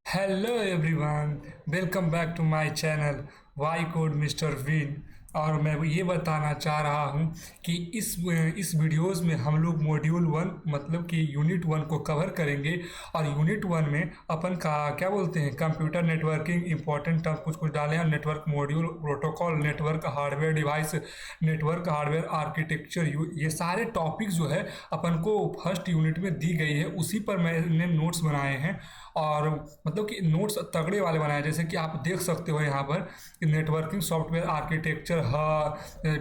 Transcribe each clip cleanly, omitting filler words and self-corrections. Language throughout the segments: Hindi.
Hello everyone, welcome back to my channel Y code mister win. और मैं ये बताना चाह रहा हूँ कि इस वीडियोस में हम लोग मॉड्यूल वन मतलब कि यूनिट वन को कवर करेंगे। और यूनिट वन में अपन का क्या बोलते हैं, कंप्यूटर नेटवर्किंग इंपॉर्टेंट टर्म कुछ कुछ डाले हैं। Network module, protocol, network hardware device, network hardware architecture, ये सारे टॉपिक्स जो है अपन को फर्स्ट यूनिट में दी गई है, उसी पर मैंने नोट्स बनाए हैं। और मतलब कि नोट्स तगड़े वाले बनाए हैं, जैसे कि आप देख सकते हो यहाँ पर कि नेटवर्किंग सॉफ्टवेयर आर्किटेक्चर,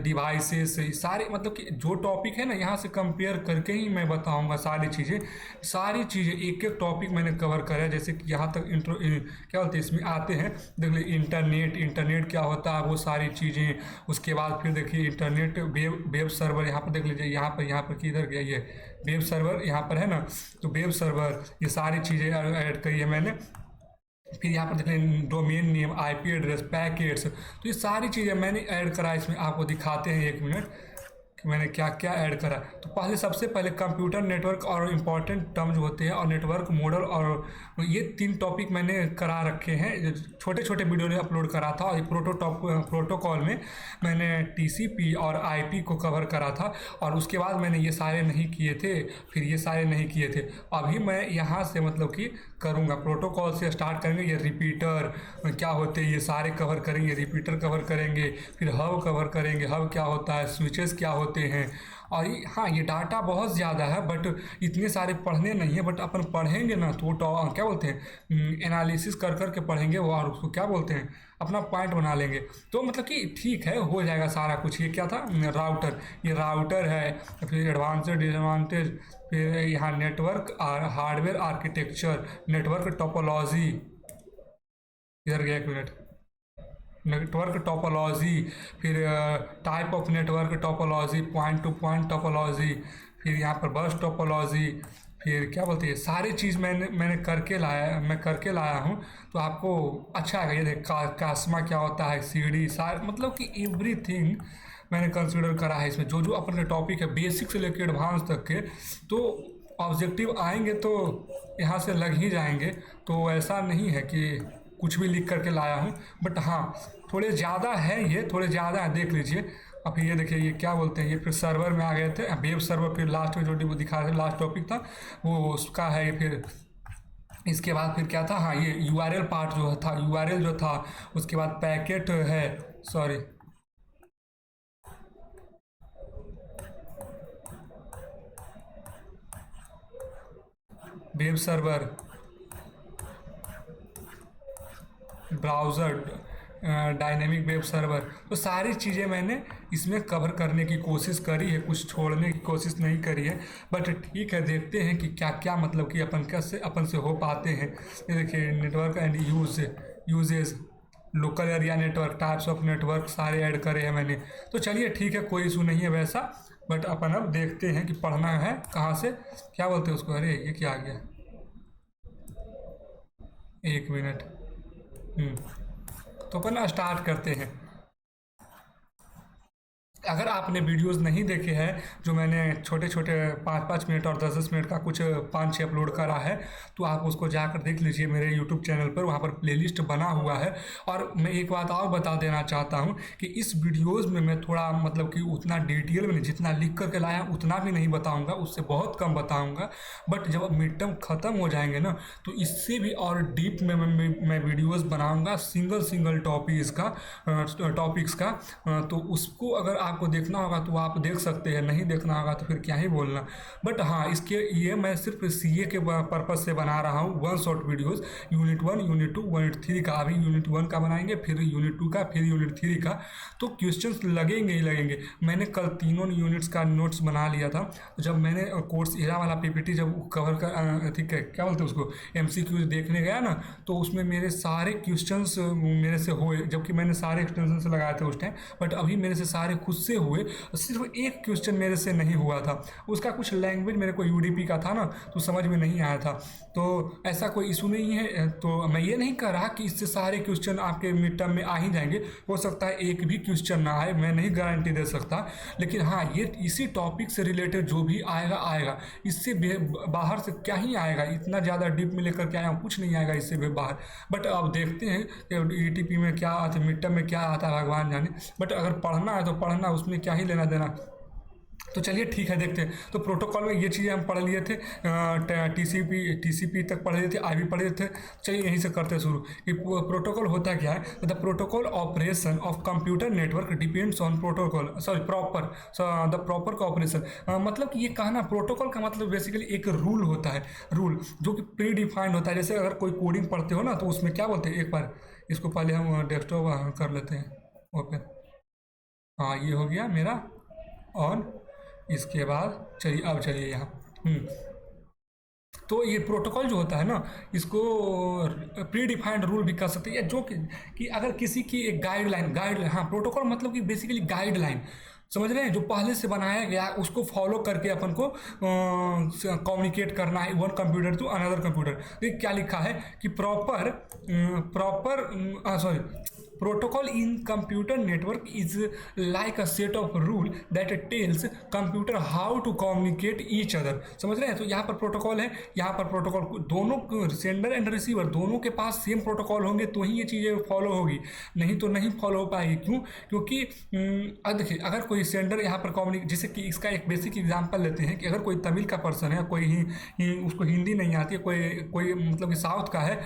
डिवाइसेस, सारे मतलब कि जो टॉपिक है ना, यहाँ से कंपेयर करके ही मैं बताऊँगा सारी चीज़ें एक एक टॉपिक मैंने कवर करा है। जैसे कि यहाँ तक इंट्रो क्या बोलते हैं, इसमें आते हैं, देख लीजिए इंटरनेट क्या होता है, वो सारी चीज़ें। उसके बाद फिर देखिए इंटरनेट वेब सर्वर, यहाँ पर देख लीजिए, यहाँ पर किधर गया ये वेब सर्वर, यहाँ पर है ना, तो वेब सर्वर, ये सारी चीज़ें ऐड करी है मैंने। फिर यहाँ पर देख लें domain name, IP address, packets, तो ये सारी चीज़ें मैंने ऐड करा है। इसमें आपको दिखाते हैं, एक मिनट, कि मैंने क्या क्या ऐड करा। तो सबसे पहले कंप्यूटर नेटवर्क और इम्पॉर्टेंट टर्म जो होते हैं, और नेटवर्क मॉडल, और ये तीन टॉपिक मैंने करा रखे हैं, छोटे छोटे वीडियो में अपलोड करा था। और प्रोटोकॉल में मैंने टीसीपी और आईपी को कवर करा था, और उसके बाद मैंने ये सारे नहीं किए थे, फिर ये सारे नहीं किए थे। अभी मैं यहाँ से मतलब कि करूँगा, प्रोटोकॉल से स्टार्ट करेंगे। ये रिपीटर क्या होते हैं ये सारे कवर करेंगे, रिपीटर कवर करेंगे, फिर हब कवर करेंगे, हब क्या होता है, स्विचेस क्या होते हैं। और हाँ, ये डाटा बहुत ज़्यादा है, बट इतने सारे पढ़ने नहीं है, बट अपन पढ़ेंगे ना तो क्या बोलते हैं, एनालिसिस कर कर के पढ़ेंगे वो, और उसको क्या बोलते हैं, अपना पॉइंट बना लेंगे। तो मतलब कि ठीक है, हो जाएगा सारा कुछ। ये क्या था, राउटर, ये राउटर है। फिर एडवांटेज डिसएडवांटेज, फिर यहाँ network hardware architecture, network topology, इधर गया एक मिनट, नेटवर्क टोपोलॉजी, फिर type of network topology, point to point topology, फिर यहाँ पर बस टोपोलॉजी, फिर क्या बोलते हैं, सारी चीज़ मैंने करके लाया हूँ। तो आपको अच्छा आएगा। ये देख कास्मा क्या होता है, सीडी, सारे मतलब कि एवरीथिंग मैंने कंसिडर करा है इसमें। जो जो अपने टॉपिक है, बेसिक से लेकर एडवांस तक के, तो ऑब्जेक्टिव आएंगे तो यहाँ से लग ही जाएंगे। तो ऐसा नहीं है कि कुछ भी लिख करके लाया हूँ, बट हाँ, थोड़े ज़्यादा है, ये थोड़े ज़्यादा है, देख लीजिए। अब ये देखिए, ये क्या बोलते हैं, ये फिर सर्वर में आ गए थे, वेब सर्वर। फिर लास्ट में जो वो दिखा रहे, लास्ट टॉपिक था वो उसका है। ये फिर इसके बाद फिर क्या था, हाँ, ये यूआरएल पार्ट जो था, यूआरएल जो था। उसके बाद पैकेट है, sorry, web server, browser, dynamic web server, तो सारी चीज़ें मैंने इसमें कवर करने की कोशिश करी है, कुछ छोड़ने की कोशिश नहीं करी है। बट ठीक है, देखते हैं कि क्या क्या मतलब कि अपन से हो पाते हैं। ये देखिए, network and uses, local area network, types of network, सारे ऐड करे हैं मैंने। तो चलिए ठीक है, कोई इशू नहीं है वैसा। बट अपन अब देखते हैं कि पढ़ना है कहाँ से, क्या बोलते हैं उसको, अरे ये क्या आ गया, एक मिनट। तो अपन स्टार्ट करते हैं। अगर आपने वीडियोस नहीं देखे हैं, जो मैंने छोटे छोटे 5-5 मिनट और 10-10 मिनट का कुछ 5-6 अपलोड करा है, तो आप उसको जाकर देख लीजिए मेरे यूट्यूब चैनल पर, वहाँ पर प्लेलिस्ट बना हुआ है। और मैं एक बात और बता देना चाहता हूँ कि इस वीडियोस में मैं थोड़ा मतलब कि उतना डिटेल में नहीं, जितना लिख करके लाया उतना भी नहीं बताऊँगा, उससे बहुत कम बताऊँगा। बट जब मिड टर्म ख़त्म हो जाएंगे ना, तो इससे भी और डीप में मैं वीडियोज़ बनाऊँगा, सिंगल टॉपिक्स का। तो उसको अगर आपको देखना होगा तो आप देख सकते हैं, नहीं देखना होगा तो फिर क्या ही बोलना। बट हाँ, इसके ये मैं सिर्फ सीए के पर्पज़ से बना रहा हूँ, one shot videos. Unit 1, unit 2, unit 3 का, अभी यूनिट 1 का बनाएंगे, फिर यूनिट 2 का, फिर यूनिट 3 का। तो क्वेश्चंस लगेंगे ही लगेंगे। मैंने कल तीनों यूनिट्स का नोट्स बना लिया था। जब मैंने कोर्स एरा वाला पीपीटी जब कवर कर, ठीक है, क्या बोलते हैं उसको, एमसीक्यूज देखने गया ना, तो उसमें मेरे सारे क्वेश्चंस मेरे से हुए, जबकि मैंने सारे एक्सटेंशन से लगाए थे उस टाइम। बट अभी मेरे से सारे खुद उससे हुए, सिर्फ एक क्वेश्चन मेरे से नहीं हुआ था। उसका कुछ लैंग्वेज मेरे को यूडीपी का था ना, तो समझ में नहीं आया था। तो ऐसा कोई इशू नहीं है। तो मैं ये नहीं कह रहा कि इससे सारे क्वेश्चन आपके मिड टर्म में आ ही जाएंगे, हो सकता है एक भी क्वेश्चन ना आए, मैं नहीं गारंटी दे सकता। लेकिन हाँ, ये इसी टॉपिक से रिलेटेड जो भी आएगा आएगा, इससे बाहर से क्या ही आएगा, इतना ज़्यादा डीप में लेकर के आया हूँ, कुछ नहीं आएगा इससे भी बाहर। बट अब देखते हैं कि ईटीपी में क्या आता है, मिड टर्म में क्या आता है, भगवान जाने। बट अगर पढ़ना है तो पढ़ना, उसमें क्या ही लेना देना। तो चलिए ठीक है, देखते हैं। तो प्रोटोकॉल में ये चीज़ें हम पढ़ लिए थे, टीसीपी तक पढ़ लिए थे, आईवी पढ़ लिए थे। चलिए यहीं से करते हैं शुरू कि प्रोटोकॉल होता क्या है। The protocol operation of computer network depends on protocol, sorry proper, the proper operation. मतलब कि ये कहना, प्रोटोकॉल का मतलब बेसिकली एक रूल होता है, रूल जो कि प्री डिफाइंड होता है। जैसे अगर कोई कोडिंग पढ़ते हो ना, तो उसमें क्या बोलते हैं, एक बार इसको पहले हम डेस्कटॉप कर लेते हैं ओपन। हाँ, ये हो गया मेरा ऑन। इसके बाद चलिए, अब चलिए यहाँ। तो ये प्रोटोकॉल जो होता है ना, इसको प्री डिफाइंड रूल भी कर सकते हैं, या जो कि अगर किसी की एक गाइडलाइन, हाँ, प्रोटोकॉल मतलब कि बेसिकली गाइडलाइन, समझ रहे हैं, जो पहले से बनाया गया उसको फॉलो करके अपन को कम्युनिकेट करना है, one computer to another computer. तो क्या लिखा है कि sorry, protocol in computer network is like a set of rule that tells computer how to communicate each other। समझ रहे हैं। तो यहाँ पर प्रोटोकॉल है, यहाँ पर प्रोटोकॉल, दोनों सेंडर एंड रिसीवर दोनों के पास सेम प्रोटोकॉल होंगे तो ही ये चीज़ें फॉलो होगी, नहीं तो नहीं फॉलो हो पाएगी। क्यों? क्योंकि देखिए, अगर कोई सेंडर यहाँ पर कम्युनिकेट, जैसे कि इसका एक बेसिक एग्जांपल लेते हैं कि अगर कोई तमिल का पर्सन है, कोई उसको हिंदी नहीं आती है, कोई मतलब कि साउथ का है,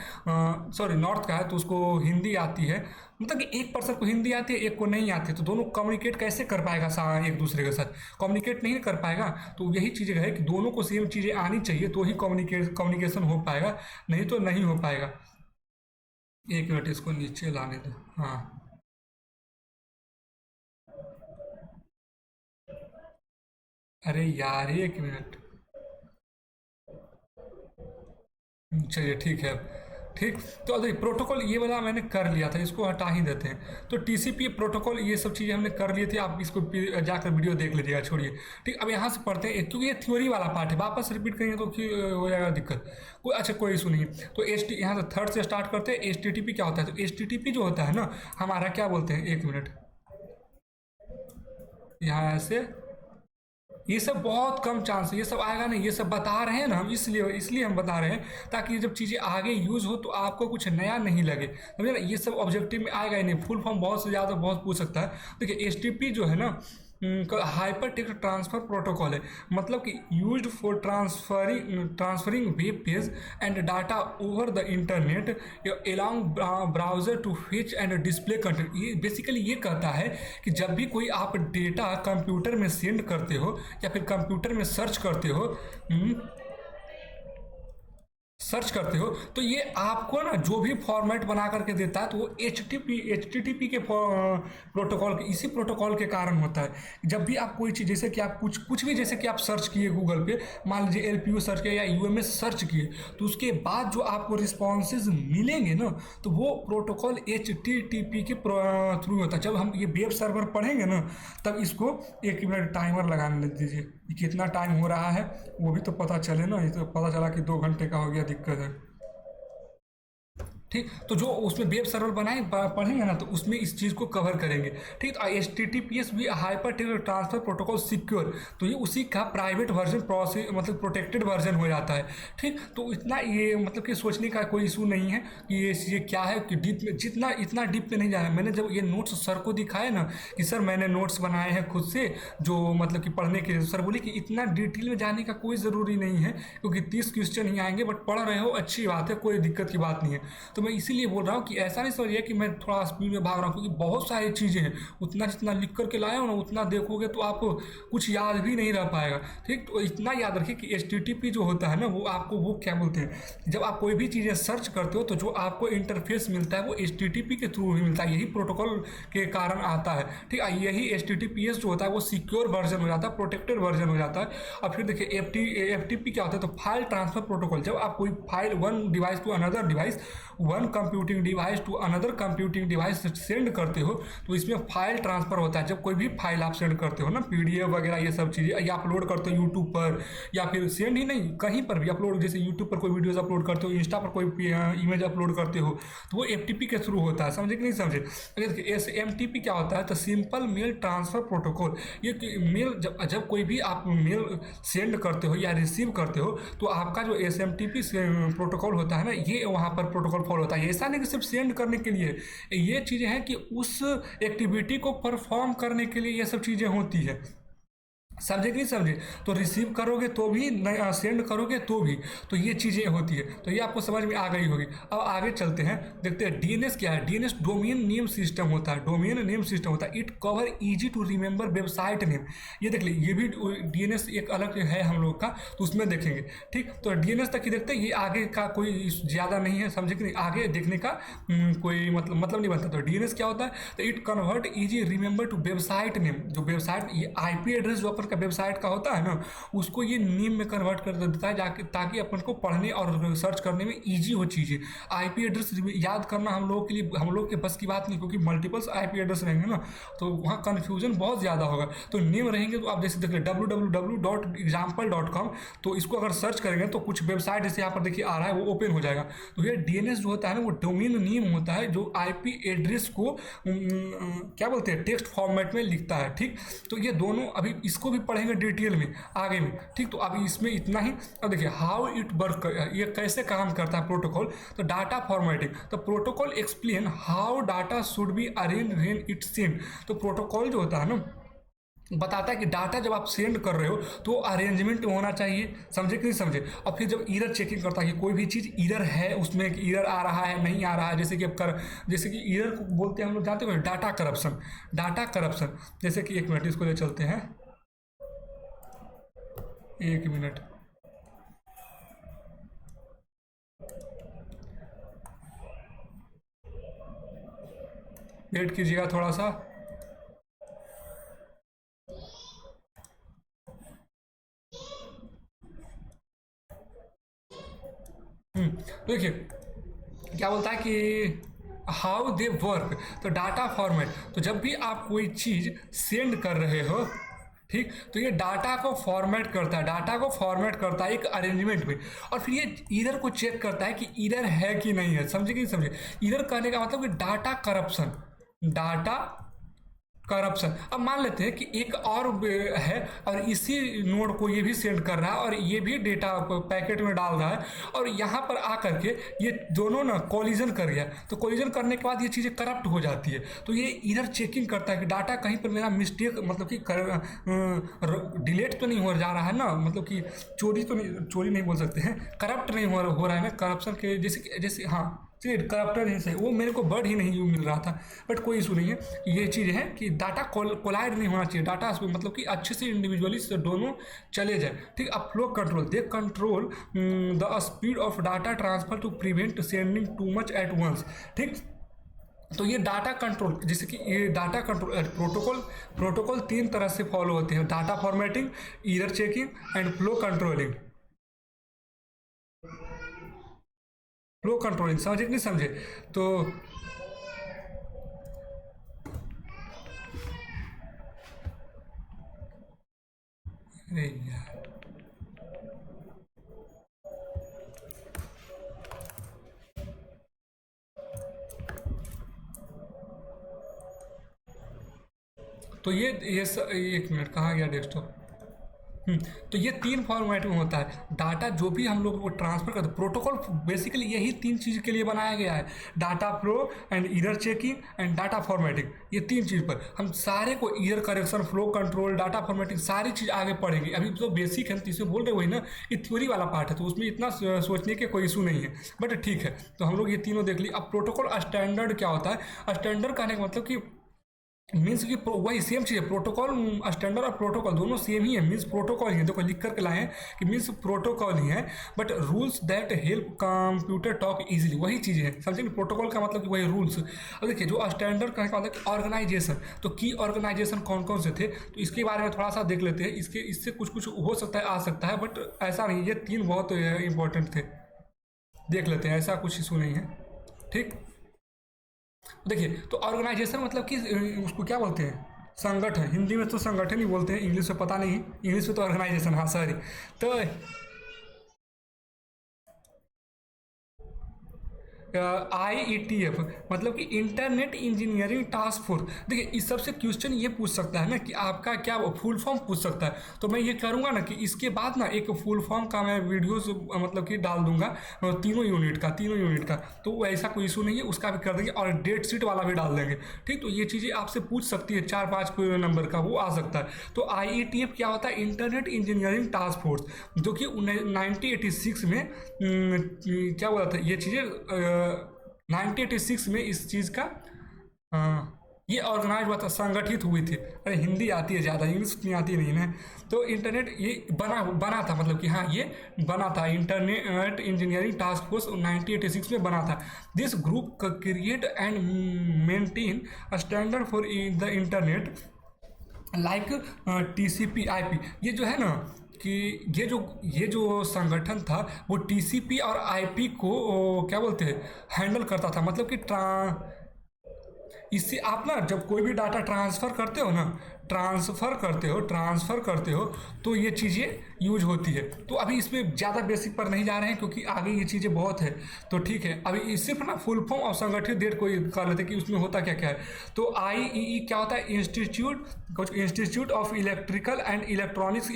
सॉरी नॉर्थ का है, तो उसको हिंदी आती है, मतलब कि एक पर्सन को हिंदी आती है, एक को नहीं आती है, तो दोनों कम्युनिकेट कैसे कर पाएगा एक दूसरे के साथ? कम्युनिकेट नहीं कर पाएगा। तो यही चीज़ है कि दोनों को सेम चीज़ें आनी चाहिए तो ही कम्युनिकेशन हो पाएगा, नहीं तो नहीं हो पाएगा। एक मिनट, इसको नीचे लाने दो। हाँ, अरे यार, एक मिनट। चलिए ठीक है। ठीक, तो अभी प्रोटोकॉल ये वाला मैंने कर लिया था, इसको हटा ही देते हैं। तो टीसीपी प्रोटोकॉल ये सब चीज़ें हमने कर लिए थे, आप इसको जाकर वीडियो देख लीजिएगा, छोड़िए। ठीक, अब यहाँ से पढ़ते हैं, क्योंकि ये थ्योरी वाला पार्ट है, वापस रिपीट करेंगे तो हो जाएगा दिक्कत। कोई अच्छा, कोई इशू नहीं है। तो यहाँ से थर्ड से स्टार्ट करते हैं। HTTP क्या होता है? तो HTTP जो होता है ना, हमारा क्या बोलते हैं, एक मिनट, यहाँ ऐसे, ये सब बहुत कम चांस है, ये सब आएगा नहीं, ये सब बता रहे हैं ना हम, इसलिए इसलिए हम बता रहे हैं ताकि जब चीज़ें आगे यूज़ हो तो आपको कुछ नया नहीं लगे, समझे ना। ये सब ऑब्जेक्टिव में आएगा ही नहीं। फुल फॉर्म बहुत से ज़्यादा बहुत पूछ सकता है। देखिए, HTTP जो है ना, हाइपर टेक्स्ट ट्रांसफर प्रोटोकॉल है, मतलब कि used for transferring web page and data over the internet along browser to fetch and display content. ये बेसिकली ये कहता है कि जब भी कोई आप डेटा कंप्यूटर में सेंड करते हो या फिर कंप्यूटर में सर्च करते हो, तो ये आपको ना जो भी फॉर्मेट बना करके देता है, तो वो एच टी टी पी के प्रोटोकॉल के, इसी प्रोटोकॉल के कारण होता है। जब भी आप कोई चीज़, जैसे कि आप कुछ भी, जैसे कि आप सर्च किए गूगल पे, मान लीजिए LPU सर्च किया या UMS सर्च किए, तो उसके बाद जो आपको रिस्पॉन्सेज मिलेंगे ना, तो वो प्रोटोकॉल HTTP के थ्रू होता है। जब हम ये वेब सर्वर पढ़ेंगे ना, तब इसको एक मिनट टाइमर लगाने दीजिए, कितना टाइम हो रहा है वो भी तो पता चले ना। ये तो पता चला कि 2 घंटे का हो गया, दिक्कत है। ठीक, तो जो उसमें वेब सर्वर बनाए पढ़ेंगे ना, तो उसमें इस चीज़ को कवर करेंगे। ठीक, तो HTTPS भी hyper text transfer protocol secure, तो ये उसी का प्राइवेट वर्जन, प्रोसेस मतलब प्रोटेक्टेड वर्जन हो जाता है। ठीक, तो इतना ये मतलब कि सोचने का कोई इशू नहीं है कि ये क्या है, कि डीप में, इतना डीप में नहीं जाना। मैंने जब ये नोट्स सर को दिखाए ना कि सर मैंने नोट्स बनाए हैं खुद से, जो मतलब कि पढ़ने के, सर बोले कि इतना डिटेल में जाने का कोई ज़रूरी नहीं है, क्योंकि 30 क्वेश्चन ही आएंगे, बट पढ़ रहे हो अच्छी बात है, कोई दिक्कत की बात नहीं है। तो मैं इसीलिए बोल रहा हूँ कि ऐसा नहीं समझिए कि मैं थोड़ा स्पीड में भाग रहा हूँ, क्योंकि बहुत सारी चीज़ें हैं, उतना जितना लिख करके लाए हो ना, उतना देखोगे तो आपको कुछ याद भी नहीं रह पाएगा। ठीक, तो इतना याद रखिए कि HTTP जो होता है ना, वो आपको, वो क्या बोलते हैं, जब आप कोई भी चीज़ें सर्च करते हो तो जो आपको इंटरफेस मिलता है वो HTTP के थ्रू ही मिलता है, यही प्रोटोकॉल के कारण आता है। ठीक है, यही HTTPS जो होता है वो सिक्योर वर्जन हो जाता है, प्रोटेक्टेड वर्जन हो जाता है। और फिर देखिए FTP क्या होता है, तो फाइल ट्रांसफर प्रोटोकॉल। जब आप कोई file one device to another device one computing device to another computing device send करते हो तो इसमें फाइल ट्रांसफर होता है। जब कोई भी फाइल आप सेंड करते हो ना, पीडीएफ वगैरह ये सब चीज़ें या अपलोड करते हो यूट्यूब पर, या फिर सेंड ही नहीं कहीं पर भी अपलोड, जैसे यूट्यूब पर कोई वीडियोस अपलोड करते हो, इंस्टा पर कोई इमेज अपलोड करते हो, तो वो एफटीपी के थ्रू होता है। समझे कि नहीं समझे? एसएमटीपी क्या होता है? तो सिंपल मेल ट्रांसफर प्रोटोकॉल। ये मेल जब कोई भी आप मेल सेंड करते हो या रिसीव करते हो तो आपका जो एसएमटीपी प्रोटोकॉल होता है ना, ये वहाँ पर प्रोटोकॉल फॉलो होता है। ऐसा नहीं कि सिर्फ सेंड करने के लिए, ये चीज़ें हैं कि उस एक्टिविटी को परफॉर्म करने के लिए ये सब चीज़ें होती है। समझे कि नहीं समझे? तो रिसीव करोगे तो भी, नहीं सेंड करोगे तो भी, तो ये चीज़ें होती है। तो ये आपको समझ में आ गई होगी। अब आगे चलते हैं, देखते हैं डीएनएस क्या है। डीएनएस डोमेन नेम सिस्टम होता है, डोमेन नेम सिस्टम होता है। It cover easy to remember website name. ये देख लीजिए, ये भी डीएनएस एक अलग है हम लोग का, तो उसमें देखेंगे। ठीक, तो डीएनएस तक ही देखते हैं, ये आगे का कोई ज़्यादा नहीं है। समझे कि नहीं? आगे देखने का कोई मतलब नहीं बनता। तो डीएनएस क्या होता है? तो it convert easy remember to website name. जो वेबसाइट, ये आईपी एड्रेस जो अपन का वेबसाइट का होता है ना, उसको ये नेम में कन्वर्ट कर देता है जाके, ताकि अपन को पढ़ने और सर्च करने में इजी हो चीज़ें। आईपी एड्रेस याद करना हम लोगों के लिए, हम लोग के बस की बात नहीं, क्योंकि मल्टीपल्स आईपी एड्रेस रहेंगे ना, तो वहाँ कन्फ्यूजन बहुत ज़्यादा होगा। तो नेम रहेंगे, तो आप जैसे देख लें www.example.com, तो इसको अगर सर्च करेंगे तो कुछ वेबसाइट जैसे यहाँ पर देखिए आ रहा है, वो ओपन हो जाएगा। तो ये डीएनएस जो होता है ना, वो डोमेन नेम होता है, जो आईपी एड्रेस को क्या बोलते हैं, टेक्स्ट फॉर्मेट में लिखता है। ठीक, तो ये दोनों अभी इसको भी पढ़ेंगे डिटेल में आगे में। ठीक, तो अभी इसमें इतना ही। अब देखिए हाउ इट वर्क, ये कैसे काम करता है प्रोटोकॉल। तो डाटा फॉर्मेटिंग, तो protocol explain how data should be arrange when it send. तो प्रोटोकॉल जो होता है ना, बताता है कि डाटा जब आप सेंड कर रहे हो तो अरेंजमेंट होना चाहिए। समझे कि नहीं समझे? और फिर जब ईरर चेकिंग करता है कि कोई भी चीज़ ईरर है, उसमें ईरर आ रहा है नहीं आ रहा है, जैसे कि अब जैसे कि ईरर को बोलते हैं हम लोग जानते हो, डाटा करप्शन। डाटा करप्शन जैसे कि, एक मिनट इसको ले चलते हैं, एक मिनट। वेट कीजिएगा थोड़ा सा। तो देखिए क्या बोलता है कि हाउ दे वर्क। तो डाटा फॉर्मेट, तो जब भी आप कोई चीज़ सेंड कर रहे हो, ठीक, तो ये डाटा को फॉर्मेट करता है, डाटा को फॉर्मेट करता है एक अरेंजमेंट में, और फिर ये ईरर को चेक करता है कि ईरर है कि नहीं है। समझे कि नहीं समझे? ईरर करने का मतलब कि डाटा करप्शन, डाटा करप्शन। अब मान लेते हैं कि एक और है और इसी नोड को ये भी सेंड कर रहा है और ये भी डेटा पैकेट में डाल रहा है, और यहाँ पर आकर के ये दोनों ना कोलिजन कर गया। तो कोलिजन करने के बाद ये चीज़ें करप्ट हो जाती है। तो ये इधर चेकिंग करता है कि डाटा कहीं पर मेरा मिस्टेक, मतलब कि डिलीट तो नहीं हो जा रहा है ना, मतलब कि चोरी तो नहीं, चोरी नहीं बोल सकते हैं, करप्ट नहीं हो रहा है ना, करप्शन के जैसे हाँ चलिए, करप्टर नहीं सही, वो मेरे को वर्ड ही नहीं मिल रहा था, बट कोई इशू नहीं है। ये चीज़ है कि डाटा कोलाइड नहीं होना चाहिए, डाटा मतलब कि अच्छे से इंडिविजुअली से दोनों चले जाए। ठीक, अब flow control, they control the speed of data transfer to prevent sending too much at once. ठीक, तो ये डाटा कंट्रोल, जैसे कि ये डाटा कंट्रोल प्रोटोकॉल तीन तरह से फॉलो होते हैं: data formatting, error checking and flow controlling. Flow controlling समझे कि नहीं समझे? तो अरे यार, तो ये एक मिनट, कहाँ गया डेस्कटॉप? तो ये तीन फॉर्मेट में होता है डाटा, जो भी हम लोग वो ट्रांसफर करते हैं। प्रोटोकॉल बेसिकली यही तीन चीज़ के लिए बनाया गया है: data flow and error checking and data formatting. ये तीन चीज़ पर हम सारे को, error correction, flow control, data formatting, सारी चीज़ आगे पढ़ेंगे। अभी तो बेसिक है, तो इसे बोल रहे वही ना, ये थ्योरी वाला पार्ट है, तो उसमें इतना सोचने के कोई इशू नहीं है, बट ठीक है। तो हम लोग ये तीनों देख लिए। अब प्रोटोकॉल स्टैंडर्ड क्या होता है? स्टैंडर्ड कहने का मतलब कि मीन्स कि वही सेम चीज़ है। प्रोटोकॉल, स्टैंडर्ड और प्रोटोकॉल दोनों सेम ही है, मीन्स प्रोटोकॉल ही है। देखो लिख करके लाए हैं कि मीन्स प्रोटोकॉल ही है, but rules that help computer talk easily, वही चीज़ें हैं। समझेंगे? प्रोटोकॉल का मतलब कि वही रूल्स। अब देखिए, जो स्टैंडर्ड कहने का मतलब कि ऑर्गेनाइजेशन, तो की ऑर्गेनाइजेशन कौन कौन से थे, तो इसके बारे में थोड़ा सा देख लेते हैं। इससे कुछ कुछ हो सकता है, आ सकता है, बट ऐसा नहीं, ये तीन बहुत इंपॉर्टेंट थे, देख लेते हैं, ऐसा कुछ इशू नहीं है। ठीक, देखिए तो ऑर्गेनाइजेशन मतलब कि उसको क्या बोलते हैं, संगठन। हिंदी में तो संगठन ही बोलते हैं, इंग्लिश में पता नहीं, इंग्लिश में तो ऑर्गेनाइजेशन, हाँ सॉरी। तो IETF मतलब कि इंटरनेट इंजीनियरिंग टास्क फोर्स। देखिए इस सबसे क्वेश्चन ये पूछ सकता है ना कि आपका क्या फुल फॉर्म पूछ सकता है, तो मैं ये करूँगा ना कि इसके बाद ना एक फुल फॉर्म का मैं वीडियोस मतलब कि डाल दूंगा, तीनों यूनिट का, तो ऐसा कोई इशू नहीं है, उसका भी कर देंगे और डेट शीट वाला भी डाल देंगे। ठीक, तो ये चीज़ें आपसे पूछ सकती है, 4-5 नंबर का वो आ सकता है। तो IETF क्या होता है, इंटरनेट इंजीनियरिंग टास्क फोर्स, जो कि 1986 में क्या बोला था ये चीज़ें, 1986 में इस चीज़ का ये ऑर्गेनाइज हुआ था, संगठित हुई थी। अरे हिंदी आती है ज़्यादा, इंग्लिश नहीं आती नहीं ना। तो इंटरनेट ये बना बना था, मतलब कि हाँ ये बना था, इंटरनेट इंजीनियरिंग टास्क फोर्स 1986 में बना था। This group create and maintain standard for the internet like TCP/IP। ये जो है ना कि ये जो संगठन था वो TCP और IP को क्या बोलते हैं, हैंडल करता था। मतलब कि इससे आप ना जब कोई भी डाटा ट्रांसफ़र करते हो तो ये चीज़ें यूज होती है। तो अभी इसमें ज़्यादा बेसिक पर नहीं जा रहे हैं क्योंकि आगे ये चीज़ें बहुत है। तो ठीक है, अभी सिर्फ ना फुल फॉर्म और संगठित डेट को कर लेते हैं कि उसमें होता क्या क्या है। तो IEE क्या होता है, institute of electrical and electronics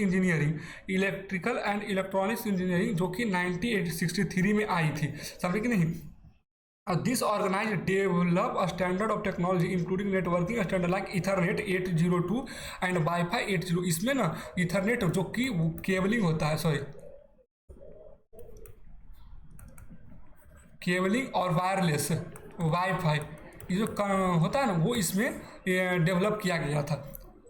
engineering, जो कि 1963 में आई थी, समझे कि नहीं। This organized develop a standard of technology including networking standard like Ethernet 802 and Wi-Fi 80। इसमें ना Ethernet जो कि केबलिंग होता है, सॉरी केबलिंग और वायरलेस वाईफाई, ये जो होता है ना वो इसमें डेवलप किया गया था,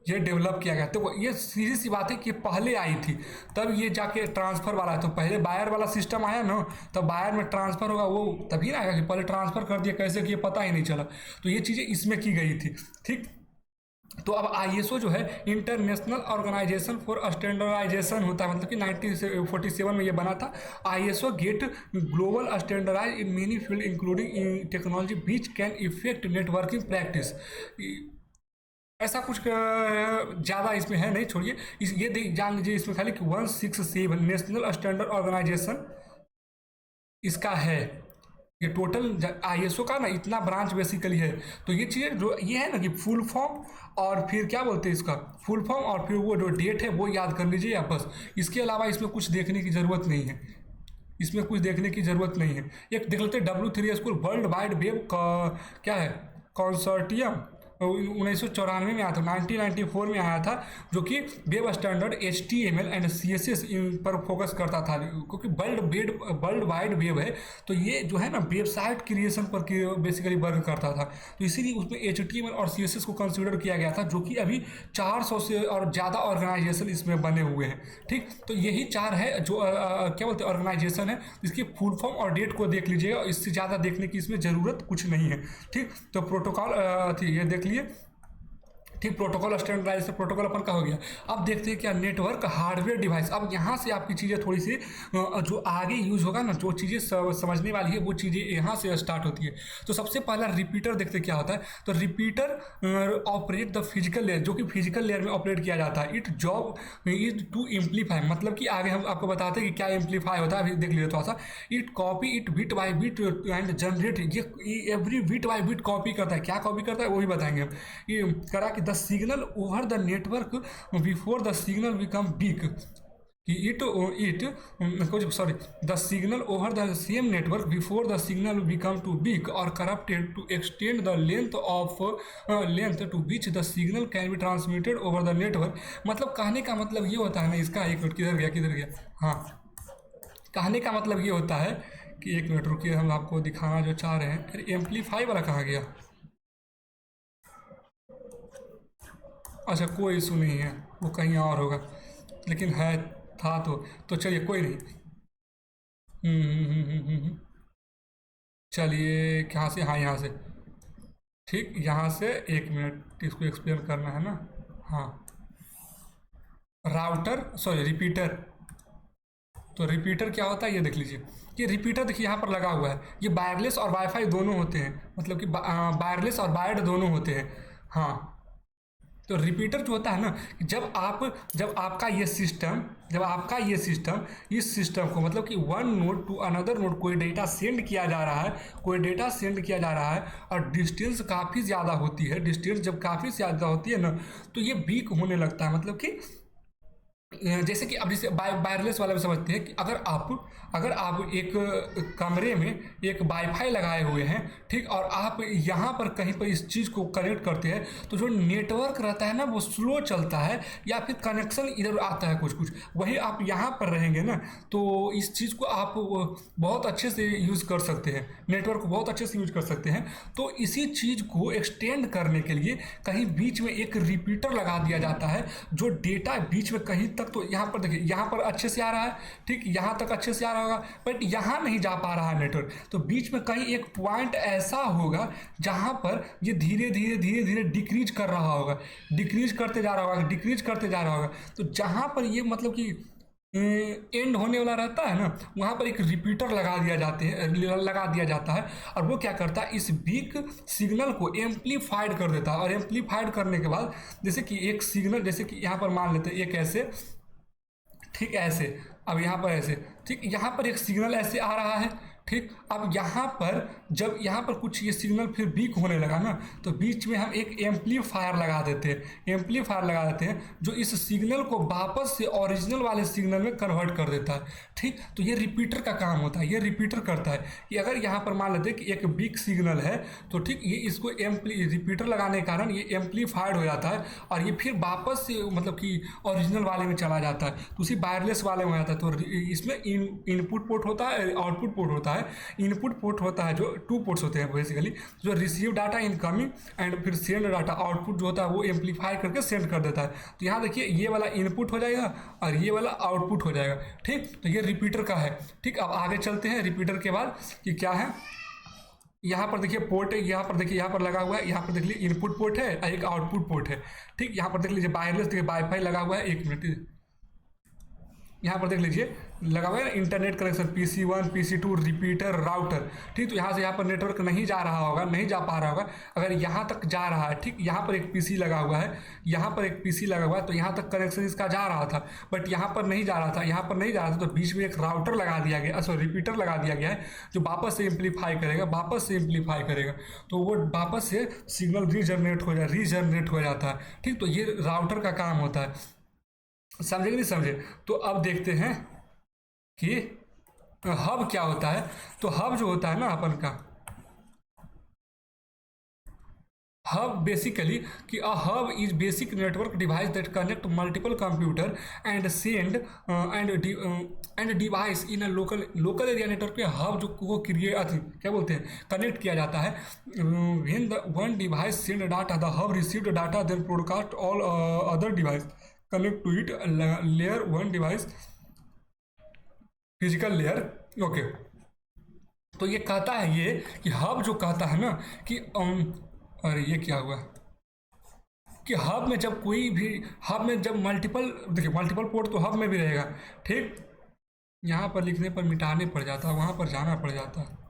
ये डेवलप किया गया। तो ये सीधी सी बात है कि पहले आई थी, तब ये जाके ट्रांसफ़र वाला है। तो पहले वायर वाला सिस्टम आया ना, तब वायर में ट्रांसफ़र होगा, वो तभी ना आएगा कि पहले ट्रांसफ़र कर दिया, कैसे किया पता ही नहीं चला। तो ये चीज़ें इसमें की गई थी। ठीक, तो अब ISO जो है इंटरनेशनल ऑर्गेनाइजेशन फॉर स्टैंडर्डाइजेशन होता है, मतलब कि 1947 में ये बना था। ISO get global standardise in many field including technology which can effect networking practice. ऐसा कुछ ज़्यादा इसमें है नहीं, छोड़िए ये जान लीजिए इसमें खाली कि 167 नेशनल स्टैंडर्ड ऑर्गेनाइजेशन इसका है। ये टोटल ISO का ना इतना ब्रांच बेसिकली है। तो ये चीज़ें जो ये है ना कि फुल फॉर्म और फिर क्या बोलते हैं इसका, फुल फॉर्म और फिर वो जो डेट है वो याद कर लीजिए आप बस। इसके अलावा इसमें कुछ देखने की ज़रूरत नहीं है, इसमें कुछ देखने की ज़रूरत नहीं है। एक देख लेते हैं W3 school world wide web का क्या है, कॉन्सोर्टियम 1994 में आया था, 1994 में आया था, जो कि web standard HTML and CSS पर फोकस करता था। क्योंकि वर्ल्ड वाइड वेब है, तो ये जो है ना वेबसाइट क्रिएशन पर बेसिकली वर्क करता था। तो इसीलिए उसमें HTML और CSS को कंसिडर किया गया था, जो कि अभी 400 से और ज़्यादा ऑर्गेनाइजेशन इसमें बने हुए हैं। ठीक, तो यही 4 है जो क्या बोलते हैं ऑर्गेनाइजेशन है। इसकी फुल फॉर्म और डेट को देख लीजिएगा, इससे ज़्यादा देखने की इसमें ज़रूरत कुछ नहीं है। ठीक, तो प्रोटोकॉल ये देख लिए। ठीक, प्रोटोकॉल स्टैंडर्डाइजेशन प्रोटोकॉल अपन का हो गया। अब देखते हैं क्या नेटवर्क हार्डवेयर डिवाइस। अब यहाँ से आपकी चीज़ें थोड़ी सी जो आगे यूज होगा ना, जो चीज़ें समझने वाली है वो चीज़ें यहाँ से स्टार्ट होती है। तो सबसे पहला रिपीटर देखते क्या होता है। तो repeater operate the physical layer, जो कि फिजिकल लेयर में ऑपरेट किया जाता है। It job is to amplify, मतलब कि आगे हम आपको बताते हैं कि क्या एम्पलीफाई होता है, अभी देख लीजिए थोड़ा सा। It copy it bit by bit and generate, ये every bit by bit copy करता है। क्या कॉपी करता है वो भी बताएंगे हम। ये करा कि signal over the network before the signal become big, the signal over the same network before the signal become too big or corrupted to extend the length to which the signal can be transmitted over the network। मतलब कहने का मतलब ये होता है ना इसका, एक मिनट किधर गया, हाँ, कहने का मतलब ये होता है कि एक मिनट रुकिए, हम आपको दिखाना जो चाह रहे हैं। अरे एम्पलीफाई वाला कहाँ गया, अच्छा कोई इशू नहीं है, वो कहीं और होगा, लेकिन है था तो चलिए कोई नहीं। चलिए कहाँ से, हाँ यहाँ से। ठीक, यहाँ से एक मिनट इसको एक्सप्लेन करना है ना। हाँ, राउटर सॉरी रिपीटर, तो रिपीटर क्या होता है ये देख लीजिए। ये रिपीटर देखिए यहाँ पर लगा हुआ है, ये वायरलेस और वाईफाई दोनों होते हैं, मतलब कि वायरलेस और वायर्ड दोनों होते हैं। हाँ, तो रिपीटर जो होता है ना, जब आपका ये सिस्टम इस सिस्टम को मतलब कि one node to another node कोई डेटा सेंड किया जा रहा है और डिस्टेंस काफ़ी ज़्यादा होती है, डिस्टेंस जब काफ़ी ज़्यादा होती है ना, तो ये वीक होने लगता है। मतलब कि जैसे कि अब जैसे वायरलेस वाला भी समझते हैं कि अगर आप एक कमरे में एक वाईफाई लगाए हुए हैं, ठीक, और आप यहाँ पर कहीं पर इस चीज़ को कनेक्ट करते हैं, तो जो नेटवर्क रहता है ना वो स्लो चलता है, या फिर कनेक्शन इधर आता है कुछ कुछ। वही आप यहाँ पर रहेंगे ना, तो इस चीज़ को आप बहुत अच्छे से यूज़ कर सकते हैं, नेटवर्क को बहुत अच्छे से यूज कर सकते हैं। तो इसी चीज़ को एक्सटेंड करने के लिए कहीं बीच में एक रिपीटर लगा दिया जाता है, जो डेटा बीच में कहीं तक, तो यहाँ पर देखिए यहाँ पर अच्छे से आ रहा है, ठीक, यहाँ तक अच्छे से आ रहा होगा, बट यहाँ नहीं जा पा रहा है नेटवर्क, तो बीच में कहीं एक पॉइंट ऐसा होगा जहाँ पर ये धीरे धीरे डिक्रीज कर रहा होगा, डिक्रीज करते जा रहा होगा। तो जहाँ पर ये मतलब कि एंड होने वाला रहता है ना, वहाँ पर एक रिपीटर लगा दिया जाता है, और वो क्या करता है, इस वीक सिग्नल को एम्पलीफाइड कर देता है। और एम्पलीफाइड करने के बाद जैसे कि एक सिग्नल, जैसे कि यहाँ पर मान लेते हैं एक ऐसे, ठीक, ऐसे, अब यहाँ पर ऐसे, ठीक, यहाँ पर एक सिग्नल ऐसे आ रहा है, ठीक। अब यहाँ पर जब यहाँ पर कुछ ये सिग्नल फिर वीक होने लगा ना, तो बीच में हम एक एम्पलीफायर लगा देते हैं, जो इस सिग्नल को वापस से ओरिजिनल वाले सिग्नल में कन्वर्ट कर देता है, ठीक। तो ये रिपीटर का काम होता है, ये रिपीटर करता है कि अगर यहाँ पर मान लेते हैं कि एक वीक सिग्नल है, तो ठीक, ये इसको रिपीटर लगाने के कारण ये एम्पलीफाइड हो जाता है, और ये फिर वापस से मतलब कि ओरिजिनल वाले में चला जाता है, तो उसी वायरलेस वाले में हो जाता है। तो इसमें इनपुट पोर्ट होता है, आउटपुट पोर्ट होता है। इनपुट पोर्ट होता है, जो 2 पोर्ट्स होते हैं बेसिकली, जो रिसीव डाटा इनकमिंग एंड फिर सेंड डाटा आउटपुट जो होता है वो एम्पलीफाई करके सेंड कर देता है। तो यहाँ देखिए ये वाला इनपुट हो जाएगा और ये वाला आउटपुट हो जाएगा, ठीक। तो ये रिपीटर का है, ठीक। अब आगे चलते हैं रिपीटर के बाद कि क्या है। यहाँ पर देखिए पोर्ट है, यहाँ पर देखिए यहाँ पर लगा हुआ है, यहाँ पर देख लीजिए इनपुट पोर्ट है और एक आउटपुट पोर्ट है, ठीक। यहाँ पर देख लीजिए वायरलेस, देखिए वाईफाई लगा हुआ है, 1 मिनट, यहाँ पर देख लीजिए लगा हुआ है internet connection, PC1 PC2 repeater router, ठीक। तो यहाँ से यहाँ पर नेटवर्क नहीं जा पा रहा होगा, अगर यहाँ तक जा रहा है, ठीक, यहाँ पर एक PC लगा हुआ है, तो यहाँ तक कनेक्शन इसका जा रहा था, बट यहाँ पर नहीं जा रहा था, तो बीच में एक राउटर लगा दिया गया, रिपीटर लगा दिया गया है, जो वापस से एम्पलीफाई करेगा, तो वो वापस से सिग्नल रीजनरेट हो जाता है, ठीक। तो ये राउटर का काम होता है, समझे कि नहीं समझे। तो अब देखते हैं कि हब क्या होता है। तो हब जो होता है ना अपन का, हब बेसिकली कि a hub is basic network device that connect multiple computer and send and device in a local area network पे हब जो को क्रिएट क्या बोलते हैं कनेक्ट किया जाता है। When the one device send data the hub received data then broadcast all other device connect to it layer 1 device physical layer, okay. तो ये कहता है ये कि हब जो कहता है ना कि अरे ये क्या हुआ कि हब में जब मल्टीपल पोर्ट तो हब में भी रहेगा, ठीक। यहाँ पर लिखने पर मिटाने पड़ जाता है, वहाँ पर जाना पड़ जाता है।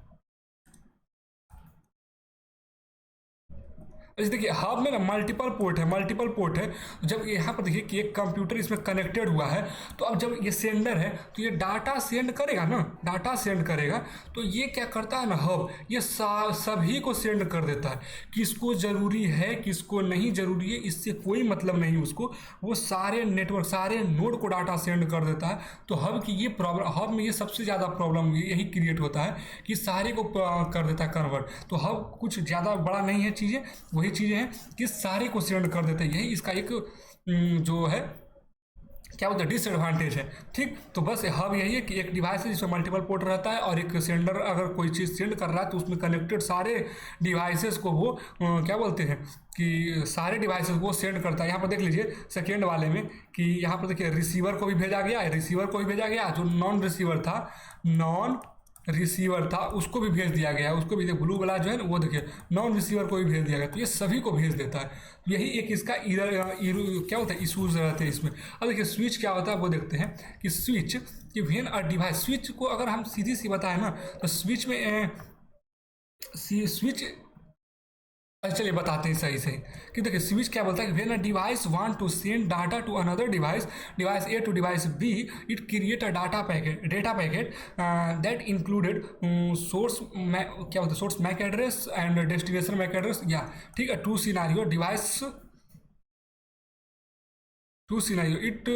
जैसे देखिए हब में ना मल्टीपल पोर्ट है, तो जब यहाँ पर देखिए कि एक कंप्यूटर इसमें कनेक्टेड हुआ है, तो अब जब ये सेंडर है तो ये डाटा सेंड करेगा, तो ये क्या करता है ना हब, ये सभी को सेंड कर देता है, किसको ज़रूरी है किसको नहीं ज़रूरी है इससे कोई मतलब नहीं उसको, वो सारे नेटवर्क सारे नोड को डाटा सेंड कर देता है। तो हब की ये प्रॉब्लम, हब में ये सबसे ज़्यादा प्रॉब्लम यही क्रिएट होता है कि सारे को कर देता है कन्वर्ट। तो हब कुछ ज़्यादा बड़ा नहीं है, चीज़ें वही चीज़ें हैं कि सारे को सेंड कर देते हैं, यही इसका एक जो है क्या बोलते हैं डिसएडवांटेज है, ठीक। तो बस हब यही है कि एक डिवाइस है जिसमें मल्टीपल पोर्ट रहता है और एक सेंडर अगर कोई चीज़ सेंड कर रहा है तो उसमें कनेक्टेड सारे डिवाइसेस को वो क्या बोलते हैं कि सारे डिवाइसेस वो सेंड करता है। यहाँ पर देख लीजिए सेकेंड वाले में कि यहाँ पर देखिए रिसीवर को भी भेजा गया, जो नॉन रिसीवर था उसको भी भेज दिया गया है, उसको भी ब्लू वाला जो है ना वो देखिए नॉन रिसीवर को भी भेज दिया गया, तो ये सभी को भेज देता है। यही एक इसका क्या होता है इशूज़ रहते हैं इसमें। अब देखिए स्विच क्या होता है वो देखते हैं कि स्विच कि व्हेन अ डिवाइस, स्विच को अगर हम सीधी सी बताएं ना तो स्विच में स्विच, अच्छा चलिए बताते हैं सही सही कि देखिए स्विच क्या बोलता है कि when a device want to send data to another device, device A to device B, it create a data packet that included source क्या होता है source MAC address and destination MAC address, या ठीक है two scenario device to scenario it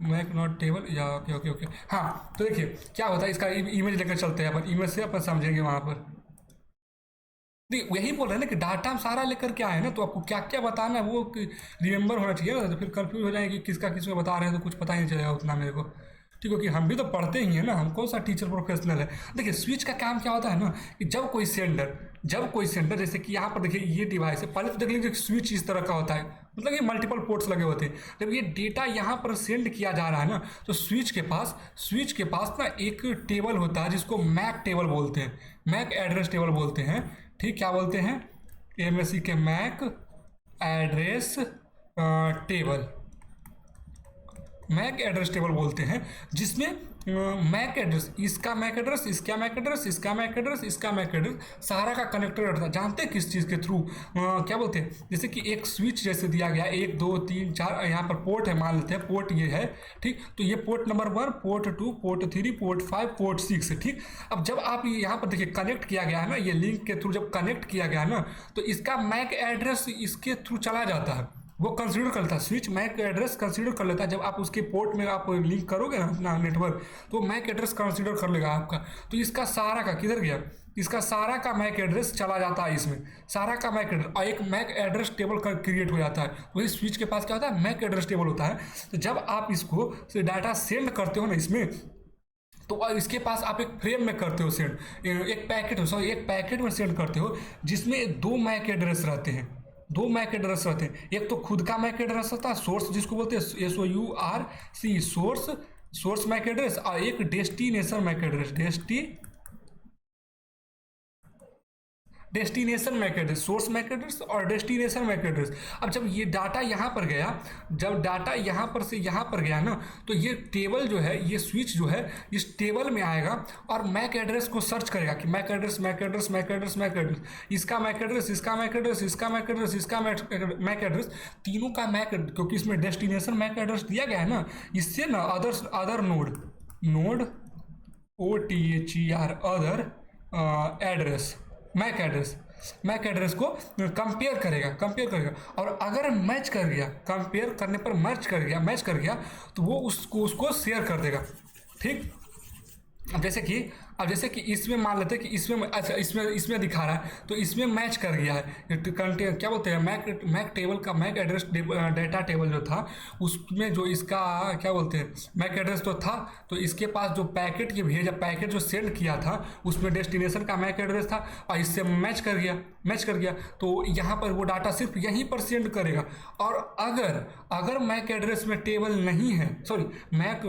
MAC not table, या ओके ओके ओके हाँ। तो देखिए क्या होता है इसका इमेज लेकर चलते हैं अपन, इमेज से अपन समझेंगे वहाँ पर। यही बोल रहे हैं ना कि डाटा हम सारा लेकर के आए ना, तो आपको क्या क्या बताना है वो रिमेंबर होना चाहिए ना, तो फिर कंफ्यूज हो जाएगी किसका किस में बता रहे हैं तो कुछ पता ही नहीं चलेगा उतना मेरे को। ठीक है कि हम भी तो पढ़ते ही हैं ना, हम कौन सा टीचर प्रोफेशनल है। देखिए स्विच का काम क्या होता है ना कि जब कोई सेंडर जैसे कि यहाँ पर देखिए ये डिवाइस है, पहले तो देख लीजिए स्विच इस तरह का होता है, मतलब ये मल्टीपल पोर्ट्स लगे होते हैं। जब ये डेटा यहाँ पर सेंड किया जा रहा है ना तो स्विच के पास ना एक टेबल होता है जिसको मैक टेबल बोलते हैं, मैक एड्रेस टेबल बोलते हैं। ठीक क्या बोलते हैं, एमएससी के MAC address table, MAC address table बोलते हैं, जिसमें मैक एड्रेस, इसका मैक एड्रेस, इसका मैक एड्रेस, इसका मैक एड्रेस, इसका मैक एड्रेस, सारा का कनेक्टर रहता है। जानते हैं किस चीज़ के थ्रू क्या बोलते हैं, जैसे कि एक स्विच जैसे दिया गया 1 2 3 4 यहाँ पर पोर्ट है, मान लेते हैं पोर्ट ये है ठीक, तो ये port number 1, port 2, port 3, port 5, port 6 है ठीक। अब जब आप यहाँ पर देखिए कनेक्ट किया गया है ना, ये लिंक के थ्रू जब कनेक्ट किया गया है ना तो इसका मैक एड्रेस इसके थ्रू चला जाता है, वो कंसीडर करता है, स्विच मैक एड्रेस कंसीडर कर लेता है। जब आप उसके पोर्ट में आप लिंक करोगे ना अपना नेटवर्क तो मैक एड्रेस कंसीडर कर लेगा आपका, तो इसका सारा का किधर गया, इसका सारा का मैक एड्रेस चला जाता है इसमें, सारा का मैक एड्रेस, और एक मैक एड्रेस टेबल का क्रिएट हो जाता है। वही स्विच के पास क्या होता है, मैक एड्रेस टेबल होता है। तो जब आप इसको डाटा सेंड करते हो ना इसमें, तो इसके पास आप एक फ्रेम में करते हो सेंड, एक पैकेट में सेंड करते हो जिसमें 2 मैक एड्रेस रहते हैं, 2 मैक एड्रेस रहते हैं। एक तो खुद का मैक एड्रेस रहता है सोर्स, जिसको बोलते हैं SOURC सोर्स मैक एड्रेस, और एक destination MAC address, destination MAC address, source MAC address और डेस्टिनेशन मैक एड्रेस। अब जब ये डाटा यहाँ पर गया, जब डाटा यहाँ पर से यहाँ पर गया ना तो ये टेबल जो है, ये स्विच जो है इस टेबल में आएगा और मैक एड्रेस को सर्च करेगा कि MAC address MAC address MAC address MAC address, इसका मैक एड्रेस, इसका मैक एड्रेस, इसका मैक एड्रेस, इसका मैक एड्रेस, तीनों का मैक, क्योंकि इसमें डेस्टिनेशन मैक एड्रेस दिया गया है ना, इससे ना other node OTHER other address MAC address को कंपेयर करेगा और अगर मैच कर गया, कंपेयर करने पर मैच कर गया तो वो उसको शेयर कर देगा ठीक। अब जैसे कि इसमें मान लेते हैं कि इसमें, अच्छा इसमें दिखा रहा है तो इसमें मैच कर गया है, क्या बोलते हैं मैक टेबल का मैक एड्रेस डेटा टेबल जो था उसमें जो इसका क्या बोलते हैं मैक एड्रेस तो था, तो इसके पास जो पैकेट जो सेंड किया था उसमें डेस्टिनेशन का मैक एड्रेस था और इससे मैच कर गया तो यहाँ पर वो डाटा सिर्फ यहीं पर सेंड करेगा। और अगर मैक एड्रेस में टेबल नहीं है, सॉरी मैक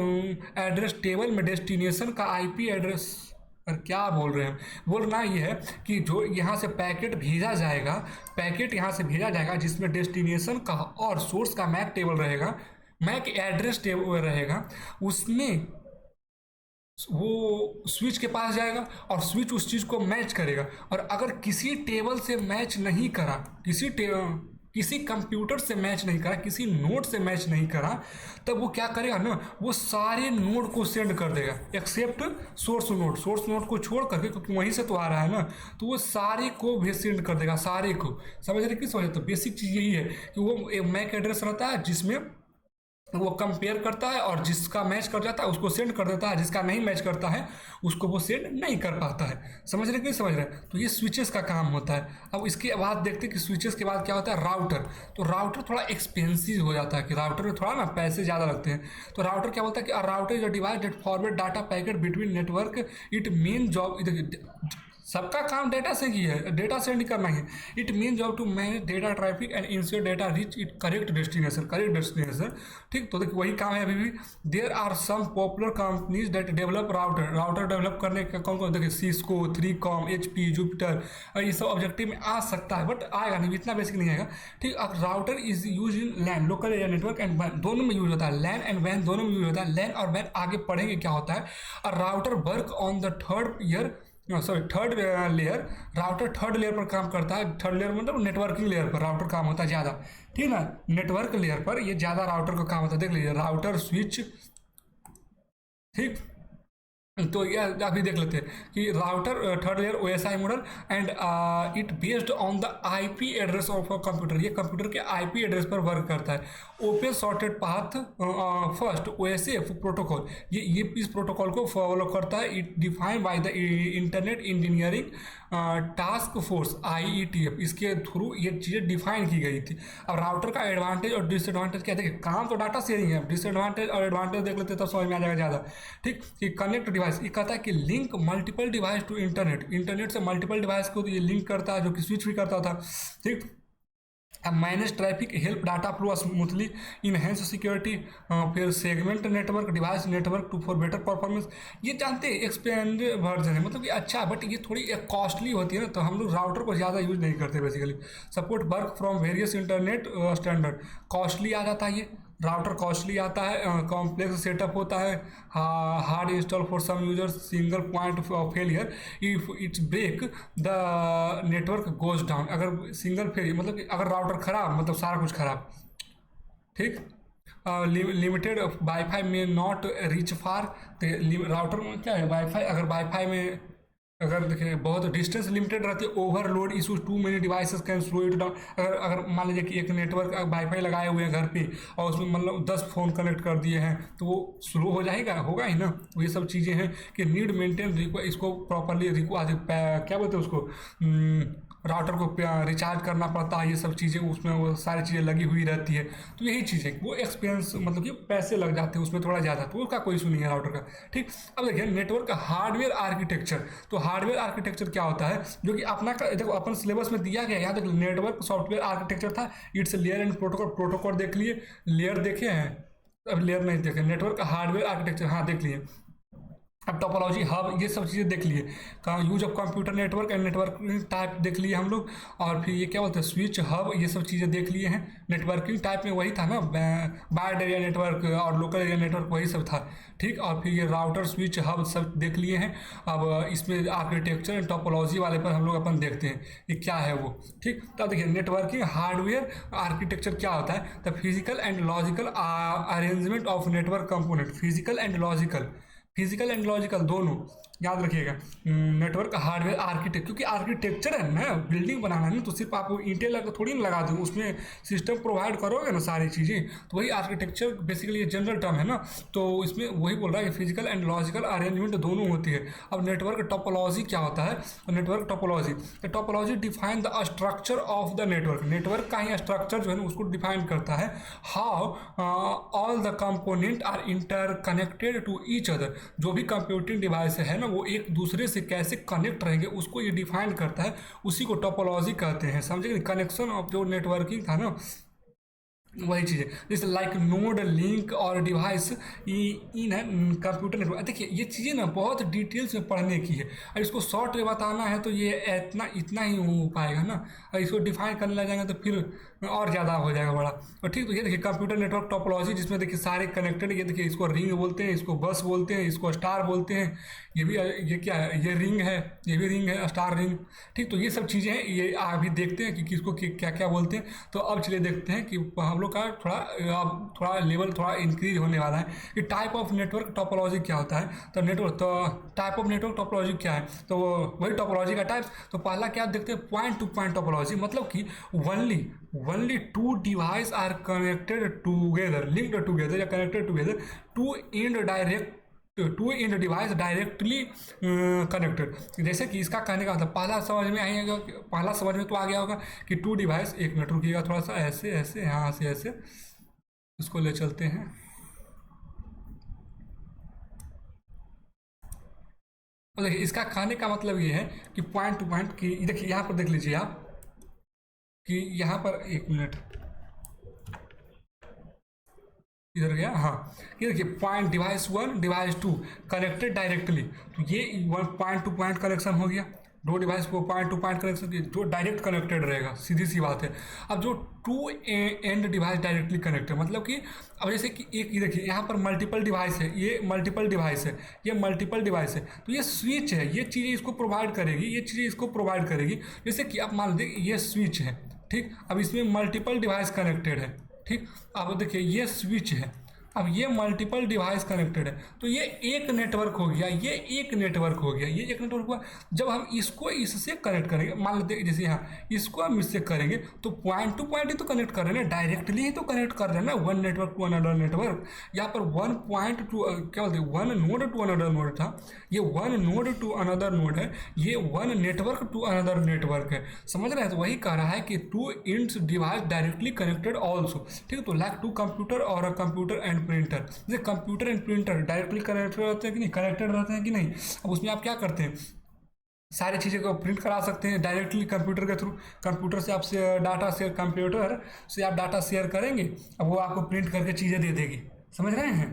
एड्रेस टेबल में डेस्टिनेशन का IP एड्रेस, पर क्या बोल रहे हैं, बोलना ये है कि जो यहाँ से पैकेट भेजा जाएगा जिसमें डेस्टिनेशन का और सोर्स का मैक टेबल रहेगा, मैक एड्रेस टेबल रहेगा, उसमें वो स्विच के पास जाएगा और स्विच उस चीज़ को मैच करेगा। और अगर किसी टेबल से मैच नहीं करा, किसी कंप्यूटर से मैच नहीं करा, किसी नोड से मैच नहीं करा, तब वो क्या करेगा ना, वो सारे नोड को सेंड कर देगा एक्सेप्ट सोर्स नोड को छोड़ करके, क्योंकि वहीं से तो आ रहा है ना, तो वो सारे को भी सेंड कर देगा, सारे को। समझ रहे किस वजह? तो बेसिक चीज़ यही है कि वो एक मैक एड्रेस रहता है जिसमें वो कंपेयर करता है और जिसका मैच कर जाता है उसको सेंड कर देता है, जिसका नहीं मैच करता है उसको वो सेंड नहीं कर पाता है। समझ रहे कि समझ रहे? तो ये स्विचेस का काम होता है। अब इसके बाद देखते हैं कि स्विचेस के बाद क्या होता है, राउटर। तो राउटर थोड़ा एक्सपेंसिव हो जाता है कि राउटर में थोड़ा ना पैसे ज़्यादा लगते हैं। तो राउटर क्या बोलता है कि router is a device that forward data packet between network, it main job, सबका काम डेटा से ही है, डेटा सेंड करना है। It mean job to manage data traffic and ensure data reach it correct destination. ठीक, तो देखिए वही काम है अभी भी। There are some popular companies that develop router develop करने का कौन कौन, देखिए सिस्को, 3कॉम, HP, जुपिटर, और ये सब ऑब्जेक्टिव में आ सकता है, बट आएगा नहीं, इतना बेसिक नहीं आएगा। ठीक, अब router is use in LAN, local area network and वैन, दोनों में यूज होता है। लैन एंड वैन दोनों में यूज होता है। लैन और वैन आगे पढ़ेंगे क्या होता है। और router work on the third layer, router third layer पर काम करता है। थर्ड लेयर मतलब नेटवर्किंग लेयर पर राउटर काम होता है ज़्यादा। ठीक ना, नेटवर्क लेयर पर ये ज़्यादा राउटर का काम होता है। देख लीजिए राउटर स्विच। ठीक, तो यह अभी देख लेते हैं कि router third layer OSI model and it based on the IP address of a computer, ये कंप्यूटर के IP एड्रेस पर वर्क करता है। Open sorted path first OSF protocol, ये इस प्रोटोकॉल को फॉलो करता है। It defined by the internet engineering task force IETF, इसके थ्रू ये चीज़ें डिफाइन की गई थी। अब राउटर का एडवांटेज और डिसएडवांटेज क्या, देखिए काम तो डाटा शेयरिंग है, डिसएडवांटेज और एडवांटेज देख लेते तो समझ में आ जाएगा ज़्यादा। ठीक, कि कनेक्ट डिवाइस, ये कहता है कि link multiple device to internet, internet से मल्टीपल डिवाइस को ये लिंक करता है, जो कि स्विच भी करता था। ठीक, अब manage traffic, help data flow smoothly, enhance security, फिर segment network, device network to for better performance. ये जानते हैं एक्सपेंड वर्जन है, मतलब कि अच्छा, बट ये थोड़ी कॉस्टली होती है ना, तो हम लोग राउटर को ज़्यादा यूज नहीं करते basically. Support work from various internet standard, costly आ जाता है ये राउटर, कॉस्टली आता है, कॉम्प्लेक्स सेटअप होता है, hard install for some users, single point of failure if it's break the network goes down, अगर सिंगल फेलियर मतलब कि अगर राउटर खराब मतलब सारा कुछ खराब। ठीक, लिमिटेड वाईफाई में नॉट रीच फार, तो राउटर में क्या है, वाईफाई, अगर वाईफाई में अगर देखिए बहुत डिस्टेंस लिमिटेड रहती है, overload issues, too many devices can slow it down. अगर अगर मान लीजिए कि एक नेटवर्क वाईफाई लगाए हुए हैं घर पे और उसमें मतलब 10 फ़ोन कनेक्ट कर दिए हैं, तो वो स्लो हो जाएगा, होगा ही ना। तो ये सब चीज़ें हैं कि नीड मेंटेन, इसको प्रॉपरली क्या बोलते हैं उसको, राउटर को रिचार्ज करना पड़ता है, ये सब चीज़ें उसमें वो सारी चीज़ें लगी हुई रहती है। तो यही चीज़ है, वो एक्सपेंस मतलब कि पैसे लग जाते हैं उसमें थोड़ा ज़्यादा, तो उसका कोई इशू नहीं है राउटर का। ठीक, अब देखिए नेटवर्क का हार्डवेयर आर्किटेक्चर, तो हार्डवेयर आर्किटेक्चर क्या होता है, जो कि अपना देखो अपन सिलेबस में दिया गया, यहाँ देखो नेटवर्क सॉफ्टवेयर आर्किटेक्चर था, इट्स लेयर एंड प्रोटोकॉल देख लिए, लेयर देखे हैं, अब लेयर नहीं देखे। नेटवर्क का हार्डवेयर आर्किटेक्चर हाँ देख लिए। अब टोपोलॉजी, हब, ये सब चीज़ें देख लिए। Use of computer network and networking type देख लिए हम लोग। और फिर ये क्या बोलते हैं, स्विच, हब, ये सब चीज़ें देख लिए हैं। नेटवर्किंग टाइप में वही था ना, वायर्ड एरिया नेटवर्क और लोकल एरिया नेटवर्क, वही सब था। ठीक, और फिर ये राउटर, स्विच, हब सब देख लिए हैं। अब इसमें आर्किटेक्चर एंड टोपोलॉजी वाले पर हम लोग अपन देखते हैं ये क्या है वो। ठीक, तो देखिए नेटवर्किंग हार्डवेयर आर्किटेक्चर क्या होता है, the physical and logical arrangement of network component, physical and logical दोनों याद रखिएगा। नेटवर्क हार्डवेयर आर्किटेक्ट, क्योंकि आर्किटेक्चर है ना, बिल्डिंग बनाना है ना, तो सिर्फ आप ईंटें लगा थोड़ी ना लगा दो, उसमें सिस्टम प्रोवाइड करोगे ना सारी चीज़ें, तो वही आर्किटेक्चर बेसिकली जनरल टर्म है ना। तो इसमें वही बोल रहा है कि फिजिकल एंड लॉजिकल अरेंजमेंट दोनों होती है। अब नेटवर्क टोपोलॉजी क्या होता है, network topology define the structure of the network, network का ही स्ट्रक्चर जो है ना उसको डिफाइन करता है। How all the component are interconnected to each other, जो भी कंप्यूटिंग डिवाइस है ना वो एक दूसरे से कैसे कनेक्ट रहेंगे उसको ये डिफाइन करता है, उसी को टोपोलॉजी कहते हैं। समझे, कनेक्शन ऑफ जो नेटवर्किंग था ना वही चीज़ है, जैसे लाइक नोड, लिंक और डिवाइस इन है कंप्यूटर नेटवर्क। देखिए ये चीज़ें ना बहुत डिटेल्स में पढ़ने की है, और इसको शॉर्ट में बताना है तो ये इतना ही हो पाएगा ना, और इसको डिफाइन करने लग जाएंगे तो फिर और ज़्यादा हो जाएगा बड़ा। और ठीक, तो ये देखिए कंप्यूटर नेटवर्क टोपोलॉजी, जिसमें देखिए सारे कनेक्टेड, ये देखिए इसको रिंग बोलते हैं, इसको बस बोलते हैं, इसको स्टार बोलते हैं, ये क्या है, ये रिंग है, ये भी रिंग है, स्टार रिंग। ठीक, तो ये सब चीज़ें हैं, ये अभी देखते हैं कि किसको क्या क्या बोलते हैं। तो अब चलिए देखते हैं कि हम लोग का थोड़ा लेवल थोड़ा इंक्रीज होने वाला है कि टाइप ऑफ नेटवर्क टोपोलॉजी क्या होता है। तो टाइप ऑफ नेटवर्क टोपोलॉजी क्या है, तो वही टोपोलॉजी का टाइप। तो पहला क्या देखते हैं, पॉइंट टू पॉइंट टोपोलॉजी, मतलब कि only two devices are connected together, linked together या connected together two end device directly connected. जैसे कि इसका कहने का मतलब पहला समझ में तो आ गया होगा कि टू डिवाइस, एक मिनट रुकिएगा, थोड़ा सा ऐसे ऐसे यहाँ से ऐसे इसको ले चलते हैं। और देखिए इसका कहने का मतलब ये है कि पॉइंट टू पॉइंट की, देखिए यहाँ पर देख लीजिए आप कि यहाँ पर, एक मिनट इधर गया, हाँ, ये देखिए point device 1 device 2 connected directly, तो ये one point to point connection हो गया। दो डिवाइस को पॉइंट टू पॉइंट कनेक्शन जो डायरेक्ट कनेक्टेड रहेगा, सीधी सी बात है। अब जो two end device directly connected, मतलब कि अब जैसे कि एक ये देखिए यहाँ पर मल्टीपल डिवाइस है, ये मल्टीपल डिवाइस है, ये मल्टीपल डिवाइस है, तो ये स्विच है, ये चीज़ें इसको प्रोवाइड करेगी, ये चीज़ें इसको प्रोवाइड करेगी। जैसे कि आप मान लीजिए ये स्विच है, ठीक, अब इसमें मल्टीपल डिवाइस कनेक्टेड है, ठीक। अब देखिए ये स्विच है, अब ये मल्टीपल डिवाइस कनेक्टेड है, तो ये एक नेटवर्क हो गया, ये एक नेटवर्क हो गया, ये एक नेटवर्क हुआ। जब हम इसको इससे कनेक्ट करेंगे, मान लेते हैं जैसे यहाँ इसको हम इससे करेंगे, तो पॉइंट टू पॉइंट ही तो कनेक्ट कर रहे हैं ना, डायरेक्टली ही तो कनेक्ट कर रहे हैं ना, one network to another network. यहाँ पर वन पॉइंट टू क्या बोलते हैं, one node to another node था, ये one node to another node है, ये one network to another network है, समझ रहे हैं। तो वही कह रहा है कि two ends device directly connected also, ठीक है। तो लाइक टू कंप्यूटर और अ कंप्यूटर एंड प्रिंटर, जैसे computer and printer directly connected रहते हैं कि नहीं, कनेक्टेड रहते हैं कि नहीं। अब उसमें आप क्या करते हैं, सारी चीज़ें को प्रिंट करा सकते हैं डायरेक्टली कंप्यूटर के थ्रू। कंप्यूटर से आपसे डाटा शेयर, कंप्यूटर से आप डाटा शेयर करेंगे, अब वो आपको प्रिंट करके चीज़ें दे देगी, समझ रहे हैं।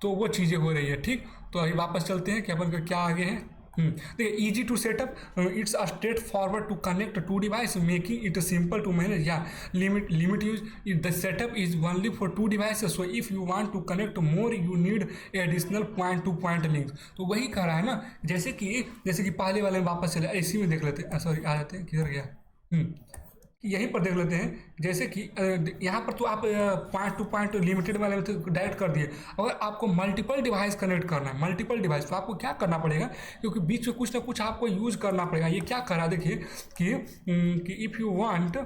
तो वो चीज़ें हो रही है, ठीक। तो अभी वापस चलते हैं कि अपन का क्या आगे है। देखिए easy to setup, it's a straightforward to connect to device, making it simple to manage, या limit use, the setup is only for two devices, so if you want to connect more you need additional point to point links. तो वही कह रहा है ना, जैसे कि पहले वाले में वापस चले, इसी में देख लेते हैं, सॉरी आ जाते हैं, किधर गया, यहीं पर देख लेते हैं। जैसे कि यहाँ पर तो आप पॉइंट टू पॉइंट लिमिटेड वाले में तो डायरेक्ट कर दिए। अगर आपको मल्टीपल डिवाइस कनेक्ट करना है, मल्टीपल डिवाइस, तो आपको क्या करना पड़ेगा, क्योंकि बीच में कुछ ना कुछ आपको यूज करना पड़ेगा। ये क्या करा, देखिए कि if you want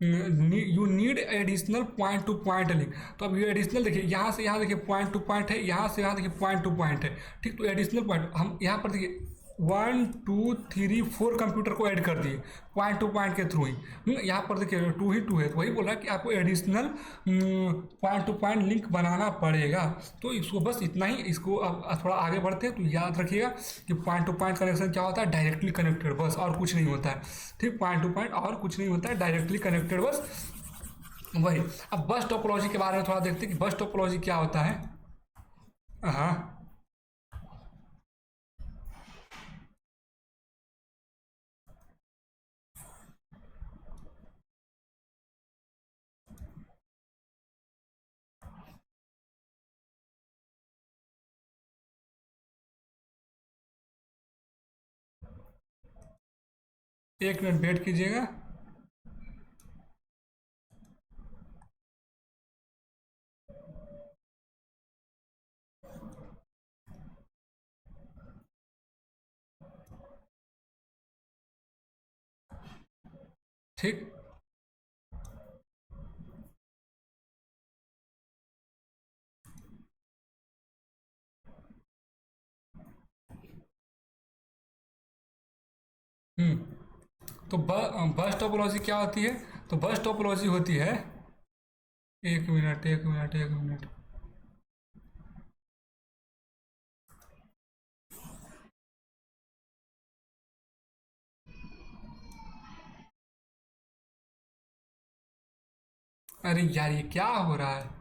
you need additional point to point link, तो अब ये एडिशनल देखिए, यहाँ से यहाँ देखिए पॉइंट टू पॉइंट है, यहाँ से यहाँ देखिए पॉइंट टू पॉइंट है, ठीक। तो एडिशनल पॉइंट हम यहाँ पर देखिए 1 2 3 4 कंप्यूटर को ऐड कर दिए पॉइंट टू पॉइंट के थ्रू ही। यहाँ पर देखिए 2 ही 2 है, तो वही बोला कि आपको additional point to point link बनाना पड़ेगा। तो इसको बस इतना ही, इसको अब थोड़ा आगे बढ़ते हैं। तो याद रखिएगा कि पॉइंट टू पॉइंट कनेक्शन क्या होता है, डायरेक्टली कनेक्टेड, बस और कुछ नहीं होता है, ठीक। पॉइंट टू पॉइंट और कुछ नहीं होता है, डायरेक्टली कनेक्टेड बस वही। अब बस टोपोलॉजी के बारे में थोड़ा देखते हैं कि बस टोपोलॉजी क्या होता है। हाँ, एक मिनट वेट कीजिएगा। ठीक, तो बस टोपोलॉजी क्या होती है, तो बस टोपोलॉजी होती है, एक मिनट एक मिनट एक मिनट, अरे यार ये क्या हो रहा है।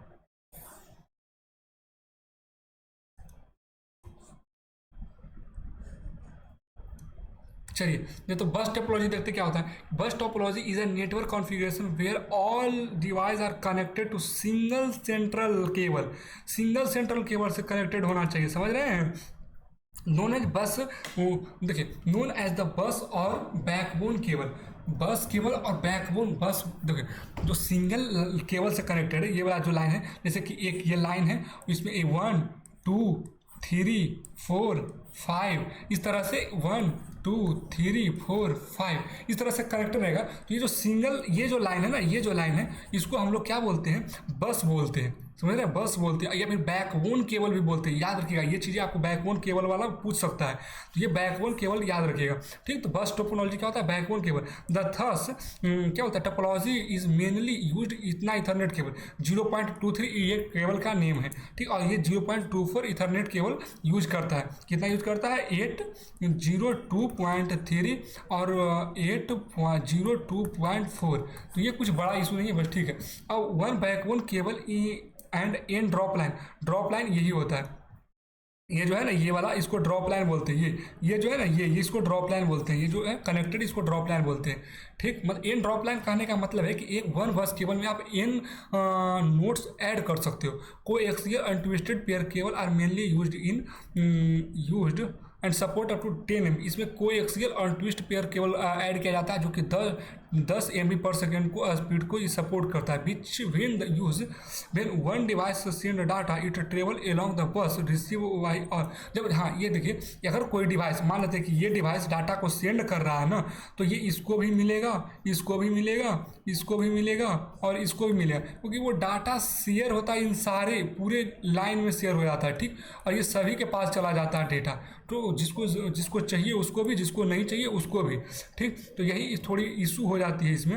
चलिए ये तो बस टोपोलॉजी देखते क्या होता है। Bus topology is a network configuration where all device are connected to single central cable, single central cable से कनेक्टेड होना चाहिए, समझ रहे हैं। नोन एज बस, देखिए नोन एज द बस और बैकबोन केबल, बस केबल और बैकबोन बस। देखिए जो सिंगल केबल से कनेक्टेड है, ये वाला जो लाइन है, जैसे कि एक ये लाइन है, इसमें 1 2 3 4 5 इस तरह से 1 2 3 4 5 इस तरह से कनेक्टेड रहेगा। तो ये जो सिंगल, ये जो लाइन है ना, ये जो लाइन है, इसको हम लोग क्या बोलते हैं, बस बोलते हैं, समझ रहे हैं, बस बोलते हैं, या फिर बैकबोन केबल भी बोलते हैं। याद रखिएगा ये चीज़ें, आपको बैकबोन केबल वाला पूछ सकता है, तो ये बैकबोन केबल याद रखिएगा। ठीक, तो बस टोपोलॉजी क्या होता है, बैकबोन केबल। द थस क्या होता है, टोपोलॉजी इज मेनली यूज्ड इतना इथरनेट केबल 0.23 ये केबल का नेम है। ठीक, और ये 0.24 इथरनेट केबल यूज करता है। कितना यूज करता है, 802.3 और 802.4। तो ये कुछ बड़ा इशू नहीं है बस, ठीक है। अब one backbone cable and N drop line यही होता है। ये जो है ना, ये वाला इसको ड्रॉप लाइन बोलते हैं। ये जो है ना, ये इसको ड्रॉप लाइन बोलते हैं। ये जो है कनेक्टेड, इसको ड्रॉप लाइन बोलते हैं। ठीक, मतलब एन ड्रॉप लाइन कहने का मतलब है कि एक वन बस केबल में आप एन नोट्स ऐड कर सकते हो। Coaxial untwisted pair cable are mainly used and support up to 10 MB। इसमें को एक्सियल और ट्विस्ट पेयर केबल ऐड किया जाता है, जो कि 10 MB पर सेकेंड को स्पीड को ये सपोर्ट करता है। विच when one device send data it travel along the bus receive by और जब, हाँ ये देखिए, अगर कोई डिवाइस, मान लेते हैं कि ये डिवाइस डाटा को सेंड कर रहा है ना, तो ये इसको भी मिलेगा, इसको भी मिलेगा, इसको भी मिलेगा और इसको भी मिलेगा, क्योंकि वो डाटा शेयर होता है, इन सारे पूरे लाइन में शेयर हो जाता है। ठीक, और ये सभी के पास चला जाता है डेटा, तो जिसको चाहिए उसको भी, जिसको नहीं चाहिए उसको भी। ठीक, तो यही थोड़ी इशू हो जाती है इसमें।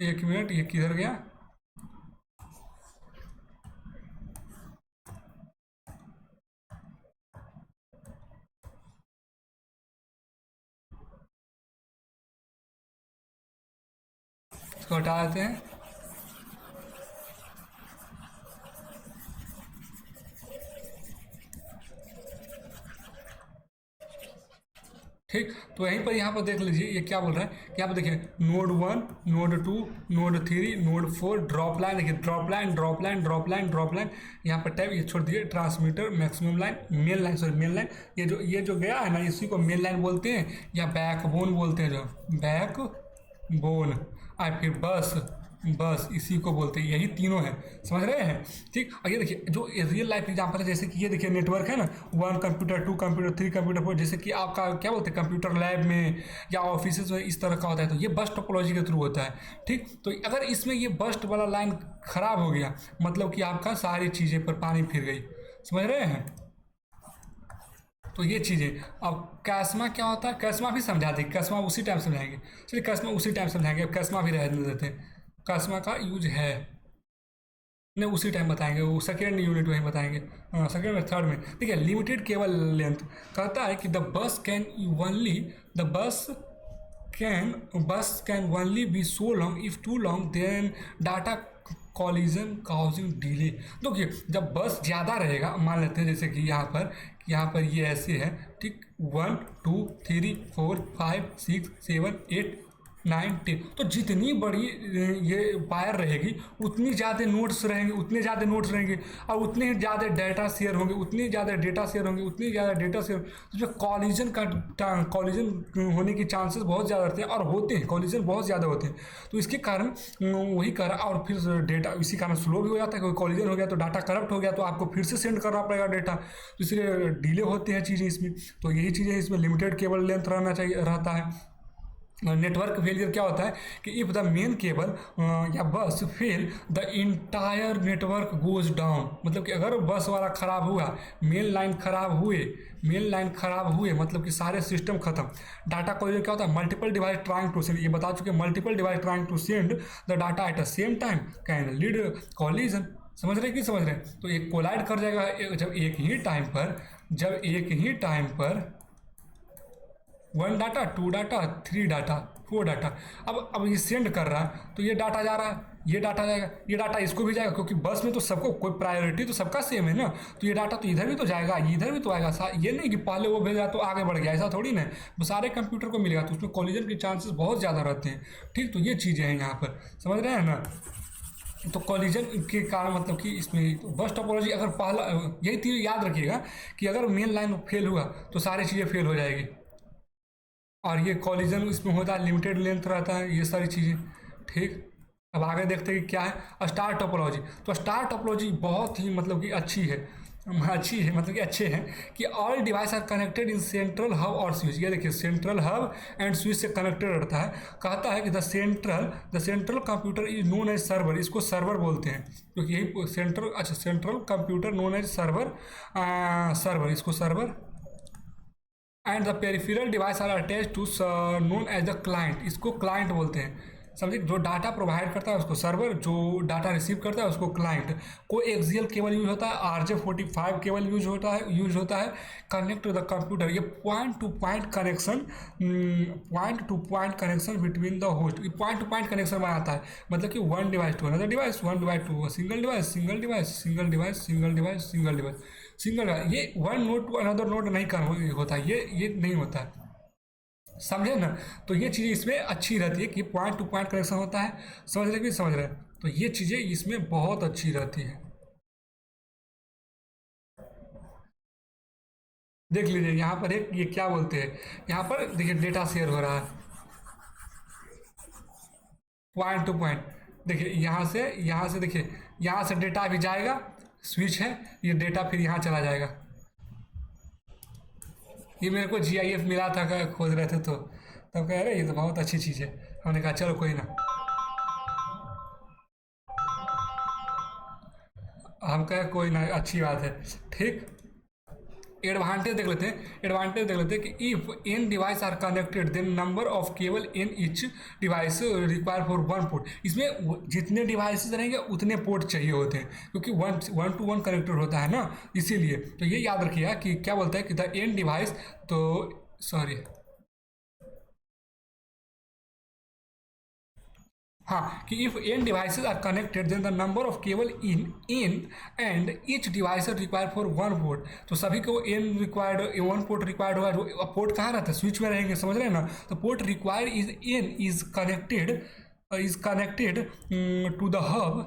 एक मिनट, ये किधर गया, इसको हटा देते हैं। ठीक, तो यहीं पर, यहाँ पर देख लीजिए ये क्या बोल रहा है कि यहाँ पर देखिए, node 1, node 2, node 3, node 4, drop line. देखिए drop line, drop line, drop line, drop line, यहाँ पर टैब ये छोड़ दिए। Transmitter, maximum line, main line, sorry main line. ये जो गया है ना, इसी को मेन लाइन बोलते हैं या बैकबोन बोलते हैं, जो बैकबोन। और फिर बस इसी को बोलते हैं। यही तीनों हैं, समझ रहे हैं। ठीक, और ये देखिए जो रियल लाइफ एग्जांपल है, जैसे कि ये देखिए नेटवर्क है ना, 1 कंप्यूटर, 2 कंप्यूटर, 3 कंप्यूटर, 4, जैसे कि आपका क्या बोलते हैं कंप्यूटर लैब में या ऑफिस में इस तरह का होता है, तो ये बस टोपोलॉजी के थ्रू होता है। ठीक, तो अगर इसमें ये बस्ट वाला लाइन खराब हो गया, मतलब कि आपका सारी चीज़ें पर पानी फिर गई, समझ रहे हैं। तो ये चीज़ें, अब कैस्मा क्या होता है, कैस्मा भी समझा दें, कैस्मा उसी टाइम समझाएंगे। चलिए कैस्मा उसी टाइम समझाएंगे, अब कैस्मा भी रहने देते हैं। कैस्मा का यूज है, नहीं उसी टाइम बताएंगे, वो सेकेंड यूनिट में ही बताएंगे, सेकेंड में, थर्ड में। ठीक है, लिमिटेड केबल लेंथ कहता है कि the bus can only be so long, if too long then data collision causing delay. देखिए जब बस ज़्यादा रहेगा, मान लेते हैं जैसे कि यहाँ पर ये ऐसे है। ठीक, 1 2 3 4 5 6 7 8 9 10, तो जितनी बड़ी ये वायर रहेगी उतनी ज़्यादा नोट्स रहेंगे, और उतने ही ज़्यादा डाटा शेयर होंगे, उसमें कॉलिजन होने की चांसेस बहुत ज़्यादा रहते हैं, और होते हैं, कॉलिजन बहुत ज़्यादा होते हैं। तो इसके कारण वही करा, और फिर डेटा इसी कारण स्लो भी हो जाता है, कोई कॉलिजन हो गया तो डाटा करप्ट हो गया, तो आपको फिर से सेंड करना पड़ेगा डेटा, तो इसलिए डिले होते हैं चीज़ें इसमें। तो यही चीज़ें इसमें लिमिटेड केबल लेंथ रहता है। नेटवर्क फेलियर क्या होता है कि इफ़ द मेन केबल या बस fail the entire network goes down, मतलब कि अगर बस वाला ख़राब हुआ, मेन लाइन ख़राब हुए मतलब कि सारे सिस्टम खत्म। डाटा कॉलिजन क्या होता है, multiple device trying to send, ये बता चुके, multiple device trying to send the data at the same time can lead collision. समझ रहे कि समझ रहे हैं। तो एक कोलाइड कर जाएगा जब एक ही टाइम पर 1 डाटा, 2 डाटा, 3 डाटा, 4 डाटा। अब ये सेंड कर रहा है, तो ये डाटा जा रहा है, ये डाटा जाएगा, ये डाटा इसको भी जाएगा, क्योंकि बस में तो सबको कोई प्रायोरिटी तो सबका सेम है ना, तो ये डाटा तो इधर भी तो जाएगा, इधर भी तो आएगा। ये नहीं कि पहले वो भेजा तो आगे बढ़ गया, ऐसा थोड़ी ना, वो सारे कंप्यूटर को मिलेगा, तो उसमें कॉलिजन के चांसेस बहुत ज़्यादा रहते हैं। ठीक, तो ये चीज़ें हैं यहाँ पर, समझ रहे हैं ना। तो कॉलिजन के कारण मतलब कि इसमें बस टोपोलॉजी, अगर पहला यही चीज़ याद रखिएगा कि अगर मेन लाइन फेल हुआ तो सारी चीज़ें फेल हो जाएगी, और ये कॉलिजन इसमें होता है, लिमिटेड लेंथ रहता है, ये सारी चीज़ें। ठीक, अब आगे देखते हैं कि क्या है स्टार टोपोलॉजी। तो स्टार टोपोलॉजी बहुत ही मतलब कि अच्छी है, अच्छी है, मतलब कि अच्छे हैं कि all device are connected in central hub और स्विच। ये देखिए सेंट्रल हब एंड स्विच से कनेक्टेड रहता है। कहता है कि the central computer is known as server, इसको सर्वर बोलते हैं क्योंकि यही सेंट्रल, अच्छा central computer known as server, server इसको server, and the peripheral device are attach to known as the client, इसको क्लाइंट बोलते हैं। समझिए, जो डाटा प्रोवाइड करता है उसको सर्वर, जो डाटा रिसीव करता है उसको क्लाइंट। कोई एक्सियल केबल यूज होता है, RJ45 केबल यूज होता है कनेक्ट टू द कंप्यूटर। ये point to point connection between the host, ये पॉइंट टू पॉइंट कनेक्शन बनाता है। मतलब कि one device to another device, one device to single device, single device, single device, single device, single device, single. ये one node to another node नहीं कर होता, ये नहीं होता है, समझे ना। तो ये चीज़ें इसमें अच्छी रहती है कि पॉइंट टू पॉइंट कनेक्शन होता है। समझ रहे कि समझ रहे हैं? तो ये चीज़ें इसमें बहुत अच्छी रहती है। देख लीजिए यहाँ पर एक, ये क्या बोलते हैं, यहाँ पर देखिए डेटा शेयर हो रहा है पॉइंट टू पॉइंट। देखिए यहाँ से देखिए, यहाँ से डेटा अभी जाएगा, स्विच है, ये डेटा फिर यहाँ चला जाएगा। ये मेरे को GIF मिला था, खोज रहे थे तो तब कह रहे ये तो बहुत अच्छी चीज़ है। हमने कहा चलो कोई ना, हम कहे कोई ना, अच्छी बात है। ठीक, एडवांटेज देख लेते हैं कि if N device are connected then number of cable in each device require for one port. इसमें जितने डिवाइसेस रहेंगे उतने पोर्ट चाहिए होते हैं क्योंकि वन टू वन कनेक्टेड होता है ना, इसीलिए। तो ये याद रखिएगा कि क्या बोलता है कि द एन डिवाइस, तो सॉरी, हाँ, कि if N devices are connected then the number of cable in and each device required for one port. तो सभी को N required, one port required होगा। जो पोर्ट कहाँ रहता है, स्विच में रहेंगे, समझ रहे हैं ना। तो port required is N is connected to the hub.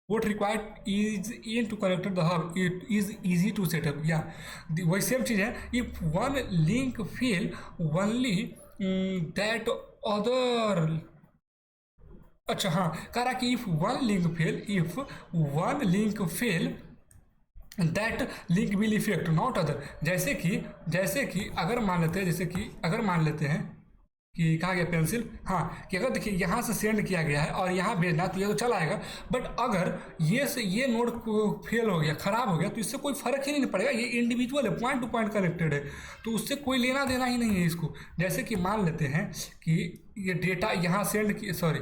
Port required is N to connected the hub, it is easy to setup. या वही सेम चीज़ है। If one link fail only that other, अच्छा हाँ, कह रहा कि if one link fail that link will effect not other. जैसे कि अगर मान लेते हैं कि कहा गया पेंसिल, हाँ, कि अगर देखिए यहाँ से सेंड किया गया है और यहाँ भेजना तो ये तो चला आएगा, बट अगर ये नोड फेल हो गया, खराब हो गया, तो इससे कोई फर्क ही नहीं पड़ेगा। ये इंडिविजुअल है, पॉइंट टू पॉइंट कनेक्टेड है, तो उससे कोई लेना देना ही नहीं है इसको। जैसे कि मान लेते हैं कि ये डेटा यहाँ सेंड किए, सॉरी,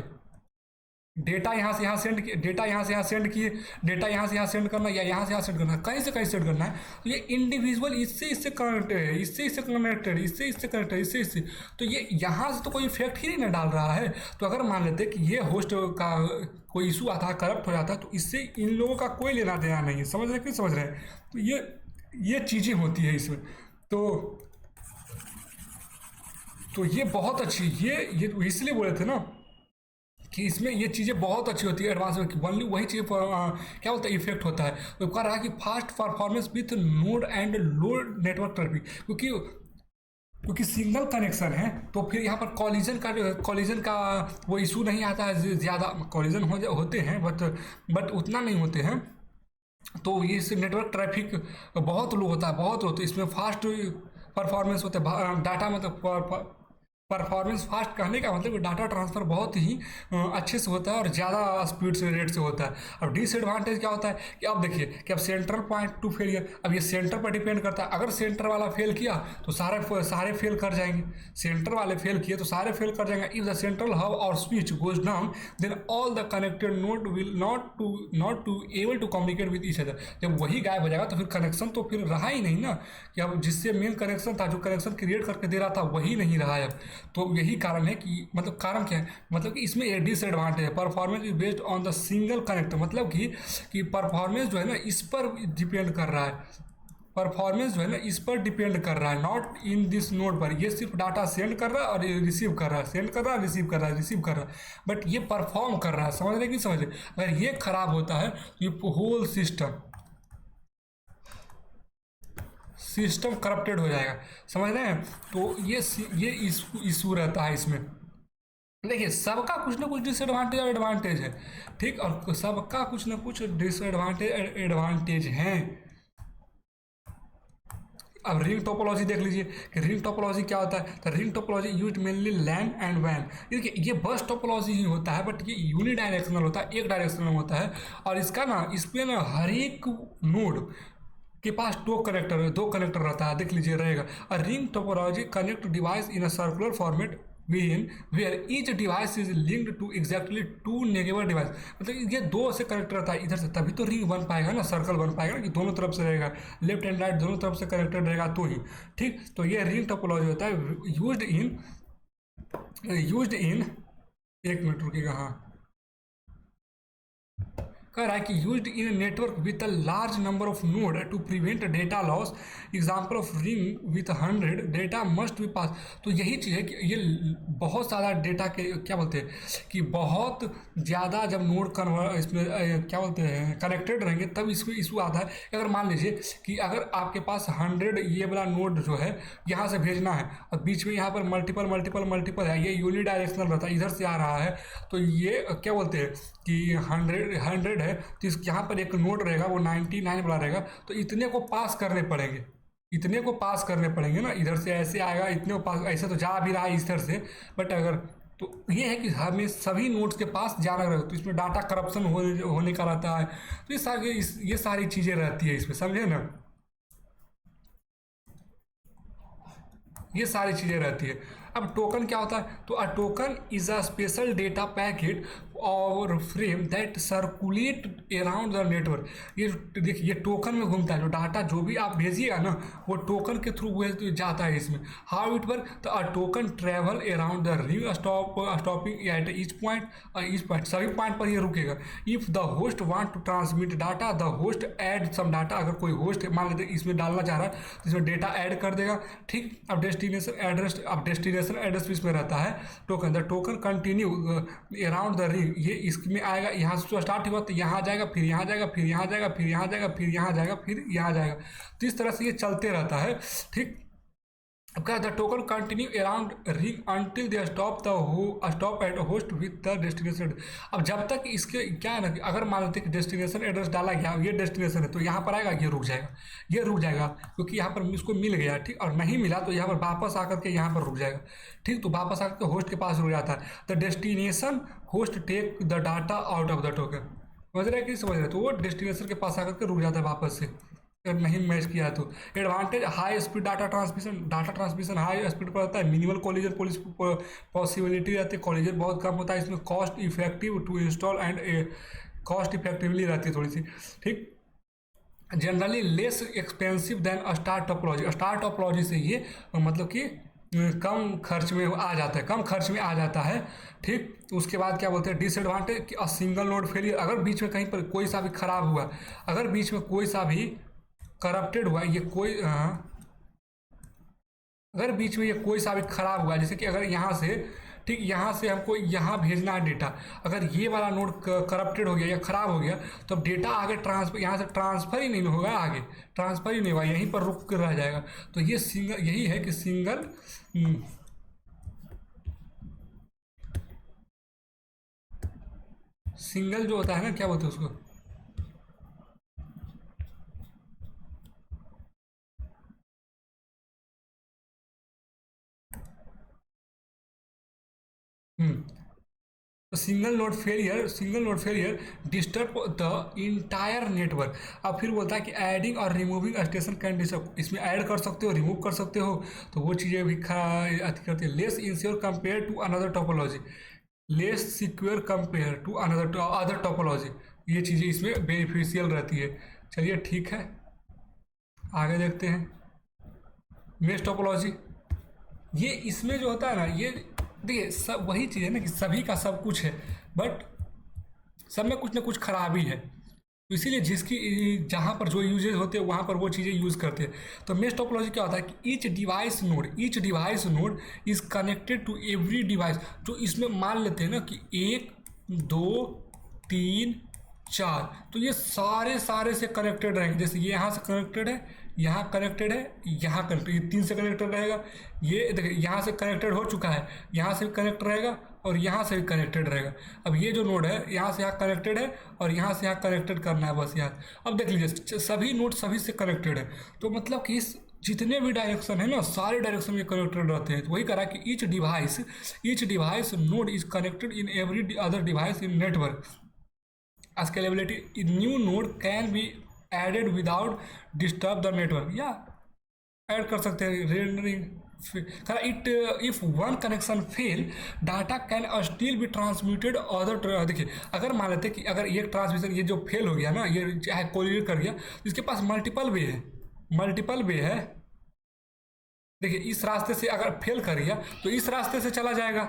डेटा यहाँ से यहाँ सेंड किए, डेटा यहाँ से यहाँ सेंड किए, डेटा यहाँ से यहाँ सेंड करना या यहाँ से यहाँ सेंड करना, कहीं से कहीं सेंड करना है। तो ये इंडिविजुअल इससे कनेक्टेड है, इससे कनेक्टेड, इससे कनेक्टेड, इससे, तो ये यहाँ से तो कोई इफेक्ट ही नहीं ना डाल रहा है। तो अगर मान लेते कि ये होस्ट का कोई इशू आता है, करप्ट हो जाता है, तो इससे इन लोगों का कोई लेना देना नहीं है। समझ रहे कि समझ रहे हैं? तो ये चीज़ें होती है इसमें। तो ये बहुत अच्छी, ये इसलिए बोले थे ना कि इसमें ये चीज़ें बहुत अच्छी होती है एडवांस में, ओनली वही चीज़ क्या होता है, इफेक्ट होता है। तो कह रहा है कि fast performance with node and low network traffic, क्योंकि सिंगल कनेक्शन है तो फिर यहाँ पर कॉलिजन का वो इशू नहीं आता है। ज़्यादा कॉलिजन होते हैं बट उतना नहीं होते हैं। तो इस नेटवर्क ट्रैफिक बहुत लो होता है, बहुत होता है। इसमें फास्ट परफॉर्मेंस होता है, डाटा मतलब परफॉर्मेंस फास्ट कहने का मतलब डाटा ट्रांसफ़र बहुत ही अच्छे से होता है और ज़्यादा स्पीड से, रेट से होता है। अब डिसएडवांटेज क्या होता है कि अब देखिए कि अब सेंट्रल पॉइंट टू फेलियर, अब ये सेंटर पर डिपेंड करता है। अगर सेंटर वाला फेल किया तो सारे फेल कर जाएंगे, सेंटर वाले फेल किए तो सारे फेल कर जाएंगे। इफ द सेंट्रल हब और switch goes down then all the connected node will not to able to communicate with each other. जब वही गायब हो जाएगा तो फिर कनेक्शन तो फिर रहा ही नहीं ना, कि अब जिससे मेन कनेक्शन था, जो कनेक्शन क्रिएट करके दे रहा था, वही नहीं रहा है अब। तो यही कारण है कि, मतलब कारण क्या है, मतलब कि इसमें एक डिसएडवांटेज है। Performance is based on the single connector, मतलब कि परफॉर्मेंस जो है ना इस पर डिपेंड कर रहा है। परफॉर्मेंस जो है ना इस पर डिपेंड कर रहा है, नॉट इन दिस नोड पर। ये सिर्फ डाटा सेंड कर रहा है और रिसीव कर रहा है, सेंड कर रहा है, रिसीव कर रहा है, रिसीव कर रहा है, बट ये परफॉर्म कर रहा है। समझ रहे कि समझ रहे? अगर ये खराब होता है तो ये होल सिस्टम करप्टेड हो जाएगा। समझ रहे हैं? तो ये इशू रहता है इसमें। देखिए सबका कुछ ना कुछ डिसएडवांटेज और एडवांटेज है, ठीक, और सबका कुछ ना कुछ डिसएडवांटेज एडवांटेज हैं। अब रिंग टोपोलॉजी देख लीजिए कि रिंग टोपोलॉजी क्या होता है। तो ring topology use mainly LAN and वैन। देखिए ये बस टोपोलॉजी ही होता है, बट ये यूनिडायरेक्शनल होता है, एक डायरेक्शनल होता है। और इसका ना इस पर ना हर एक नोड के पास दो कनेक्टर रहता है, देख लीजिए रहेगा। और ring topology connect device in a circular format wherein where each device is linked to exactly two neighbor device। मतलब ये दो से कनेक्ट रहता है इधर से, तभी तो रिंग बन पाएगा ना, सर्कल बन पाएगा ना, कि दोनों तरफ से रहेगा, लेफ्ट एंड राइट दोनों तरफ से कनेक्टेड रहेगा तो ही। ठीक, तो ये रिंग टोपोलॉजी होता है यूज्ड इन एक मिनट रुकिएगा, हाँ कह रहा है कि used in network with a large number of node to prevent data loss. Example of ring with 100 data must be pass. तो यही चीज़ है कि ये बहुत सारा डेटा के क्या बोलते हैं कि बहुत ज़्यादा जब नोड कन्वर्ट इसमें क्या बोलते हैं कनेक्टेड रहेंगे तब इसको इशू आता है। अगर मान लीजिए कि अगर आपके पास 100 ये वाला नोड जो है यहाँ से भेजना है और बीच में यहाँ पर मल्टीपल है, ये यूनिडायरेक्शनल रहता है, इधर से आ रहा है, तो ये क्या बोलते हैं कि 100 है, तो यहाँ पर एक नोड रहेगा वो 99 वाला रहेगा, तो इतने को पास करने पड़ेंगे ना, इधर से ऐसे आएगा, इतने को पास, ऐसे तो जा भी रहा है इधर से, बट अगर तो ये है कि हमें सभी नोड्स के पास जाना रहेगा, तो इसमें डाटा करप्शन होने का रहता है। तो ये सारी चीज़ें रहती है इसमें, समझे ना, ये सारी चीज़ें रहती है। अब टोकन क्या होता है, तो a token is a special data packet और frame that circulate around the network. ये देखिए ये टोकन में घूमता है, जो डाटा जो भी आप भेजिएगा ना वो टोकन के थ्रू जाता है इसमें। हाउ इट वर्क, तो a token travel around the ring stopping at each point, सभी पॉइंट पर ये रुकेगा। If the host want to transmit data the host add some data. अगर कोई होस्ट मान लेते इसमें डालना चाह रहा है तो इसमें डेटा ऐड कर देगा। ठीक, अब डेस्टिनेशन एड्रेस इसमें रहता है token. The token continue around the ring, ये इसमें आएगा, यहाँ से स्टार्ट हुआ तो यहाँ जाएगा, फिर यहाँ जाएगा, फिर यहाँ जाएगा, फिर यहाँ जाएगा, फिर यहाँ जाएगा, फिर यहाँ जाएगा, तो इस तरह से ये चलते रहता है। ठीक, अब क्या the token continue around ring until they stop at host with the destination. अब जब तक इसके क्या है ना कि अगर मान लेते कि डेस्टिनेशन एड्रेस डाला गया, ये डेस्टिनेशन है, तो यहाँ पर आएगा, ये रुक जाएगा क्योंकि यहाँ पर इसको मिल गया। ठीक, और नहीं मिला तो यहाँ पर वापस आकर के यहाँ पर रुक जाएगा। ठीक, तो वापस आकर के होस्ट के पास रुक जाता है। The destination host take the data out of the token. समझ रहे कि समझ रहे, तो वो डेस्टिनेशन के पास आकर के रुक जाता है वापस से, अगर नहीं मैच किया तो। Advantage high speed data transmission high speed पर होता है, मिनिमल कोलिजन पॉसिबिलिटी रहती है, कोलिजन बहुत कम होता है इसमें, cost effective to install and cost effectively रहती है थोड़ी सी। ठीक, generally less expensive than star topology से ये मतलब कि कम खर्च में आ जाता है। ठीक, तो उसके बाद क्या बोलते हैं डिसएडवांटेज कि सिंगल नोड फेलियर, अगर बीच में कहीं पर कोई सा भी खराब हुआ, अगर बीच में कोई सा भी करप्टेड हुआ, ये कोई अगर बीच में ये कोई सा भी खराब हुआ, जैसे कि अगर यहाँ से, ठीक यहाँ से हमको यहाँ भेजना है डेटा, अगर ये वाला नोड करप्टेड हो गया या ख़राब हो गया तो अब डेटा आगे यहाँ से ट्रांसफ़र ही नहीं होगा, आगे ट्रांसफ़र ही नहीं होगा, यहीं पर रुक कर रह जाएगा। तो ये यही है कि सिंगल जो होता है ना, क्या बोलते हैं उसको, single node failure disturb the entire network. अब फिर बोलता है कि एडिंग और रिमूविंग स्टेशन कैन डिस्टर्ब, इसमें ऐड कर सकते हो, रिमूव कर सकते हो, तो वो चीज़ें भी करती है। Less ensure compare to another topology, less secure compare to other topology, ये चीज़ें इसमें बेनिफिशियल रहती है। चलिए ठीक है, आगे देखते हैं। मेश टोपोलॉजी, ये इसमें जो होता है ना, ये देखिए सब वही चीज़ है ना कि सभी का सब कुछ है, बट सब में कुछ ना कुछ खराबी है, तो इसीलिए जिसकी जहाँ पर जो यूजेज होते हैं वहाँ पर वो चीज़ें यूज़ करते हैं। तो मेश टोपोलॉजी क्या होता है कि each device node is connected to every device. जो इसमें मान लेते हैं ना कि 1 2 3 4, तो ये सारे से कनेक्टेड रहेंगे। जैसे ये यहाँ से कनेक्टेड है, यहाँ कनेक्टेड है, यहाँ कनेक्टेड, ये 3 से कनेक्टेड रहेगा। ये देखिए यहाँ से कनेक्टेड हो चुका है, यहाँ से भी कनेक्ट रहेगा और यहाँ से भी कनेक्टेड रहेगा। अब ये जो नोड है यहाँ से यहाँ कनेक्टेड है और यहाँ से यहाँ कनेक्टेड करना है बस यार। अब देख लीजिए सभी नोड सभी से कनेक्टेड है, तो मतलब कि इस जितने भी डायरेक्शन है ना, सारे डायरेक्शन में कनेक्टेड रहते हैं। तो वही करा कि each device node is connected in every other device in network. Scalability, new node can be added without disturb the network, या ऐड कर सकते हैं। Rendering it, if one connection fail, data can still be transmitted other. देखिए अगर मान लेते कि अगर एक ट्रांसमिशन ये जो फेल हो गया ना, ये चाहे कोलिडेट कर गया, तो इसके पास मल्टीपल वे है, मल्टीपल वे है। देखिए इस रास्ते से अगर फेल कर गया तो इस रास्ते से चला जाएगा,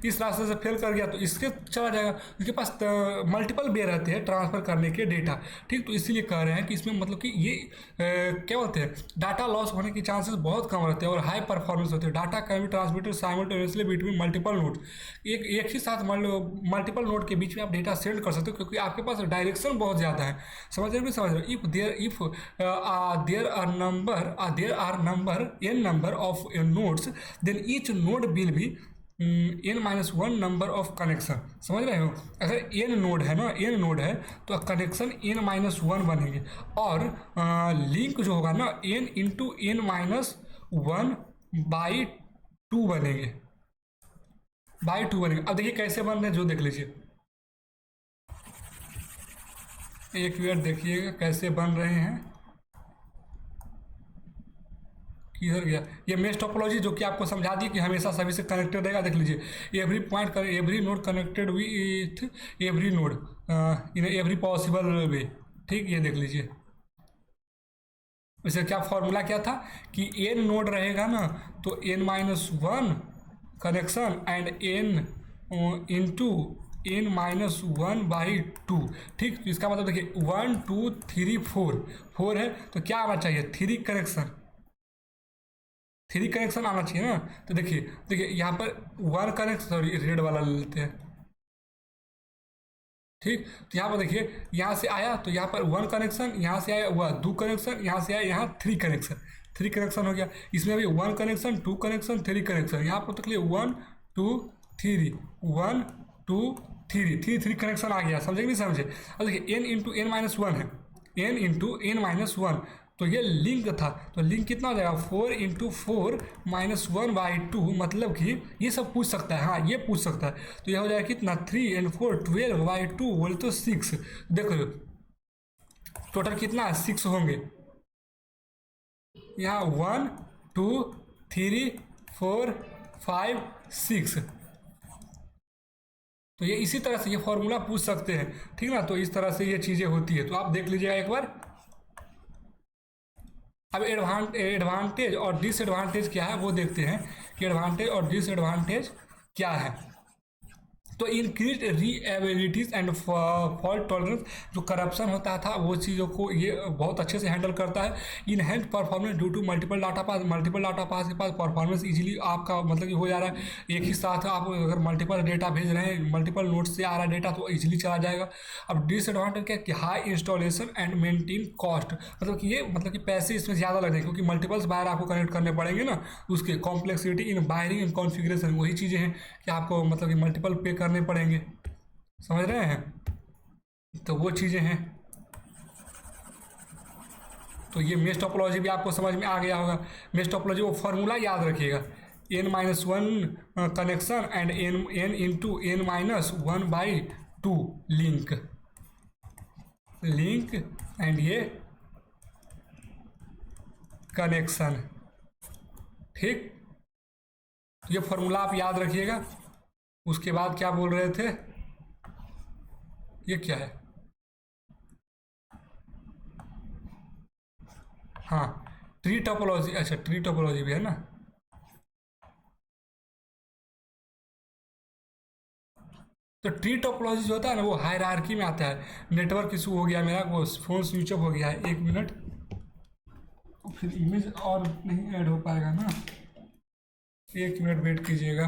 इस रास्ते से फेल कर गया तो इसके चला जाएगा। इसके पास मल्टीपल वे रहते हैं ट्रांसफर करने के डेटा, ठीक। तो इसीलिए कह रहे हैं कि इसमें मतलब कि ये क्या बोलते हैं, डाटा लॉस होने की चांसेस बहुत कम रहते हैं और हाई परफॉर्मेंस होते हैं। Data can be transmitted simultaneously between multiple node, एक ही साथ मल्टीपल नोड के बीच में आप डेटा सेंड कर सकते हो, क्योंकि आपके पास डायरेक्शन बहुत ज़्यादा है। समझ रहे हो, समझ रहे हो। If there are number of nodes, then each node will be n-1 number of connection. समझ रहे हो, अगर n नोड है ना, n नोड है तो कनेक्शन n-1 बनेंगे, और लिंक जो होगा ना n इंटू n-1 बाई 2 बनेंगे, बाई 2 बनेंगे। अब देखिए कैसे बन रहे हैं, जो देख लीजिए, एक मिनट देखिएगा कैसे बन रहे हैं। किधर गया ये मेश टोपोलॉजी, जो कि आपको समझा दी कि हमेशा सभी से कनेक्टेड रहेगा। देख लीजिए every point, every node connected with every node in every possible way, ठीक। ये देख लीजिए वैसे क्या फॉर्मूला क्या था कि n नोड रहेगा ना तो n-1 connection and n into n-1 by 2, ठीक। तो इसका मतलब देखिए 1 2 3 4 है, तो क्या आना चाहिए, 3 कनेक्शन, 3 कनेक्शन आना चाहिए ना। तो देखिए यहाँ पर 1 कनेक्शन, सॉरी रेड वाला ले लेते हैं, ठीक। तो यहाँ पर देखिए यहाँ से आया तो यहाँ पर 1 कनेक्शन, यहाँ से आया हुआ 2 कनेक्शन, यहाँ से आया यहाँ 3 कनेक्शन, 3 कनेक्शन हो गया। इसमें भी 1 कनेक्शन 2 कनेक्शन 3 कनेक्शन, यहाँ पर तक 1 2 3 1 2 3 कनेक्शन आ गया। समझे कि नहीं समझे। अब देखिए n इंटू n-1 है, n इंटू n-1, तो ये लिंक था, तो लिंक कितना हो जाएगा 4 इंटू 4 -1 बाई 2, मतलब कि ये सब पूछ सकता है, हाँ ये पूछ सकता है। तो यह हो जाएगा कितना 3 and 4 12 बाई 2 बोले तो 6। देखो टोटल कितना है 6 होंगे, यहाँ 1 2 3 4 5 6। तो ये इसी तरह से ये फॉर्मूला पूछ सकते हैं, ठीक ना। तो इस तरह से ये चीज़ें होती है, तो आप देख लीजिएगा एक बार। अब एडवांटेज और डिसएडवांटेज क्या है वो देखते हैं कि एडवांटेज और डिसएडवांटेज क्या है। तो इंक्रीज रीएबिलिटीज एंड फॉल्ट टॉलरेंस, जो करप्शन होता था वो चीज़ों को ये बहुत अच्छे से हैंडल करता है। Enhance performance due to multiple data pass के पास परफॉर्मेंस इजीली आपका मतलब कि हो जा रहा है। एक ही साथ आप अगर मल्टीपल डेटा भेज रहे हैं, मल्टीपल नोट से आ रहा है डेटा, तो इजीली चला जाएगा। अब डिसएडवांटेज क्या है कि high installation and maintain cost, मतलब कि ये मतलब कि पैसे इसमें ज़्यादा लगेंगे, क्योंकि मल्टीपल्स बाहर आपको कनेक्ट करने पड़ेंगे ना, उसके complexity in wiring and configuration, वही चीज़ें हैं कि आपको मतलब कि मल्टीपल पे करने पड़ेंगे। समझ रहे हैं, तो वो चीज़ें हैं। तो ये मेश टोपोलॉजी भी आपको समझ में आ गया होगा। मेश टोपोलॉजी वो फॉर्मूला याद रखिएगा, n-1 connection and n into n-1 by 2 link and ये कनेक्शन, ठीक। ये फॉर्मूला आप याद रखिएगा। उसके बाद क्या बोल रहे थे, ये क्या है, हाँ ट्री टोपोलॉजी, अच्छा ट्री टोपोलॉजी भी है ना। तो ट्री टोपोलॉजी जो होता है ना वो हायरार्की में आता है। नेटवर्क इशू हो गया मेरा, वो फ़ोन स्विच ऑफ हो गया है, 1 मिनट, तो फिर इमेज और नहीं ऐड हो पाएगा ना, 1 मिनट वेट कीजिएगा।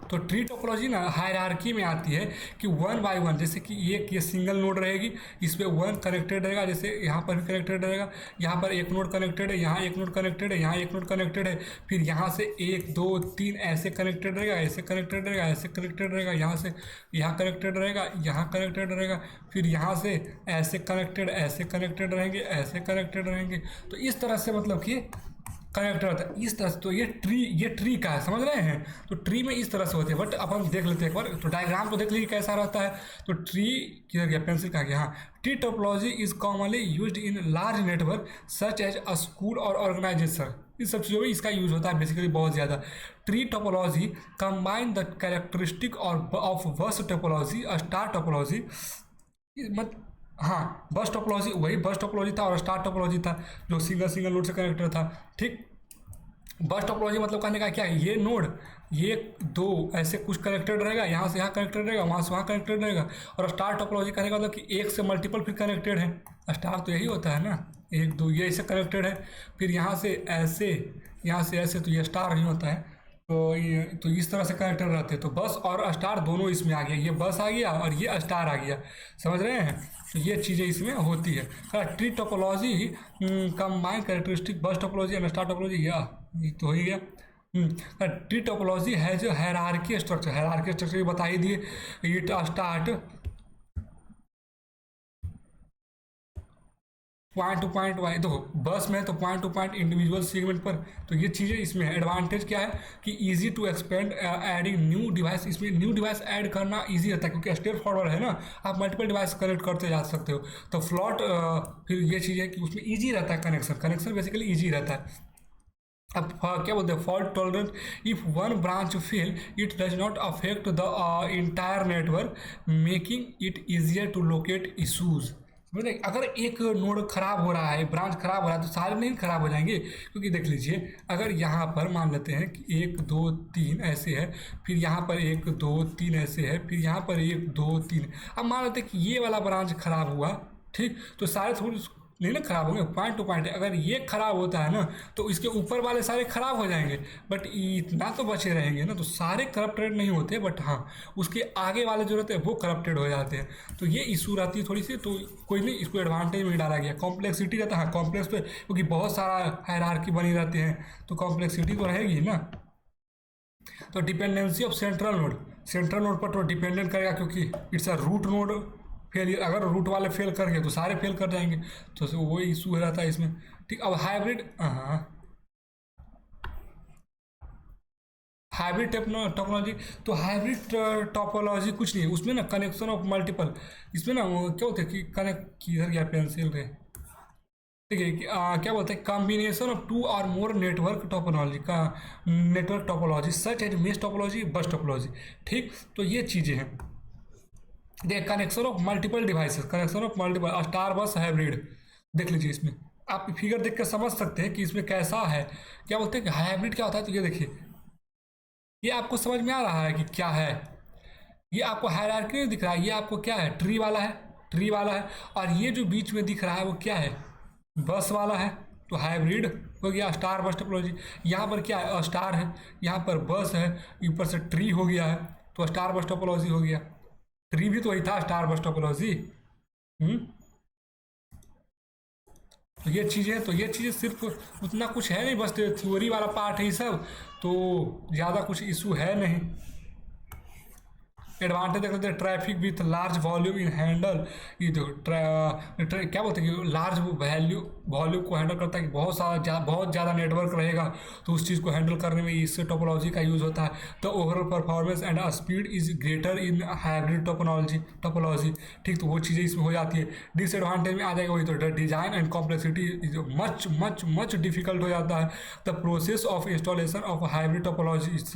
तो ट्री टोपोलॉजी ना हायरार्की में आती है कि वन बाय वन, जैसे कि ये सिंगल नोड रहेगी, इस पर वन कनेक्टेड रहेगा, जैसे यहाँ पर भी कनेक्टेड रहेगा, यहाँ पर एक नोड कनेक्टेड है, यहाँ एक नोड कनेक्टेड है, यहाँ एक नोड कनेक्टेड है, फिर यहाँ से 1 2 3 ऐसे कनेक्टेड रहेगा, ऐसे कनेक्टेड रहेगा, ऐसे कनेक्टेड रहेगा, यहाँ से यहाँ कनेक्टेड रहेगा, यहाँ कनेक्टेड रहेगा, फिर यहाँ से ऐसे कनेक्टेड रहेंगे, ऐसे कनेक्टेड रहेंगे। तो इस तरह से मतलब कि कनेक्ट रहता है इस तरह से। तो ये ट्री का है, समझ रहे हैं। तो ट्री में इस तरह से होते हैं, बट अब हम देख लेते हैं एक बार। तो डायग्राम तो देख लीजिए कैसा रहता है। तो ट्री किधर गया, पेंसिल कहाँ गया, हाँ। Tree topology is commonly used in large network such as a school और ऑर्गेनाइजेशन। इस सब चीज़ों में इसका यूज होता है बेसिकली बहुत ज़्यादा। Tree topology combine the characteristic of बस टोपोलॉजी, स्टार टोपोलॉजी, मत हाँ, बस टोपोलॉजी वही बस टोपोलॉजी था, और स्टार टोपोलॉजी था जो सिंगल नोड से कनेक्टेड था। ठीक, बस टोपोलॉजी मतलब कहने का क्या है, ये नोड ये 2 ऐसे कुछ कनेक्टेड रहेगा, यहाँ से यहाँ कनेक्टेड रहेगा, वहाँ से वहाँ कनेक्टेड रहेगा। और स्टार टोपोलॉजी कहने का मतलब कि एक से मल्टीपल फिर कनेक्टेड है। स्टार तो यही होता है ना, 1 2 ये ऐसे कनेक्टेड है, फिर यहाँ से ऐसे, यहाँ से ऐसे, तो ये स्टार नहीं होता है। तो इस तरह से कनेक्टेड रहते हैं। तो बस और स्टार दोनों इसमें आ गया, ये बस आ गया और ये स्टार आ गया, समझ रहे हैं। तो ये चीज़ें इसमें होती है। ट्री टोपोलॉजी कंबाइन कैरेक्टरिस्टिक बस टोपोलॉजी एंड स्टार टोपोलॉजी, ये तो हो ही गया। ट्री टोपोलॉजी है जो हायरार्की स्ट्रक्चर बता ही दिए। It start point to point why, देखो बस में तो point to point individual segment पर। तो ये चीज़ें इसमें है। एडवांटेज क्या है कि easy to expand adding new device, इसमें न्यू डिवाइस ऐड करना इजी रहता है क्योंकि स्ट्रेट फॉरवर्ड है ना, आप मल्टीपल डिवाइस कनेक्ट करते जा सकते हो। तो फ्लॉट फिर ये चीज़ है कि उसमें ईजी रहता है कनेक्शन बेसिकली ईजी रहता है। अब क्या बोलते हैं, fault tolerance, if one branch fail it does not affect the entire network making it easier to locate issues. मतलब अगर एक नोड खराब हो रहा है, ब्रांच खराब हो रहा है, तो सारे नहीं खराब हो जाएंगे। क्योंकि देख लीजिए, अगर यहाँ पर मान लेते हैं कि 1 2 3 ऐसे है, फिर यहाँ पर 1 2 3 ऐसे है, फिर यहाँ पर 1 2 3, अब मान लेते हैं कि ये वाला ब्रांच खराब हुआ, ठीक, तो सारे थोड़ी नहीं ना खराब होंगे, पॉइंट टू पॉइंट है। अगर ये खराब होता है ना तो इसके ऊपर वाले सारे खराब हो जाएंगे, बट इतना तो बचे रहेंगे ना। तो सारे करप्टेड नहीं होते, बट हाँ उसके आगे वाले जो रहते हैं वो करप्टेड हो जाते हैं। तो ये इशू रहती है थोड़ी सी। तो कोई नहीं, इसको एडवांटेज में डाला गया। कॉम्प्लेक्सिटी रहता है, हाँ कॉम्प्लेक्स पे, क्योंकि बहुत सारा हायरार्की बनी रहती है तो कॉम्प्लेक्सिटी तो रहेगी ना। तो डिपेंडेंसी ऑफ सेंट्रल नोड पर तो डिपेंडेंट करेगा, क्योंकि it's a root node. Failure, अगर रूट वाले फेल कर गए तो सारे फेल कर जाएंगे। तो वो इशू रहता है इसमें। ठीक, अब हाइब्रिड टोपोलॉजी। तो हाइब्रिड टोपोलॉजी कुछ नहीं है, उसमें ना कनेक्शन ऑफ मल्टीपल, इसमें ना क्या होता है कि कनेक्ट, किधर गया पेंसिल रे, ठीक है क्या बोलते हैं, कॉम्बिनेशन ऑफ 2 और more network topology such as mesh topology, bus topology. ठीक, तो ये चीज़ें हैं। देख, connection of multiple devices, connection of multiple, star bus hybrid. देख लीजिए, इसमें आप फिगर देख कर समझ सकते हैं कि इसमें कैसा है। क्या बोलते हैं कि हाइब्रिड क्या होता है। तो ये देखिए, ये आपको समझ में आ रहा है कि क्या है। ये आपको हायरार्की नहीं दिख रहा है, ये आपको क्या है, ट्री वाला है। और ये जो बीच में दिख रहा है वो क्या है, बस वाला है। तो हाइब्रिड हो गया स्टार बस टोपोलॉजी। यहाँ पर क्या है, स्टार है, यहाँ पर बस है, ऊपर से ट्री हो गया है, तो स्टार बस टोपोलॉजी हो गया। ट्री भी तो वही था, स्टार बस टोपोलॉजी। तो ये चीज़ें सिर्फ उतना कुछ है नहीं, बस थ्योरी वाला पार्ट है ये सब। तो ज़्यादा कुछ इशू है नहीं। एडवांटेज देख लेते हैं, traffic with large volume in handle. ये देखो क्या बोलते हैं कि लार्ज वॉल्यूम को हैंडल करता है, कि बहुत ज़्यादा नेटवर्क रहेगा तो उस चीज़ को हैंडल करने में इससे टोपोलॉजी का यूज़ होता है। तो overall performance and speed is greater in hybrid topology. ठीक, तो वो चीज़ें इसमें हो जाती है। डिसएडवांटेज में आ जाएगा वही, तो design and complexity is much difficult हो जाता है। The process of installation of hybrid topology is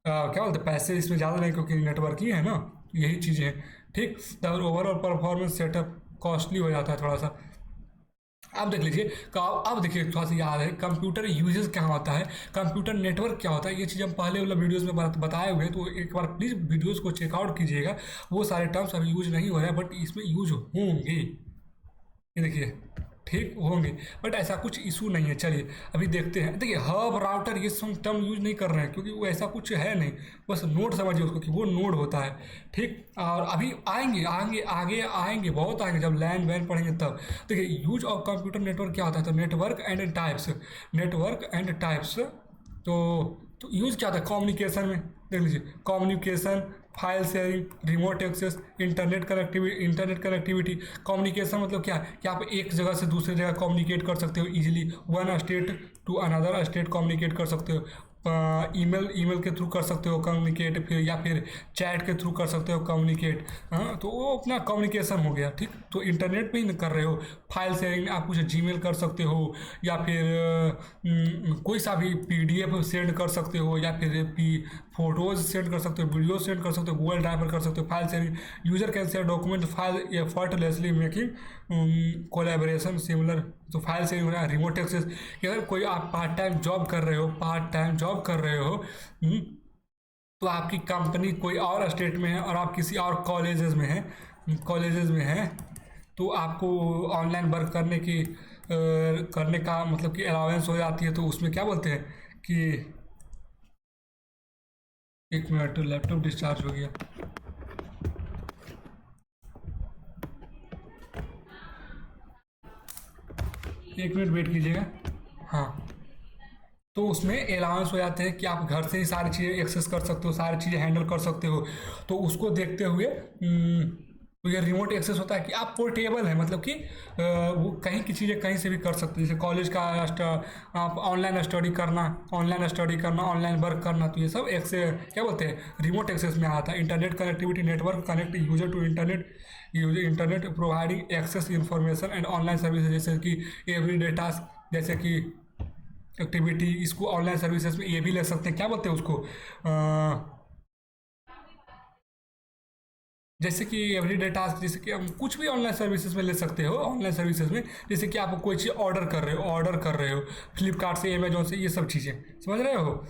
क्या बोलते हैं, पैसे इसमें ज़्यादा नहीं क्योंकि नेटवर्क ही है ना, यही चीज़ें हैं। ठीक, तो ओवरऑल परफॉर्मेंस सेटअप कॉस्टली हो जाता है थोड़ा सा। अब देख लीजिए, अब देखिए थोड़ा सा याद है कंप्यूटर यूजेस क्या होता है, कंप्यूटर नेटवर्क क्या होता है। ये चीज़ हम पहले वाला वीडियोस में बताए हुए हैं, तो एक बार प्लीज़ वीडियोस को चेकआउट कीजिएगा। वो सारे टर्म्स अभी यूज नहीं हो रहे हैं, बट इसमें यूज होंगे। ये देखिए, ठीक होंगे, बट ऐसा कुछ इशू नहीं है। चलिए अभी देखते हैं। देखिए हब राउटर ये सब टर्म यूज नहीं कर रहे हैं क्योंकि वो ऐसा कुछ है नहीं, बस नोड समझिए उसको कि वो नोड होता है। ठीक, और अभी आएंगे आगे आगे आएंगे, बहुत आएंगे, जब लैन वैन पढ़ेंगे तब। देखिए यूज ऑफ कंप्यूटर नेटवर्क क्या होता है, तो network and types, network and types. तो यूज़ क्या होता है कम्युनिकेशन में, देख लीजिए communication, file sharing, remote access, internet connectivity. Communication मतलब क्या है कि आप एक जगह से दूसरी जगह कम्युनिकेट कर सकते हो easily, one state to another state communicate कर सकते हो। ईमेल के थ्रू कर सकते हो कम्युनिकेट, फिर या फिर चैट के थ्रू कर सकते हो कम्युनिकेट। हाँ, तो वो अपना कम्युनिकेशन हो गया। ठीक, तो इंटरनेट पे ही कर रहे हो। फाइल शेयरिंग आप कुछ जीमेल कर सकते हो, या फिर कोई सा भी पीडीएफ सेंड कर सकते हो, या फिर फोटोज सेंड कर सकते हो, वीडियो सेंड कर सकते हो, गूगल ड्राइव पर कर सकते हो। File sharing, user can share document file effortlessly making collaboration similar. तो फाइल शेयरिंग हो रहा है। रिमोट एक्सेस कि अगर कोई आप पार्ट टाइम जॉब कर रहे हो, तो आपकी कंपनी कोई और स्टेट में है और आप किसी और कॉलेजेस में हैं, तो आपको ऑनलाइन वर्क करने का मतलब कि अलाउंस हो जाती है। तो उसमें क्या बोलते हैं कि एक मिनट, लैपटॉप डिस्चार्ज हो गया। एक मिनट वेट कीजिएगा। हाँ, तो उसमें अलाउंस हो जाते हैं कि आप घर से ही सारी चीज़ें एक्सेस कर सकते हो, सारी चीज़ें हैंडल कर सकते हो। तो उसको देखते हुए तो ये रिमोट एक्सेस होता है कि आप पोर्टेबल है, मतलब कि वो कहीं की चीज़ें कहीं से भी कर सकते हो। जैसे कॉलेज का आप ऑनलाइन स्टडी करना, ऑनलाइन वर्क करना, तो ये सब क्या बोलते हैं रिमोट एक्सेस में आता है। Internet connectivity, network connect user to internet providing access information and online services, जैसे कि एवरीडे टास्क, जैसे कि एक्टिविटी। इसको ऑनलाइन सर्विसेज में ये भी ले सकते हैं, क्या बोलते हैं उसको जैसे कि एवरीडे टास्क, जैसे कि हम कुछ भी ऑनलाइन सर्विसेज में ले सकते हो। ऑनलाइन सर्विसेज में जैसे कि आप कोई चीज़ ऑर्डर कर रहे हो फ्लिपकार्ट से, अमेजोन से, ये सब चीज़ें समझ रहे हो।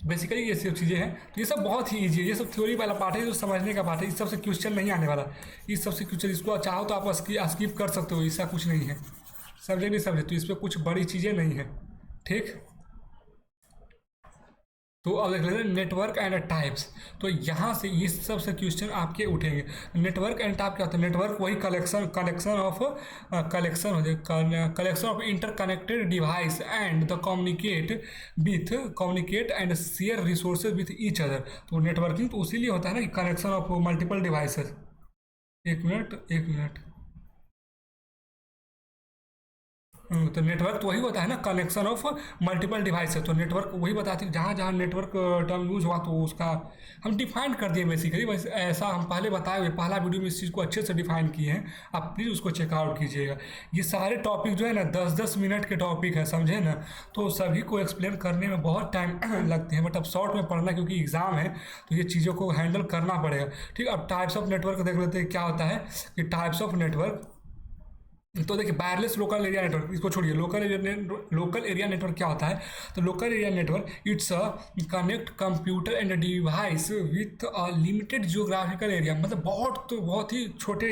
बेसिकली ये सब चीज़ें हैं। तो ये सब बहुत ही ईजी है, ये सब थ्योरी वाला पार्ट है, जो समझने का पार्ट है। इस सबसे क्वेश्चन नहीं आने वाला, इस सबसे क्वेश्चन इसको चाहो तो आप स्किप कर सकते हो, ऐसा कुछ नहीं है। समझे नहीं समझे, तो इस पर कुछ बड़ी चीज़ें नहीं है। ठीक, तो अब देख लेते हैं नेटवर्क एंड टाइप्स। तो यहाँ से इस सबसे क्वेश्चन आपके उठेंगे। नेटवर्क एंड टाइप क्या होता है, नेटवर्क वही collection of interconnected device and the communicate and share resources with each other. तो नेटवर्किंग तो उसी लिए होता है ना कि कनेक्शन ऑफ मल्टीपल डिवाइसेस। एक मिनट। तो नेटवर्क तो वही होता है ना, कनेक्शन ऑफ मल्टीपल डिवाइस है। तो नेटवर्क वही बताती है, जहाँ जहाँ नेटवर्क टर्म यूज हुआ तो उसका हम डिफाइन कर दिए बेसिकली। वैसे ऐसा हम पहले बताए हुए, पहला वीडियो में इस चीज़ को अच्छे से डिफाइन किए हैं, आप प्लीज़ उसको चेकआउट कीजिएगा। ये सारे टॉपिक जो है ना 10-10 मिनट के टॉपिक है, समझे ना। तो सभी को एक्सप्लेन करने में बहुत टाइम लगते हैं, बट अब शॉर्ट में पढ़ना क्योंकि एग्ज़ाम है, तो ये चीज़ों को हैंडल करना पड़ेगा। ठीक, अब टाइप्स ऑफ नेटवर्क देख लेते हैं क्या होता है कि टाइप्स ऑफ नेटवर्क। तो देखिए वायरलेस लोकल एरिया नेटवर्क, इसको छोड़िए। लोकल एरिया नेटवर्क क्या होता है, तो local area network it's a connect computer and device with a limited geographical area. मतलब बहुत ही छोटे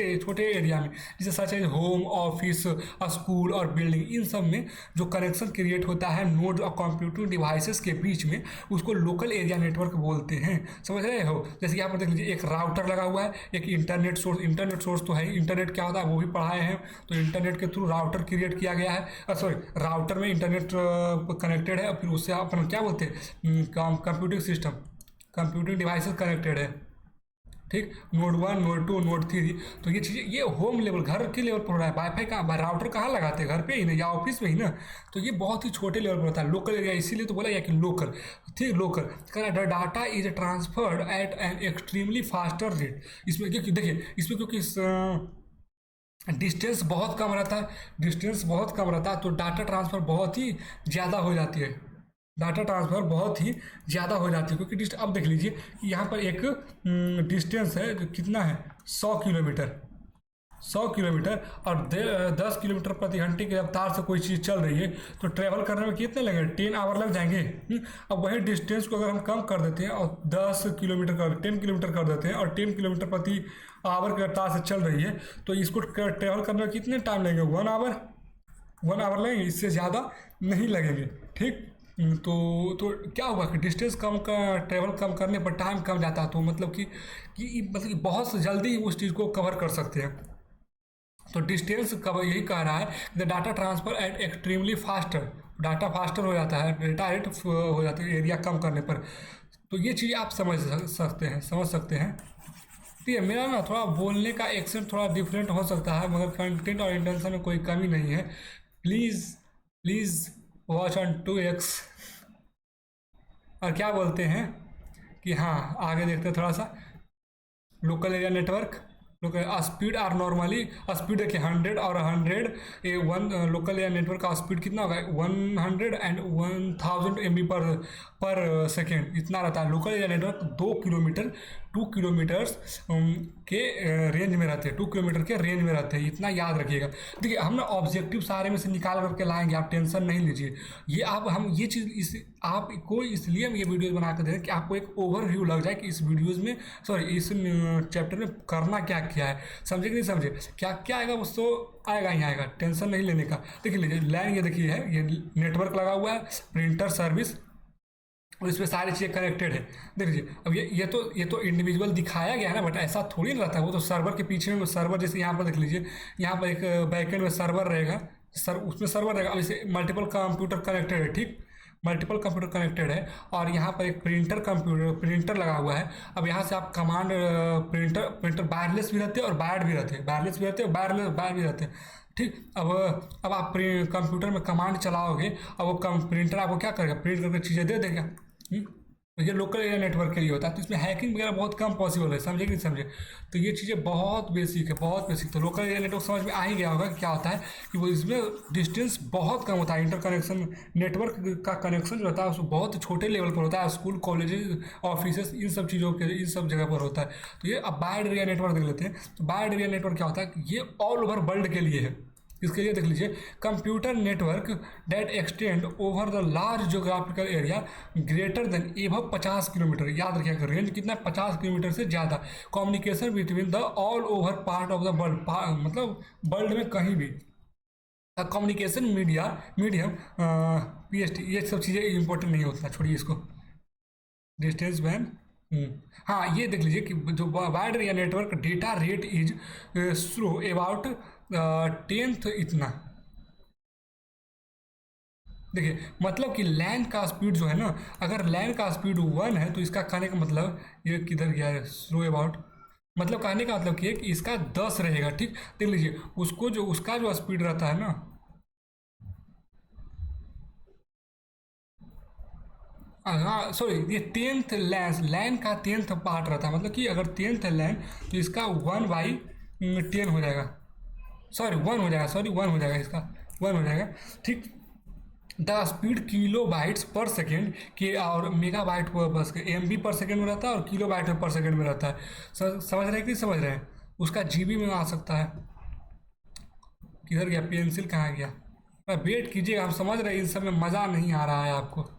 एरिया में, जैसे such age home, office, school और बिल्डिंग, इन सब में जो कनेक्शन क्रिएट होता है नोड और कंप्यूटर डिवाइसेस के बीच में, उसको लोकल एरिया नेटवर्क बोलते हैं। समझ रहे हो। जैसे यहाँ पर देख लीजिए, एक राउटर लगा हुआ है, एक इंटरनेट सोर्स तो है। इंटरनेट क्या होता है वो भी पढ़ाए हैं। तो इंटरनेट के थ्रू राउटर क्रिएट किया गया है, सॉरी राउटर में इंटरनेट कनेक्टेड है, और फिर उससे अपन क्या बोलते हैं कंप्यूटिंग डिवाइसेस कनेक्टेड है। ठीक, नोड 1, नोड 2, नोड 3। तो ये चीज़ें ये होम लेवल, घर के लेवल पर हो रहा है। वाईफाई का राउटर कहाँ लगाते हैं, घर पे ही ना, या ऑफिस में ही ना। तो ये बहुत ही छोटे लेवल पर होता है लोकल एरिया, इसीलिए तो बोला या कि लोकल। ठीक, local data is transferred at an extremely faster rate. इसमें देखिए इसमें क्योंकि डिस्टेंस बहुत कम रहता है, तो डाटा ट्रांसफ़र बहुत ही ज़्यादा हो जाती है। क्योंकि अब देख लीजिए कि यहाँ पर एक डिस्टेंस है जो कितना है 100 किलोमीटर। 100 किलोमीटर और 10 किलोमीटर प्रति घंटे की रफ्तार से कोई चीज़ चल रही है तो ट्रैवल करने में कितने लगेंगे, 10 आवर लग जाएंगे। अब वही डिस्टेंस को अगर हम कम कर देते हैं और 10 किलोमीटर कर 10 किलोमीटर कर देते हैं और 10 किलोमीटर प्रति आवर की रफ्तार से चल रही है तो इसको ट्रैवल करने में कितने टाइम लगेंगे, 1 आवर। 1 आवर लगेंगे, इससे ज़्यादा नहीं लगेंगे। ठीक। तो क्या हुआ कि डिस्टेंस कम का ट्रैवल कम करने पर टाइम कम जाता है, तो मतलब कि बहुत जल्दी उस चीज़ को कवर कर सकते हैं। तो डिस्टेंस कवर यही कह रहा है, the data transfer at extremely faster, data faster हो जाता है, डेटा रेट हो जाता है एरिया कम करने पर। तो ये चीज़ आप समझ सकते हैं। ठीक है, मेरा ना थोड़ा बोलने का एक्सेंट थोड़ा डिफरेंट हो सकता है, मगर कंटेंट और इंटेंशन में कोई कमी नहीं है। Please please watch on 2x। और क्या बोलते हैं कि हाँ, आगे देखते हैं थोड़ा सा। Local area network, local speed are normally, speed देखिए 100 और 100 लोकल एरिया नेटवर्क का स्पीड कितना होगा, 100 एंड 1000 MB पर सेकेंड इतना रहता है। लोकल एरिया नेटवर्क 2 किलोमीटर्स के रेंज में रहते हैं, 2 किलोमीटर के रेंज में रहते हैं, इतना याद रखिएगा। देखिए हम ना ऑब्जेक्टिव सारे में से निकाल करके लाएंगे, आप टेंशन नहीं लीजिए। ये आप हम ये चीज़ इस आपको इसलिए हम ये वीडियोज़ बना कर दे रहे हैं कि आपको एक ओवरव्यू लग जाए कि इस वीडियोज़ में, सॉरी इस चैप्टर में करना क्या क्या है, समझे कि नहीं समझे। क्या क्या आएगा वो तो आएगा ही आएगा, टेंशन नहीं लेने का। देख लीजिए लाइन, ये देखिए है, ये नेटवर्क लगा हुआ है, प्रिंटर सर्विस, और इसमें सारी चीज़ें कनेक्टेड है। देख लीजिए अब ये तो इंडिविजुअल दिखाया गया है ना, बट ऐसा थोड़ी ना रहता है। वो तो सर्वर के पीछे में सर्वर, जैसे यहाँ पर देख लीजिए, यहाँ पर एक बैकएंड में सर्वर रहेगा, उसमें सर्वर रहेगा। अब इसे मल्टीपल कंप्यूटर कनेक्टेड है। ठीक, मल्टीपल कंप्यूटर कनेक्टेड है और यहाँ पर एक प्रिंटर लगा हुआ है। अब यहाँ से आप कमांड, प्रिंटर वायरलेस भी रहते हैं और वायर्ड भी रहते हैं, वायरलेस भी रहते हैं, वायर भी रहते हैं। ठीक, अब आप कंप्यूटर में कमांड चलाओगे और वो प्रिंटर आपको क्या करेगा, प्रिंट करके चीज़ें दे देगा। तो ये लोकल एरिया नेटवर्क के लिए होता है, तो इसमें हैकिंग वगैरह बहुत कम पॉसिबल है, समझे कि नहीं समझे। तो ये चीज़ें बहुत बेसिक है, बहुत बेसिक। तो लोकल एरिया नेटवर्क समझ में आ ही गया होगा कि क्या होता है, कि वो इसमें डिस्टेंस बहुत कम होता है, इंटरकनेक्शन नेटवर्क का कनेक्शन जो होता है उसको बहुत छोटे लेवल पर होता है, स्कूल कॉलेजेस ऑफिसेस इन सब चीज़ों के, इन सब जगह पर होता है। तो ये अब वाइड एरिया नेटवर्क देख लेते हैं। तो वाइड एरिया नेटवर्क क्या होता है कि ये ऑल ओवर वर्ल्ड के लिए है। इसके लिए देख लीजिए, computer network that extend over the large geographical area greater than above 50 kilometre. याद रखिएगा रेंज कितना है, 50 किलोमीटर से ज़्यादा। Communication between the all over part of the world, मतलब वर्ल्ड में कहीं भी। कम्युनिकेशन मीडियम PST, ये सब चीज़ें इंपॉर्टेंट नहीं होता, छोड़िए इसको। डिस्टेंस वैन, हाँ ये देख लीजिए कि जो wide area network data rate is slow about 10th इतना। देखिए मतलब कि लैन का स्पीड जो है ना, अगर लैन का स्पीड 1 है तो इसका कहने का मतलब, ये किधर गया है, स्लो अबाउट, मतलब कहने का मतलब कि इसका 10 रहेगा। ठीक, देख लीजिए उसका जो स्पीड रहता है ना, हाँ सॉरी, ये 10th लैन का 10th पार्ट रहता है, मतलब कि अगर 10th है लैन तो इसका 1/10 हो जाएगा, सॉरी 1 हो जाएगा, सॉरी 1 हो जाएगा, इसका 1 हो जाएगा। ठीक, द स्पीड किलो बाइट्स पर सेकेंड के और मेगा बाइट पर MB पर सेकेंड में रहता है और किलो बाइट पर सेकेंड में रहता है। समझ रहे हैं कि नहीं समझ रहे हैं। उसका GB में आ सकता है। किधर गया पेंसिल, कहाँ गया, वेट कीजिएगा, हम समझ रहे हैं, इन सब में मज़ा नहीं आ रहा है आपको,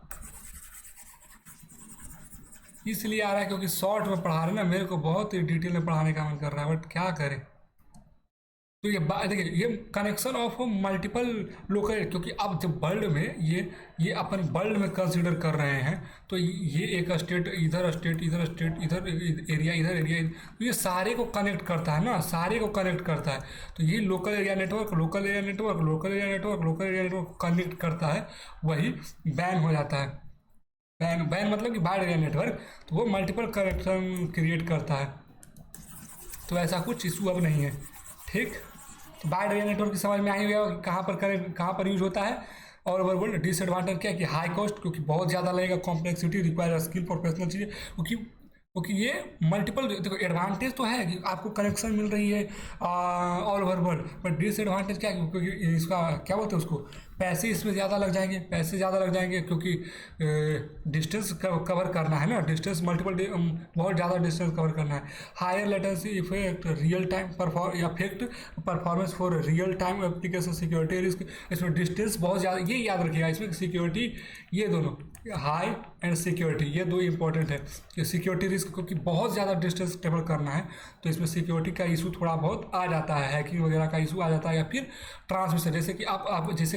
इसलिए आ रहा है क्योंकि शॉर्ट में पढ़ा रहे ना, मेरे को बहुत डिटेल में पढ़ाने का मन कर रहा है, बट क्या करें। तो ये देखिए, ये कनेक्शन ऑफ मल्टीपल लोकल, क्योंकि अब जब वर्ल्ड में ये अपन वर्ल्ड में कंसिडर कर रहे हैं, तो ये एक स्टेट इधर, स्टेट इधर, स्टेट इधर, एरिया इधर, एरिया, तो ये सारे को कनेक्ट करता है ना, सारे को कनेक्ट करता है। तो ये local area network, local area network, local area network, local area network connect करता है, वही बैन हो जाता है। बैन मतलब कि वाइड एरिया नेटवर्क, तो वो मल्टीपल कनेक्शन क्रिएट करता है। तो ऐसा कुछ इशू अब नहीं है। ठीक, तो वाइड एरिया नेटवर्क की समझ में आई गया कहाँ पर यूज होता है। और ओवर वर्ल्ड डिसएडवांटेज क्या है कि हाई कॉस्ट, क्योंकि बहुत ज़्यादा लगेगा, कॉम्प्लेक्सिटी रिक्वायर स्किल प्रोफेशनल चीज़ें, क्योंकि ये मल्टीपल, देखो एडवांटेज तो है कि आपको कनेक्शन मिल रही है all over world, but disadvantage क्या है, क्योंकि इसका क्या बोलते हैं उसको, पैसे इसमें ज़्यादा लग जाएंगे, पैसे ज़्यादा लग जाएंगे क्योंकि डिस्टेंस कवर करना है ना, डिस्टेंस बहुत ज़्यादा डिस्टेंस कवर करना है। Higher latency effect real time effect performance for real time application security risk. इसमें डिस्टेंस बहुत ज़्यादा, ये याद रखिएगा, इसमें सिक्योरिटी, ये दोनों हाई एंड सिक्योरिटी, ये दो इंपॉर्टेंट है कि सिक्योरिटी रिस्क, क्योंकि बहुत ज़्यादा डिस्टेंस ट्रेवल करना है तो इसमें सिक्योरिटी का इशू थोड़ा बहुत आ जाता है, हैकिंग वगैरह का इशू आ जाता है, या फिर ट्रांसमिशन, जैसे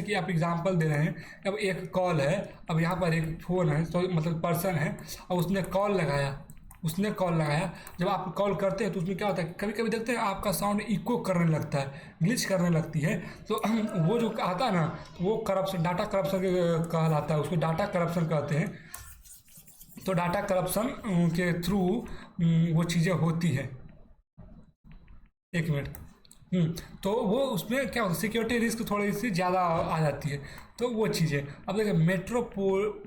कि आप एग्जांपल दे रहे हैं। अब एक कॉल है, अब यहाँ पर एक फ़ोन है, तो मतलब पर्सन है और उसने कॉल लगाया, जब आप कॉल करते हैं तो उसमें क्या होता है, कभी कभी देखते हैं आपका साउंड इको करने लगता है, ग्लिच करने लगती है, तो वो जो आता है ना, वो करप्शन, डाटा करप्शन कहलाता है, उसको डाटा करप्शन कहते हैं। तो डाटा करप्शन के थ्रू वो चीज़ें होती है। एक मिनट। तो वो उसमें क्या होता है, सिक्योरिटी रिस्क थोड़ी सी ज़्यादा आ जाती है, तो वो चीज़ें। अब देखिए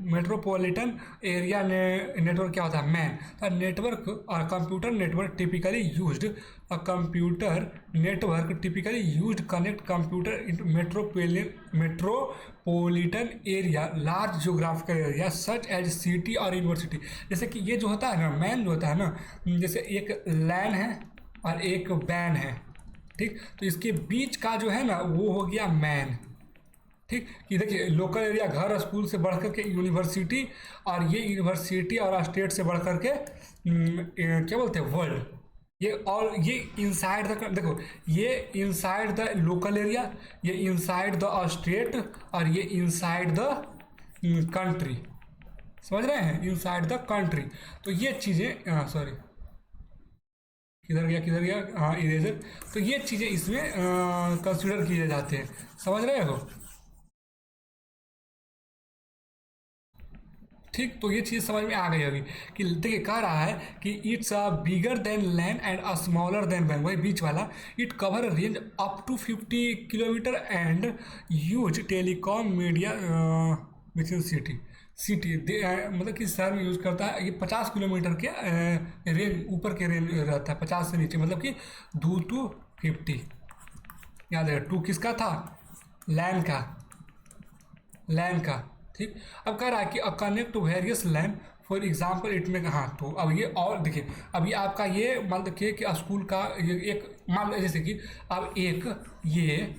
मेट्रोपॉलिटन एरिया नेटवर्क क्या होता है, मैन। तो नेटवर्क और computer network typically used, computer network typically used connect computer in metropolitan area, large geographical area such as city और यूनिवर्सिटी। जैसे कि ये जो होता है ना, मैन जो होता है ना, जैसे एक लैन है और एक बैन है, ठीक, तो इसके बीच का जो है ना वो हो गया मैन। ठीक, कि देखिए लोकल एरिया घर स्कूल से बढ़ कर के यूनिवर्सिटी, और ये यूनिवर्सिटी और स्टेट से बढ़ कर के क्या बोलते हैं, वर्ल्ड। ये और ये इनसाइड द, देखो ये इनसाइड द लोकल एरिया, ये इनसाइड द स्टेट, और ये इनसाइड द कंट्री। समझ रहे हैं, इनसाइड द कंट्री। तो ये चीज़ें, सॉरी किधर गया, हाँ इरेजर। तो ये चीज़ें इसमें कंसिडर किए जाते हैं, समझ रहे हो। ठीक, तो ये चीज़ समझ में आ गई होगी कि देखिए कह रहा है कि it's a bigger than LAN and a smaller than WAN, वही बीच वाला। It cover range up to 50 kilometre and use telecom media within city. मतलब कि शहर में यूज़ करता है। ये 50 किलोमीटर के रेंज, ऊपर के रेंज रहता है, 50 से नीचे, मतलब कि 2 to 50। याद है, 2 किसका था, लैन का। ठीक, अब कह रहा है कि connect to various LAN, for example it में, हाँ तो अब ये और देखिए, अब ये आपका ये मान देखिए कि स्कूल का ये एक मान लो, जैसे कि अब एक ये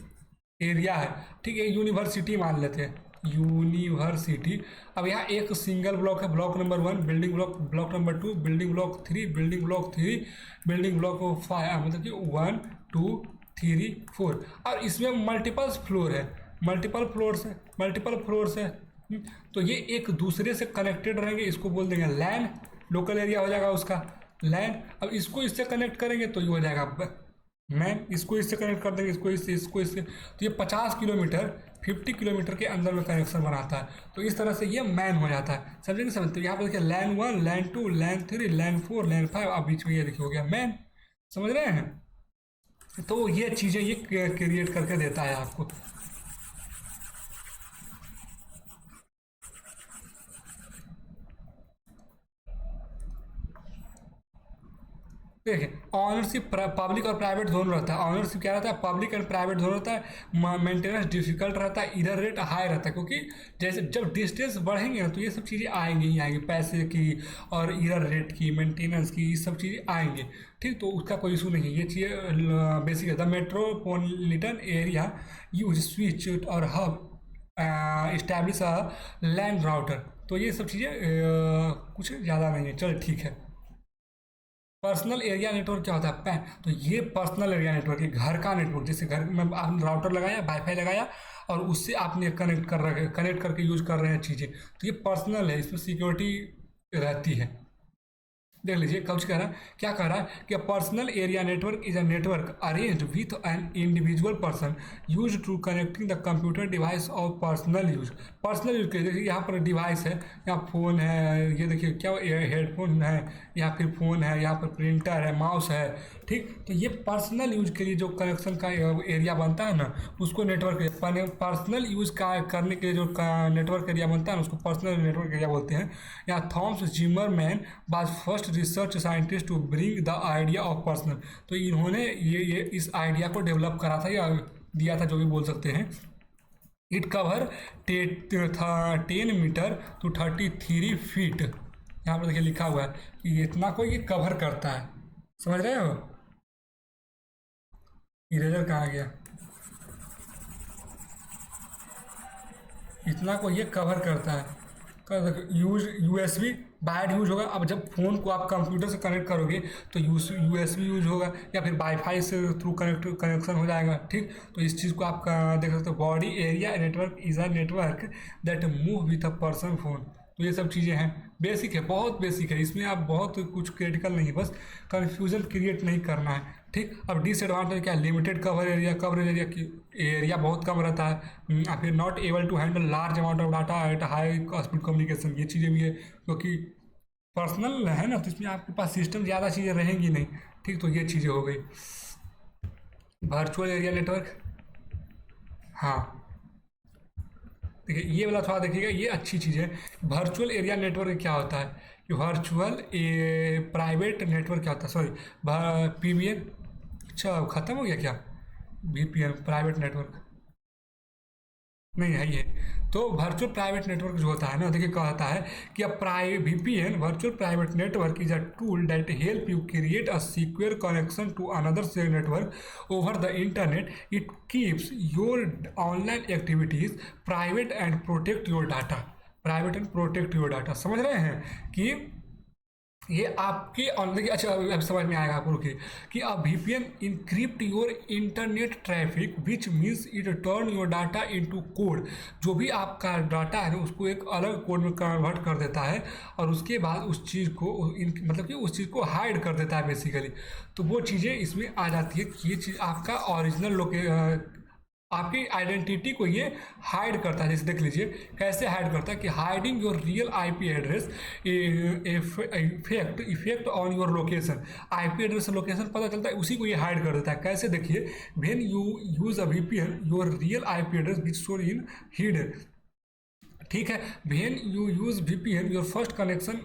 एरिया है, ठीक है, यूनिवर्सिटी मान लेते हैं, यूनिवर्सिटी। अब यहाँ एक सिंगल ब्लॉक है, block number 1, building block number 2, building block 3, building block 3, building block 5, मतलब कि 1 2 3 4, और इसमें मल्टीपल फ्लोर्स है। तो ये एक दूसरे से कनेक्टेड रहेंगे, इसको बोल देंगे लैन, लोकल एरिया हो जाएगा उसका लैन। अब इसको इससे कनेक्ट करेंगे तो ये हो जाएगा मैन, इसको इससे कनेक्ट कर देंगे, इसको इससे, तो ये 50 किलोमीटर 50 किलोमीटर के अंदर में कनेक्शन बनाता है। तो इस तरह से ये मैन हो जाता है, समझेंगे समझते। तो यहाँ पर देखिए लैन 1, लैन 2, लैन 3, लैन 4, लैन 5, अब बीच में ये देखिए हो गया मैन। समझ रहे हैं, तो ये चीज़ें ये क्रिएट करके देता है आपको। देखिए ऑनरशिप पब्लिक और प्राइवेट दोनों रहता है। ऑनरशिप क्या रहता है, पब्लिक एंड प्राइवेट दोनों रहता है। मेंटेनेंस डिफिकल्ट रहता है, इधर रेट हाई रहता है, क्योंकि जैसे जब डिस्टेंस बढ़ेंगे ना तो ये सब चीज़ें आएंगी ही आएंगी, पैसे की और इधर रेट की, मेंटेनेंस की, ये सब चीज़ें आएंगे। ठीक, तो उसका कोई इशू नहीं है, ये चीज़ें बेसिक है। The metropolitan area use switch और hub establish a land router. तो ये सब चीज़ें कुछ ज़्यादा नहीं है, चल ठीक है। पर्सनल एरिया नेटवर्क क्या होता है, पैन। तो ये पर्सनल एरिया नेटवर्क, ये घर का नेटवर्क, जैसे घर में आपने राउटर लगाया, वाईफाई लगाया और उससे आपने कनेक्ट करके यूज कर रहे हैं चीज़ें, तो ये पर्सनल है, इसमें सिक्योरिटी रहती है। देख लीजिए कब कह रहा है, क्या कह रहा है कि personal area network is a network arranged with an individual person use to connecting the computer device of personal use के। देखिए यहाँ पर डिवाइस है, यहाँ फ़ोन है, ये देखिए क्या हेडफोन है, यहाँ फिर फ़ोन है, यहाँ पर प्रिंटर है, माउस है। ठीक, तो ये पर्सनल यूज के लिए जो कनेक्शन का एरिया बनता है ना, उसको नेटवर्क, पर्सनल यूज का करने के लिए जो नेटवर्क एरिया बनता है ना, उसको पर्सनल नेटवर्क एरिया बोलते हैं। यहाँ Thomas Zimmerman was first research scientist to bring the idea of personal. तो इन्होंने ये इस आइडिया को डेवलप करा था या दिया था, जो भी बोल सकते हैं। It cover 10 metre to 33 feet. यहाँ पर देखिए लिखा हुआ है कि इतना को ये कवर करता है। समझ रहे हो? इरेजर कहाँ गया? इतना को ये कवर करता है। यूज यूएसबी वायर्ड यूज होगा। अब जब फ़ोन को आप कंप्यूटर से कनेक्ट करोगे तो यूएसबी यूज होगा या फिर वाईफाई से थ्रू कनेक्शन हो जाएगा। ठीक, तो इस चीज़ को आप देख सकते हो। Body area network is a network that move with a person phone. तो ये सब चीज़ें हैं, बेसिक है, बहुत बेसिक है। इसमें आप बहुत कुछ क्रिटिकल नहीं, बस कंफ्यूजन क्रिएट नहीं करना है। ठीक, अब डिसएडवांटेज क्या है? लिमिटेड कवरेज एरिया की एरिया बहुत कम रहता है। या फिर not able to handle large amount of data at high speed communication, ये चीज़ें भी है क्योंकि पर्सनल है ना, तो इसमें आपके पास सिस्टम ज़्यादा चीज़ें रहेंगी नहीं। ठीक, तो ये चीज़ें हो गई। वर्चुअल एरिया नेटवर्क, हाँ देखिए ये वाला थोड़ा देखिएगा, ये अच्छी चीज़ है। वर्चुअल एरिया नेटवर्क क्या होता है कि वर्चुअल प्राइवेट नेटवर्क क्या होता है, सॉरी पीवीएन। अच्छा ख़त्म हो गया क्या? वीपीएन प्राइवेट नेटवर्क नहीं है ये। तो वर्चुअल प्राइवेट नेटवर्क जो होता है ना, देखिए कहता है कि VPN virtual private network is a tool that help you create a secure connection to another network over the internet. It keeps your online activities private and protect your data. Private and protect your data, समझ रहे हैं कि ये आपके ऑन देखिए। अच्छा अब समझ में आएगा आपको, रुकिए कि अब VPN encrypt your internet traffic which means it turn your data into code. जो भी आपका डाटा है उसको एक अलग कोड में कन्वर्ट कर देता है और उसके बाद उस चीज़ को मतलब कि उस चीज़ को हाइड कर देता है बेसिकली। तो वो चीज़ें इसमें आ जाती है कि ये चीज़ आपका ओरिजिनल आपकी आइडेंटिटी को ये हाइड करता है। जैसे देख लीजिए कैसे हाइड करता है कि hiding your real IP address effect on your location. IP address से लोकेशन पता चलता है, उसी को ये हाइड कर देता है। कैसे देखिए, when you use a VPN your real IP address which show in hidden. ठीक है, when you use VPN your first connection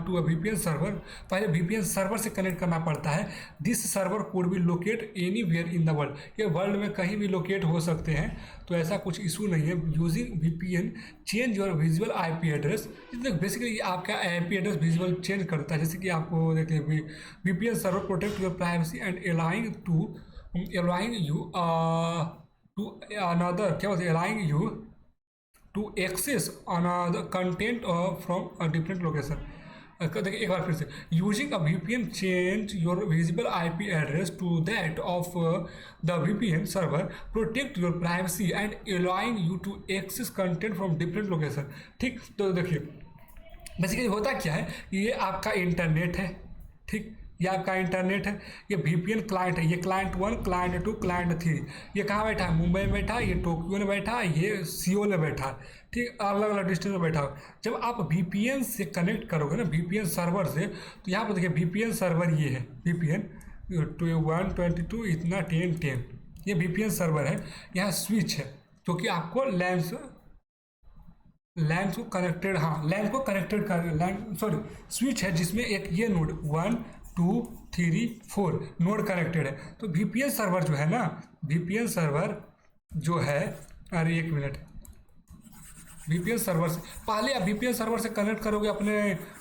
to a VPN server. पहले वीपीएन सर्वर से कनेक्ट करना पड़ता है। This server could be locate anywhere in the world. ये वर्ल्ड में कहीं भी लोकेट हो सकते हैं, तो ऐसा कुछ इशू नहीं है। Using VPN change your visual IP address. Basically आपका आईपी एड्रेस विजुअल चेंज करता है। जैसे कि आपको देखिए VPN server protect your privacy and allowing you to another, क्या बोलते हैं, allowing you to access another content from a different location। देखिए एक बार फिर से, using a VPN change your visible IP address to that of the VPN server, protect your privacy and allowing you to access content from different location. ठीक, तो देखिए बेसिकली होता क्या है, ये आपका इंटरनेट है। ठीक, ये आपका इंटरनेट है, ये वीपीएन क्लाइंट है। ये क्लाइंट 1, क्लाइंट 2, क्लाइंट 3। ये कहाँ बैठा है? मुंबई में बैठा है, ये टोक्यो में बैठा है, ये सियोल में बैठा है। ठीक, अलग अलग डिस्ट्रिक्ट में बैठा हो। जब आप वीपीएन से कनेक्ट करोगे ना, वीपीएन सर्वर से, तो यहाँ पर देखिए वीपीएन सर्वर ये है। वीपीएन 122 इतना 10 ये वीपीएन सर्वर है। यहाँ स्विच है जो कि आपको लैन को कनेक्टेड, हाँ लैन को कनेक्टेड कर, लैन सॉरी स्विच है जिसमें एक ये नोड 1 2 3 4 नोड कनेक्टेड है। तो वीपीएन सर्वर जो है ना, वीपीएन सर्वर जो है, अरे एक मिनट, वीपीएन सर्वर से पहले आप वीपीएन सर्वर से कनेक्ट करोगे अपने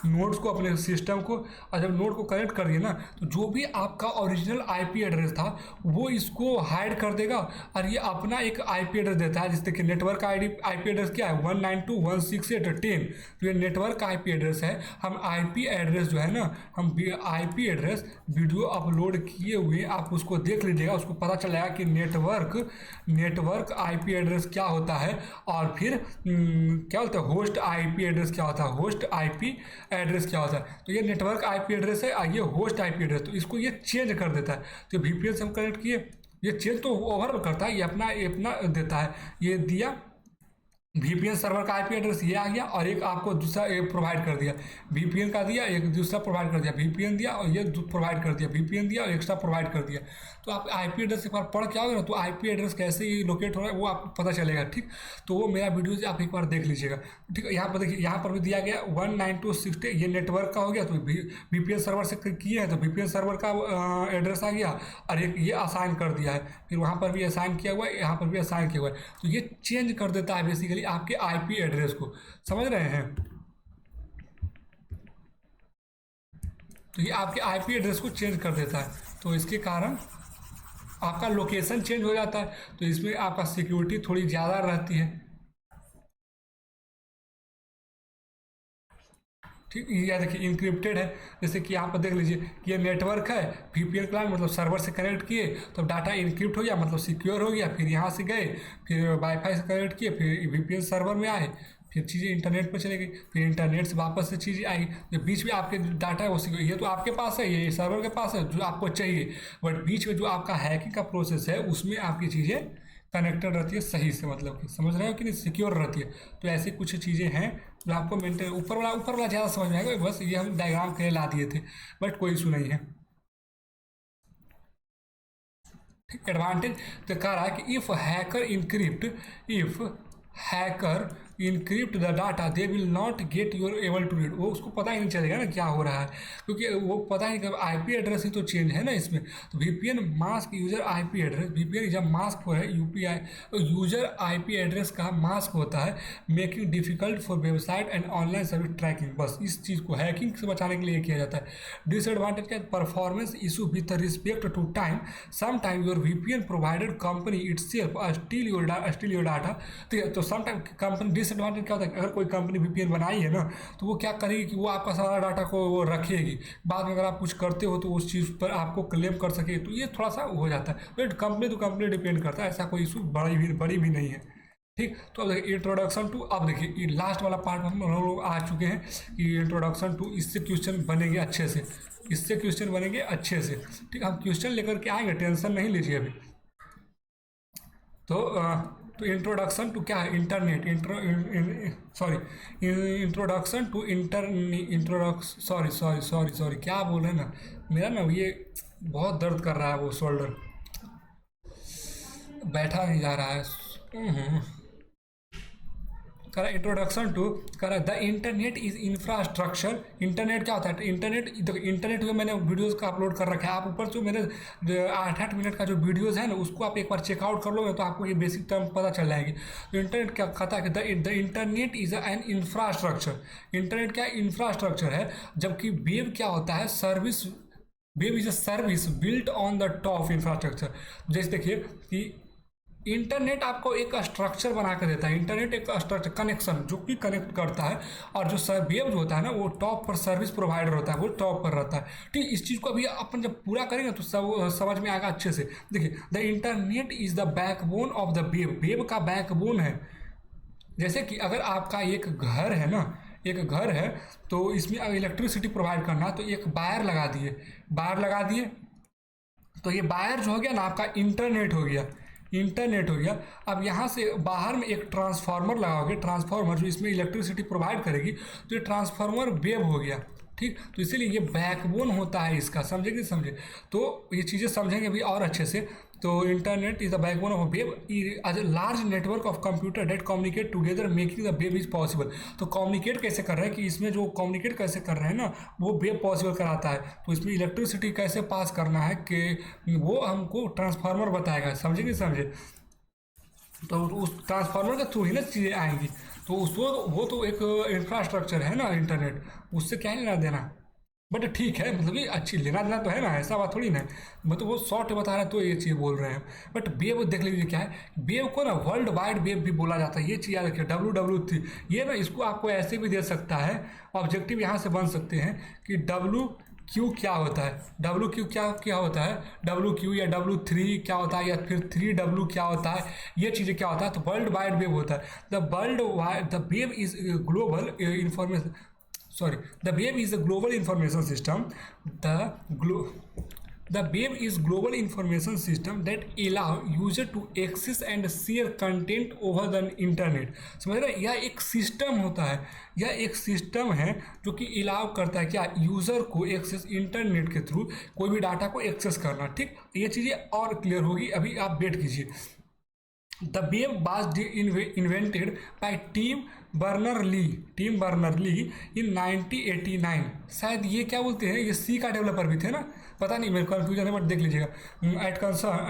नोड्स को, अपने सिस्टम को। और जब नोड को कनेक्ट कर दिए ना, तो जो भी आपका ओरिजिनल आईपी एड्रेस था वो इसको हाइड कर देगा और ये अपना एक आईपी एड्रेस देता है। जैसे कि नेटवर्क आईपी एड्रेस क्या है, 192.168.10। तो ये नेटवर्क आईपी एड्रेस है। हम आईपी एड्रेस जो है ना, हम आईपी एड्रेस वीडियो अपलोड किए हुए आप उसको देख लीजिएगा, उसको पता चलेगा कि नेटवर्क आईपी एड्रेस क्या होता है। और फिर क्या बोलते हैं, होस्ट आईपी एड्रेस क्या होता है, होस्ट आईपी एड्रेस क्या होता है। तो ये नेटवर्क आईपी एड्रेस है, ये होस्ट आईपी एड्रेस, तो इसको ये चेंज कर देता है। तो वीपीएन से हम कनेक्ट किए, ये चेंज तो ओवर करता है, ये अपना देता है, ये दिया VPN सर्वर का आईपी एड्रेस ये आ गया, और एक आपको दूसरा प्रोवाइड कर दिया, VPN का दिया, एक दूसरा प्रोवाइड कर दिया, VPN दिया और ये प्रोवाइड कर दिया, VPN दिया और एक्स्ट्रा प्रोवाइड कर दिया। तो आप आईपी एड्रेस एक बार पढ़ के आओगे ना, तो आईपी एड्रेस कैसे लोकेट हो रहा है वो आपको पता चलेगा। ठीक, तो वो मेरा वीडियो आप एक बार देख लीजिएगा। ठीक है, यहाँ पर देखिए, यहाँ पर भी दिया गया 192.60, ये नेटवर्क का हो गया। तो VPN सर्वर से किए हैं तो VPN सर्वर का एड्रेस आ गया, और एक ये असाइन कर दिया है, फिर वहाँ पर भी असाइन किया हुआ है, यहाँ पर भी असाइन किया हुआ है। तो ये चेंज कर देता है बेसिकली आपके आईपी एड्रेस को, समझ रहे हैं। तो ये आपके आईपी एड्रेस को चेंज कर देता है, तो इसके कारण आपका लोकेशन चेंज हो जाता है, तो इसमें आपका सिक्योरिटी थोड़ी ज़्यादा रहती है। ठीक, ये देखिए इंक्रिप्टेड है, जैसे कि यहाँ पर देख लीजिए कि ये नेटवर्क है, VPN क्लाइंट मतलब सर्वर से कनेक्ट किए तो डाटा इंक्रिप्ट हो गया, मतलब सिक्योर हो गया। फिर यहाँ से गए, फिर वाईफाई से कनेक्ट किए, फिर VPN सर्वर में आए, फिर चीज़ें इंटरनेट पर चली गई, फिर इंटरनेट से वापस से चीज़ें आई। जो बीच में आपके डाटा है वो सिक्योर, ये तो आपके पास है, ये सर्वर के पास है जो आपको चाहिए, बट बीच में जो आपका हैकिंग का प्रोसेस है उसमें आपकी चीज़ें कनेक्टेड रहती है सही से, मतलब कि समझ रहे हो कि नहीं, सिक्योर रहती है। तो ऐसी कुछ चीज़ें हैं जो आपको मेंटेन, ऊपर वाला ज़्यादा समझ में आएगा, बस ये हम डायग्राम के लिए ला दिए थे, बट कोई इशू नहीं है। ठीक, एडवांटेज तो कह रहा है कि if hacker encrypt the data they will not get your able to read, वो उसको पता ही नहीं चलेगा ना क्या हो रहा है, क्योंकि वो पता ही नहीं, आईपी एड्रेस ही तो चेंज है ना इसमें। तो VPN mask user IP address, VPN जब मास्क है यूपीआई, तो यूजर आईपी एड्रेस का मास्क होता है, making difficult for website and online service tracking. बस इस चीज़ को हैकिंग से बचाने के लिए किया जाता है। डिसएडवांटेज क्या, performance issue with respect to time, some time your VPN provided company itself steal your data. तो सम टाइम कंपनी, डिसएडवांटेज क्या होता है, अगर कोई कंपनी VPN बनाई है ना, तो वो क्या करेगी कि वो आपका सारा डाटा को वो रखेगी, बाद में अगर आप कुछ करते हो तो उस चीज़ पर आपको क्लेम कर सके, तो ये थोड़ा सा हो जाता है। तो कंपनी तो कंपनी डिपेंड करता है, ऐसा कोई इशू बड़ी भी नहीं है। ठीक, तो अब देखिए इंट्रोडक्शन टू, अब देखिए ये लास्ट वाला पार्ट हम लोग आ चुके हैं कि इंट्रोडक्शन टू, इससे क्वेश्चन बनेंगे अच्छे से, इससे क्वेश्चन बनेंगे अच्छे से। ठीक, हम क्वेश्चन लेकर के आएंगे, टेंशन नहीं लीजिए अभी। तो इंट्रोडक्शन टू क्या है, इंटरनेट, इंट्रोडक्शन टू सॉरी क्या बोल रहे हैं ना, मेरा ना ये बहुत दर्द कर रहा है, वो शोल्डर बैठा नहीं जा रहा है। करा इंट्रोडक्शन टू, करा the internet is infrastructure. Internet क्या होता है, इंटरनेट, इंटरनेट में मैंने वीडियोस का अपलोड कर रखा है, आप ऊपर जो मेरे 8-8 मिनट का जो वीडियोस है ना, उसको आप एक बार चेकआउट कर लोगे तो आपको ये बेसिक टर्म पता चल जाएगी। तो इंटरनेट क्या कहता है कि the internet is an infrastructure. Internet क्या इंफ्रास्ट्रक्चर है, जबकि वेब क्या होता है, service. Web is a service built on the top infrastructure. जैसे देखिए कि इंटरनेट आपको एक स्ट्रक्चर बना कर देता है, इंटरनेट एक स्ट्रक्चर, कनेक्शन जो कि कनेक्ट करता है, और जो वेब जो होता है ना, वो टॉप पर सर्विस प्रोवाइडर होता है, वो टॉप पर रहता है। ठीक, इस चीज़ को अभी अपन जब पूरा करेंगे तो सब समझ में आएगा अच्छे से। देखिए, the internet is the backbone of the web, web का बैकबोन है। जैसे कि अगर आपका एक घर है ना, एक घर है, तो इसमें अगर इलेक्ट्रिसिटी प्रोवाइड करना, तो एक वायर लगा दिए, तो ये वायर जो हो गया ना आपका इंटरनेट हो गया, इंटरनेट हो गया। अब यहाँ से बाहर में एक ट्रांसफार्मर लगाओगे, ट्रांसफार्मर जो इसमें इलेक्ट्रिसिटी प्रोवाइड करेगी, तो ये ट्रांसफार्मर वेब हो गया। ठीक, तो इसीलिए ये बैकबोन होता है इसका, समझे कि समझे, तो ये चीज़ें समझेंगे अभी और अच्छे से। तो internet is the backbone of web as a large network of computer that communicate together making the web is possible. तो कम्युनिकेट कैसे कर रहे हैं, कि इसमें जो कम्युनिकेट कैसे कर रहे हैं ना, वो वेब पॉसिबल कराता है। तो इसमें इलेक्ट्रिसिटी कैसे पास करना है, कि वो हमको ट्रांसफार्मर बताएगा, समझे कि समझे। तो उस ट्रांसफार्मर के थ्रू ही ना चीज़ें आएंगी, तो उसको वो तो एक इंफ्रास्ट्रक्चर है ना इंटरनेट, उससे क्या लेना देना। बट ठीक है, मतलब ये अच्छी लेना देना तो है ना, ऐसा बात थोड़ी ना, मतलब वो शॉर्ट बता रहे हैं तो ये चीज़ बोल रहे हैं। बट वेब देख लीजिए क्या है, वेब को ना वर्ल्ड वाइड वेब भी बोला जाता है, ये चीज़ याद रखिए, WWT। ये ना इसको आपको ऐसे भी दे सकता है, ऑब्जेक्टिव यहाँ से बन सकते हैं कि WQ क्या होता है, WQ क्या होता है, WQ या W3 क्या होता है, या फिर 3W क्या होता है, ये चीज़ें क्या होता है। तो वर्ल्ड वाइड वेब होता है, the web is global information, the web is a global information system, the the web is global information system that allow user to access and share content over the internet. समझ रहे हैं, यह एक सिस्टम होता है, यह एक सिस्टम है जो कि अलाउ करता है क्या, यूज़र को एक्सेस इंटरनेट के थ्रू कोई भी डाटा को एक्सेस करना। ठीक, ये चीज़ें और क्लियर होगी, अभी आप वेट कीजिए। The web was invented by Tim Berners-Lee in 1989। शायद ये क्या बोलते हैं, ये सी का डेवलपर भी थे ना, पता नहीं, मेरे कन्फ्यूजन है बट देख लीजिएगा।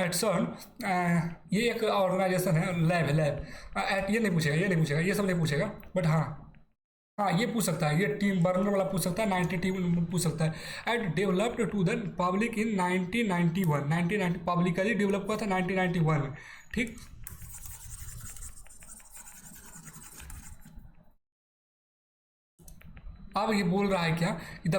एट सर्न ये एक ऑर्गेनाइजेशन है, लैब एट, ये नहीं पूछेगा, ये सब नहीं पूछेगा, बट हाँ ये पूछ सकता है, ये टीम बर्नर वाला पूछ सकता है, 90 टीम पूछ सकता है। At developed to the public in 1990 publicly develop हुआ था 1991 में। ठीक, अब ये बोल रहा है क्या कि the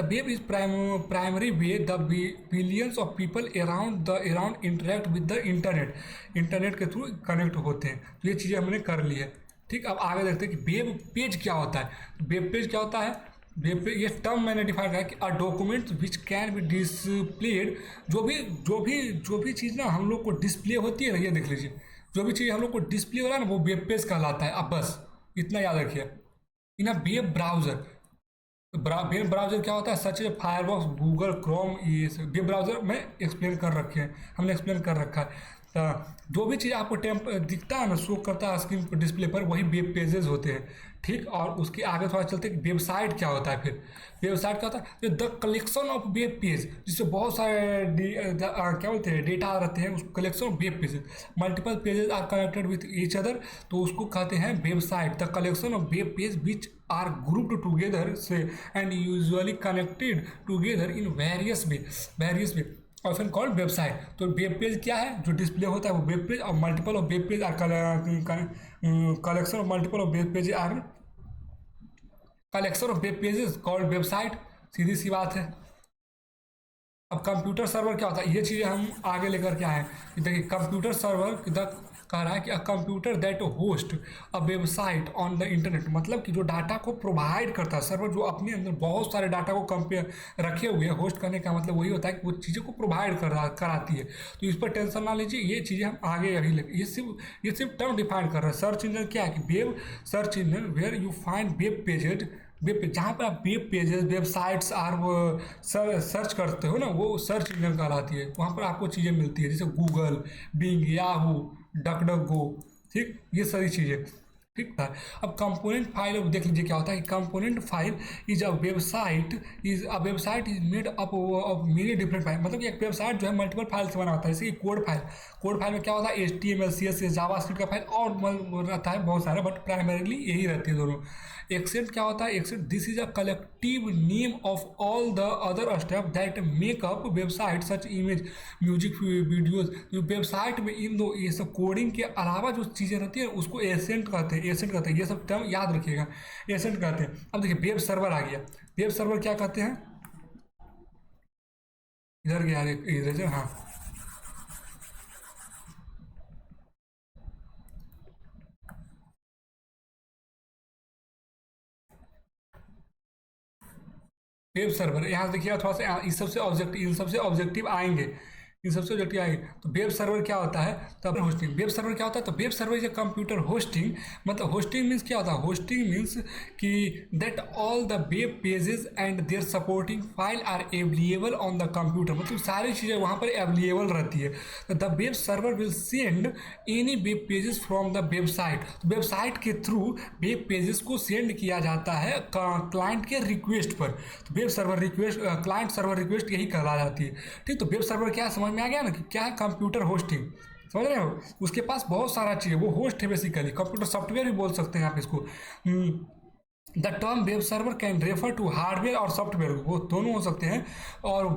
web is primary way the billions of people around interact with the internet के थ्रू कनेक्ट होते हैं। तो ये चीज़ें हमने कर ली है। ठीक, अब आगे देखते हैं कि वेब पेज क्या होता है। वेब पेज क्या होता है, वेब पेज ये टर्म मैंने डिफाइन किया कि a document which can be displayed, जो भी चीज़ ना हम लोग को डिस्प्ले होती है ना, ये देख लीजिए, जो भी चीज़ हम लोग को डिस्प्ले हो रहा है ना वो वेब पेज कहलाता है। अब बस इतना याद रखिए। In a web browser, web browser क्या होता है, such a Firefox, Google Chrome, ये वेब ब्राउजर में एक्सप्लेन कर रखे हैं, हमने एक्सप्लेन कर रखा है। तो जो भी चीज़ आपको दिखता है ना, शो करता है स्क्रीन पर, डिस्प्ले पर, वही वेब पेजेस होते हैं। ठीक, और उसके आगे थोड़ा चलते हैं कि वेबसाइट क्या होता है। फिर वेबसाइट क्या होता है, the collection of web page, जिससे बहुत सारे क्या बोलते हैं डेटा रहते हैं, उस collection of web pages, multiple pages are connected with each other, तो उसको कहते हैं website. The collection of web page which are grouped together से and usually connected together in various way often called website. तो वेब पेज क्या है, जो डिस्प्ले होता है वो वेब पेज, और multiple of web page are collection of multiple of web page are collection of web pages called website. सीधी सी बात है। अब कंप्यूटर सर्वर क्या होता है, ये चीज़ें हम आगे लेकर के आए हैं। देखिए कंप्यूटर सर्वर कह रहा है कि a computer that host a website on the internet, मतलब कि जो डाटा को प्रोवाइड करता है सर्वर, जो अपने अंदर बहुत सारे डाटा को कंपेयर रखे हुए हैं। होस्ट करने का मतलब वही होता है कि वो चीज़ों को प्रोवाइड कराती है। तो इस पर टेंशन ना लीजिए, ये चीज़ें हम आगे अभी ये सिर्फ टर्म डिफाइन कर रहे हैं। सर्च इंजन क्या है कि web search engine where you find web pages, जहाँ पर आप वेब पेजेस, वेबसाइट्स आर वो सर्च करते हो ना, वो सर्च इंजन कहलाती है। वहाँ पर आपको चीज़ें मिलती है, जैसे गूगल, बिंग, याहू, डकडकगो। ठीक, ये सारी चीज़ें। ठीक था। अब कंपोनेंट फाइल देख लीजिए क्या होता है कि component file is a website is made up of many different file, मतलब कि एक वेबसाइट जो है मल्टीपल फाइल से बना होता है। जैसे कि कोड फाइल में क्या होता है, HTML, CSS, जावास्क्रिप्ट का फाइल और रहता है बहुत सारा, बट प्राइमरीली यही रहती है दोनों। एक्सेंट क्या होता है, accent this is a collective name of all the other step that make up website such image, music, videos. Website में इन दो ये सब कोडिंग के अलावा जो चीज़ें रहती है उसको एसेंट कहते हैं। ये सब टर्म याद रखिएगा, एसेंट कहते हैं। अब देखिए वेब सर्वर आ गया। वेब सर्वर क्या कहते हैं, इधर गया, इधर हाँ, वेब सर्वर यहाँ देखिएगा थोड़ा सा, इन सबसे ऑब्जेक्टिव आएंगे, तो वेब सर्वर क्या होता है, तब होस्टिंग। वेब सर्वर क्या होता है, तो web server is a computer hosting, मतलब होस्टिंग मीन्स क्या होता है, होस्टिंग मीन्स कि that all the web pages and their supporting file are available on the computer, मतलब सारी चीज़ें वहाँ पर अवेलेबल रहती है। तो the web server will send any web pages from the website, तो वेबसाइट के थ्रू वेब पेजेस को सेंड किया जाता है क्लाइंट के रिक्वेस्ट पर। तो web server request, client server request यही कहला जाती है। ठीक, तो वेब सर्वर क्या समझ में आ गया ना कि क्या है, कंप्यूटर होस्टिंग, समझ रहे हो। उसके पास बहुत सारा चीज़ है, वो होस्ट है बेसिकली, कंप्यूटर सॉफ्टवेयर भी बोल सकते हैं आप इसको। The term web server can refer to hardware और सॉफ्टवेयर, वो दोनों हो सकते हैं, और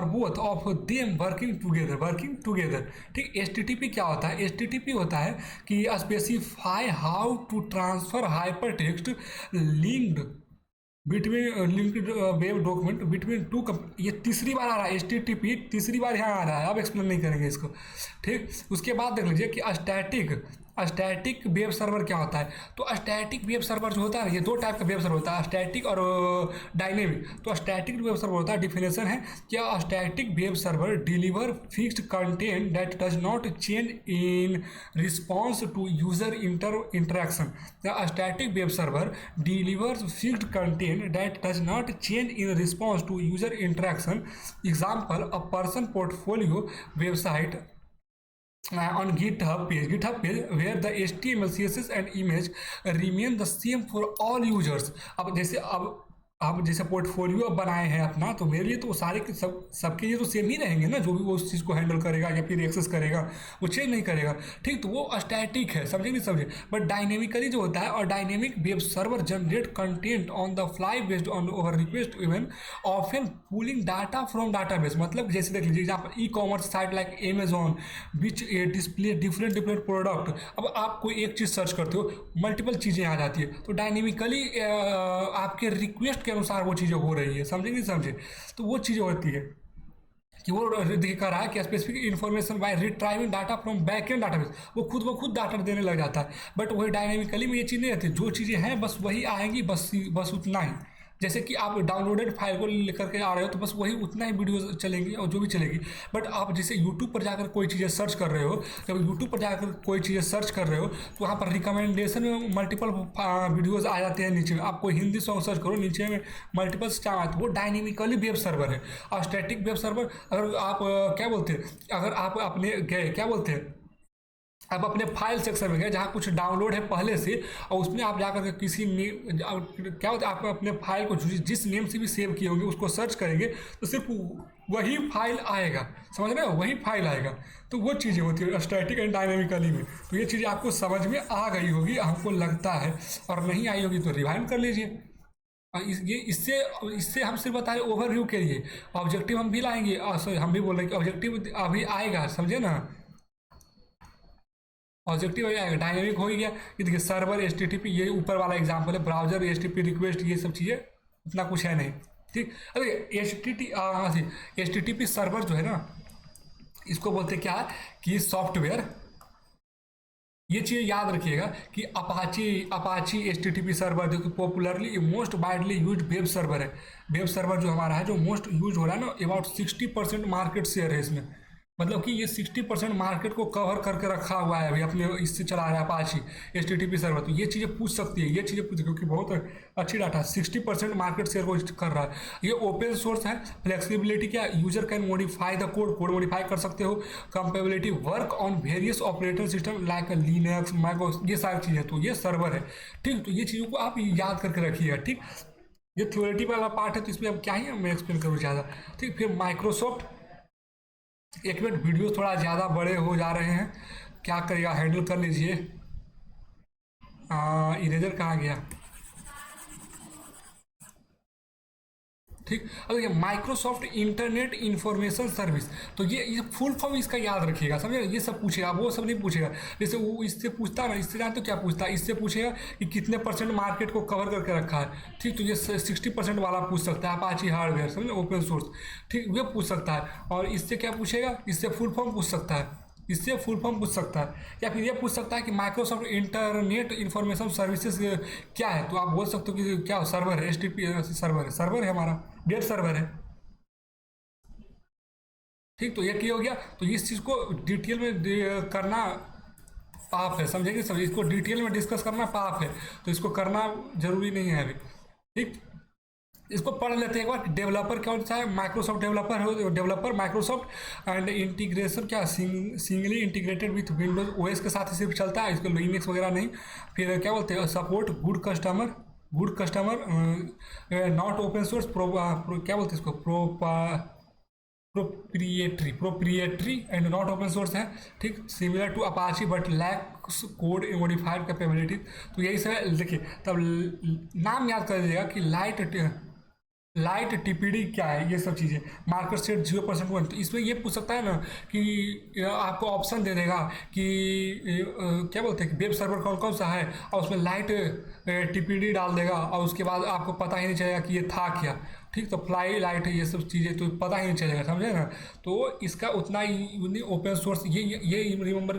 both of them working together. ठीक, HTTP क्या होता है, HTTP होता है कि specify how to transfer hypertext linked web document between two. ये तीसरी बार आ रहा है, HTTP तीसरी बार यहाँ आ रहा है, अब एक्सप्लेन नहीं करेंगे इसको। ठीक, उसके बाद देख लीजिए कि स्टैटिक वेब सर्वर क्या होता है? तो स्टैटिक वेब सर्वर जो होता है, ये दो टाइप का वेब सर्वर होता है, स्टैटिक और डायनेमिक। तो स्टैटिक वेब सर्वर होता है, डिफिनेशन है क्या, static web server deliver fixed content that does not change in response to user interaction. Static web server delivers fixed content that does not change in response to user interaction. Example, a person portfolio website on GitHub page where the HTML, CSS and image remain the same for all users। अब जैसे पोर्टफोलियो बनाए हैं अपना, तो मेरे लिए तो वो सारे के सबके लिए तो सेम ही रहेंगे ना, जो भी वो उस चीज़ को हैंडल करेगा या फिर एक्सेस करेगा वो चेंज नहीं करेगा। ठीक, तो वो स्टैटिक है, समझे नहीं समझे। बट डायनेमिकली जो होता है, और dynamic web server generate content on the fly based on over request even often pulling data from database. मतलब जैसे देख लीजिए example, e commerce site like Amazon विच डिस्प्ले डिफरेंट प्रोडक्ट। अब आप कोई एक चीज़ सर्च करते हो, मल्टीपल चीज़ें आ जाती है, तो डायनेमिकली आपके रिक्वेस्ट के अनुसार वो चीज़ें हो रही है, समझे नहीं समझे। तो वो चीज़ें होती है कि वो दिखा रहा है कि specific information bye retrieving data from back and database, वो खुद डाटा देने लग जाता है। बट वही डायनेमिकली में ये चीज़ नहीं रहती, जो चीज़ें हैं बस वही आएंगी, बस उतना ही। जैसे कि आप डाउनलोडेड फाइल को लेकर के आ रहे हो, तो बस वही उतना ही वीडियो चलेंगी और जो भी चलेगी। बट आप जैसे यूट्यूब पर जाकर कोई चीज़ें सर्च कर रहे हो, जब यूट्यूब पर जाकर कोई चीज़ें सर्च कर रहे हो, तो वहाँ पर रिकमेंडेशन में मल्टीपल वीडियोज़ आ जाते हैं नीचे में। आप कोई हिंदी सॉन्ग सर्च करो, नीचे में मल्टीपल स्टार आते हैं, वो डायनेमिकली वेब सर्वर है। और स्टैटिक वेब सर्वर, अगर आप क्या बोलते हैं, अगर आप अपने गए क्या बोलते हैं, आप अपने फाइल सेक्शन में गए जहाँ कुछ डाउनलोड है पहले से, और उसमें आप जाकर के किसी क्या होता है, आप अपने फाइल को जिस नेम से भी सेव किए होंगे उसको सर्च करेंगे तो सिर्फ वही फाइल आएगा, समझ रहे हो, वही फाइल आएगा। तो वो चीज़ें होती है स्टैटिक एंड डायनेमिकली में। तो ये चीज़ें आपको समझ में आ गई होगी हमको लगता है, और नहीं आई होगी तो रिवाइंड कर लीजिए। इससे हम सिर्फ बताए ओवरव्यू के लिए, ऑब्जेक्टिव हम भी लाएंगे, और हम भी बोल रहे हैं कि ऑब्जेक्टिव अभी आएगा, समझे ना। ऑब्जेक्टिव हो जाएगा, डायनेमिक हो ही गया। ये देखिए सर्वर HTTP, ये ऊपर वाला एग्जांपल है, ब्राउजर HTTP रिक्वेस्ट, ये सब चीज़ें इतना कुछ है नहीं। ठीक, अरे HTTP सर्वर जो है ना, इसको बोलते क्या है कि सॉफ्टवेयर, ये चीज़ याद रखिएगा कि अपाची HTTP सर्वर जो कि popularly most widely use web server है। वेब सर्वर जो हमारा है, जो मोस्ट यूज हो रहा है ना, अबाउट 60% मार्केट शेयर है इसमें। मतलब कि ये 60% मार्केट को कवर करके रखा हुआ है अभी, अपने इससे चला रहा है अपाची HTTP सर्वर। तो ये चीज़ें पूछ सकती है, ये चीज़ें पूछ, क्योंकि बहुत अच्छी डाटा, 60% मार्केट शेयर को कर रहा है। ये ओपन सोर्स है, फ्लेक्सिबिलिटी क्या, user can modify the code modify कर सकते हो, compatibility, work on various operating system like Linux Mac, ये सारी चीज़ें। तो ये सर्वर है। ठीक, तो ये चीज़ों को आप याद करके रखिएगा। ठीक, ये थ्योरेटी वाला पार्ट है, तो इसमें अब क्या ही मैं एक्सप्लेन करूँ ज़्यादा। ठीक, फिर माइक्रोसॉफ्ट, एक मिनट, वीडियो थोड़ा ज़्यादा बड़े हो जा रहे हैं, क्या करिएगा, हैंडल कर लीजिए। इरेजर कहाँ गया। ठीक, अगर ये माइक्रोसॉफ्ट इंटरनेट इंफॉर्मेशन सर्विस, तो ये फुल फॉर्म इसका याद रखिएगा, समझे। ये सब पूछेगा, वो सब नहीं पूछेगा। जैसे वो इससे पूछता है ना, इससे जानते हो क्या पूछता है, इससे पूछेगा कि कितने % मार्केट को कवर करके रखा है। ठीक, तो ये 60% वाला पूछ सकता है, अपाची हार्डवेयर, समझे, ओपन सोर्स। ठीक, वे पूछ सकता है। और इससे क्या पूछेगा, इससे फुल फॉर्म पूछ सकता है, इससे फुल फॉर्म पूछ सकता है। या फिर ये पूछ सकता है कि माइक्रोसॉफ्ट इंटरनेट इंफॉर्मेशन सर्विसेज क्या है, तो आप बोल सकते हो कि क्या सर्वर है, HTTP सर्वर है हमारा, वेब सर्वर है। ठीक, तो ये क्लियर हो गया। तो इस चीज़ को डिटेल में करना पाप है, समझेंगे समझे, इसको डिटेल में डिस्कस करना पाप है, तो इसको करना जरूरी नहीं है अभी। ठीक, इसको पढ़ लेते हैं एक बार। डेवलपर क्या होता है, माइक्रोसॉफ्ट डेवलपर हो, डेवलपर माइक्रोसॉफ्ट एंड इंटीग्रेशन क्या, singly integrated with Windows OS के साथ ही सिर्फ चलता है, इसको लिनक्स वगैरह नहीं। फिर क्या बोलते हैं, support good customer not open source, क्या बोलते हैं इसको, proprietary and not open source है। ठीक, similar to Apache but lacks code modified capability. तो यही सब है। देखिए, तब नाम याद कर लीजिएगा कि लाइट TPD क्या है, ये सब चीज़ें। मार्केट शेयर 0% 1, तो इसमें ये पूछ सकता है ना कि आपको ऑप्शन दे देगा कि क्या बोलते हैं कि वेब सर्वर कौन कौन सा है, और उसमें लाइट TPD डाल देगा, और उसके बाद आपको पता ही नहीं चलेगा कि ये था क्या। ठीक, तो फ्लाई लाइट, ये सब चीज़ें तो पता ही नहीं चलेगा, समझे ना। तो इसका उतना ही ओपन सोर्स, ये रिमेंबर,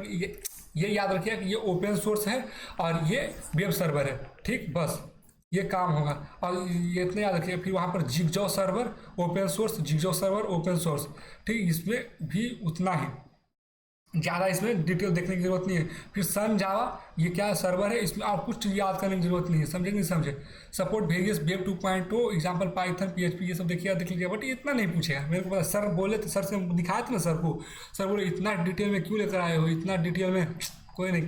ये याद रखिएगा कि ये ओपन सोर्स है और ये वेब सर्वर है। ठीक, बस ये काम होगा। और ये इतना याद रखिएगा। फिर वहाँ पर Jigsaw server open source, Jigsaw server open source. ठीक, इसमें भी उतना ही, ज़्यादा इसमें डिटेल देखने की जरूरत नहीं है। फिर सन जावा, ये क्या सर्वर है, इसमें और कुछ याद करने की जरूरत नहीं है, समझे नहीं समझे। Support various web 2.0 example Python PHP, ये सब देखिए देख लीजिए, बट इतना नहीं पूछेगा। मेरे को पता, सर बोले तो, सर से दिखाए थे ना सर को, सर बोले इतना डिटेल में क्यों लेकर आए हो, इतना डिटेल में कोई नहीं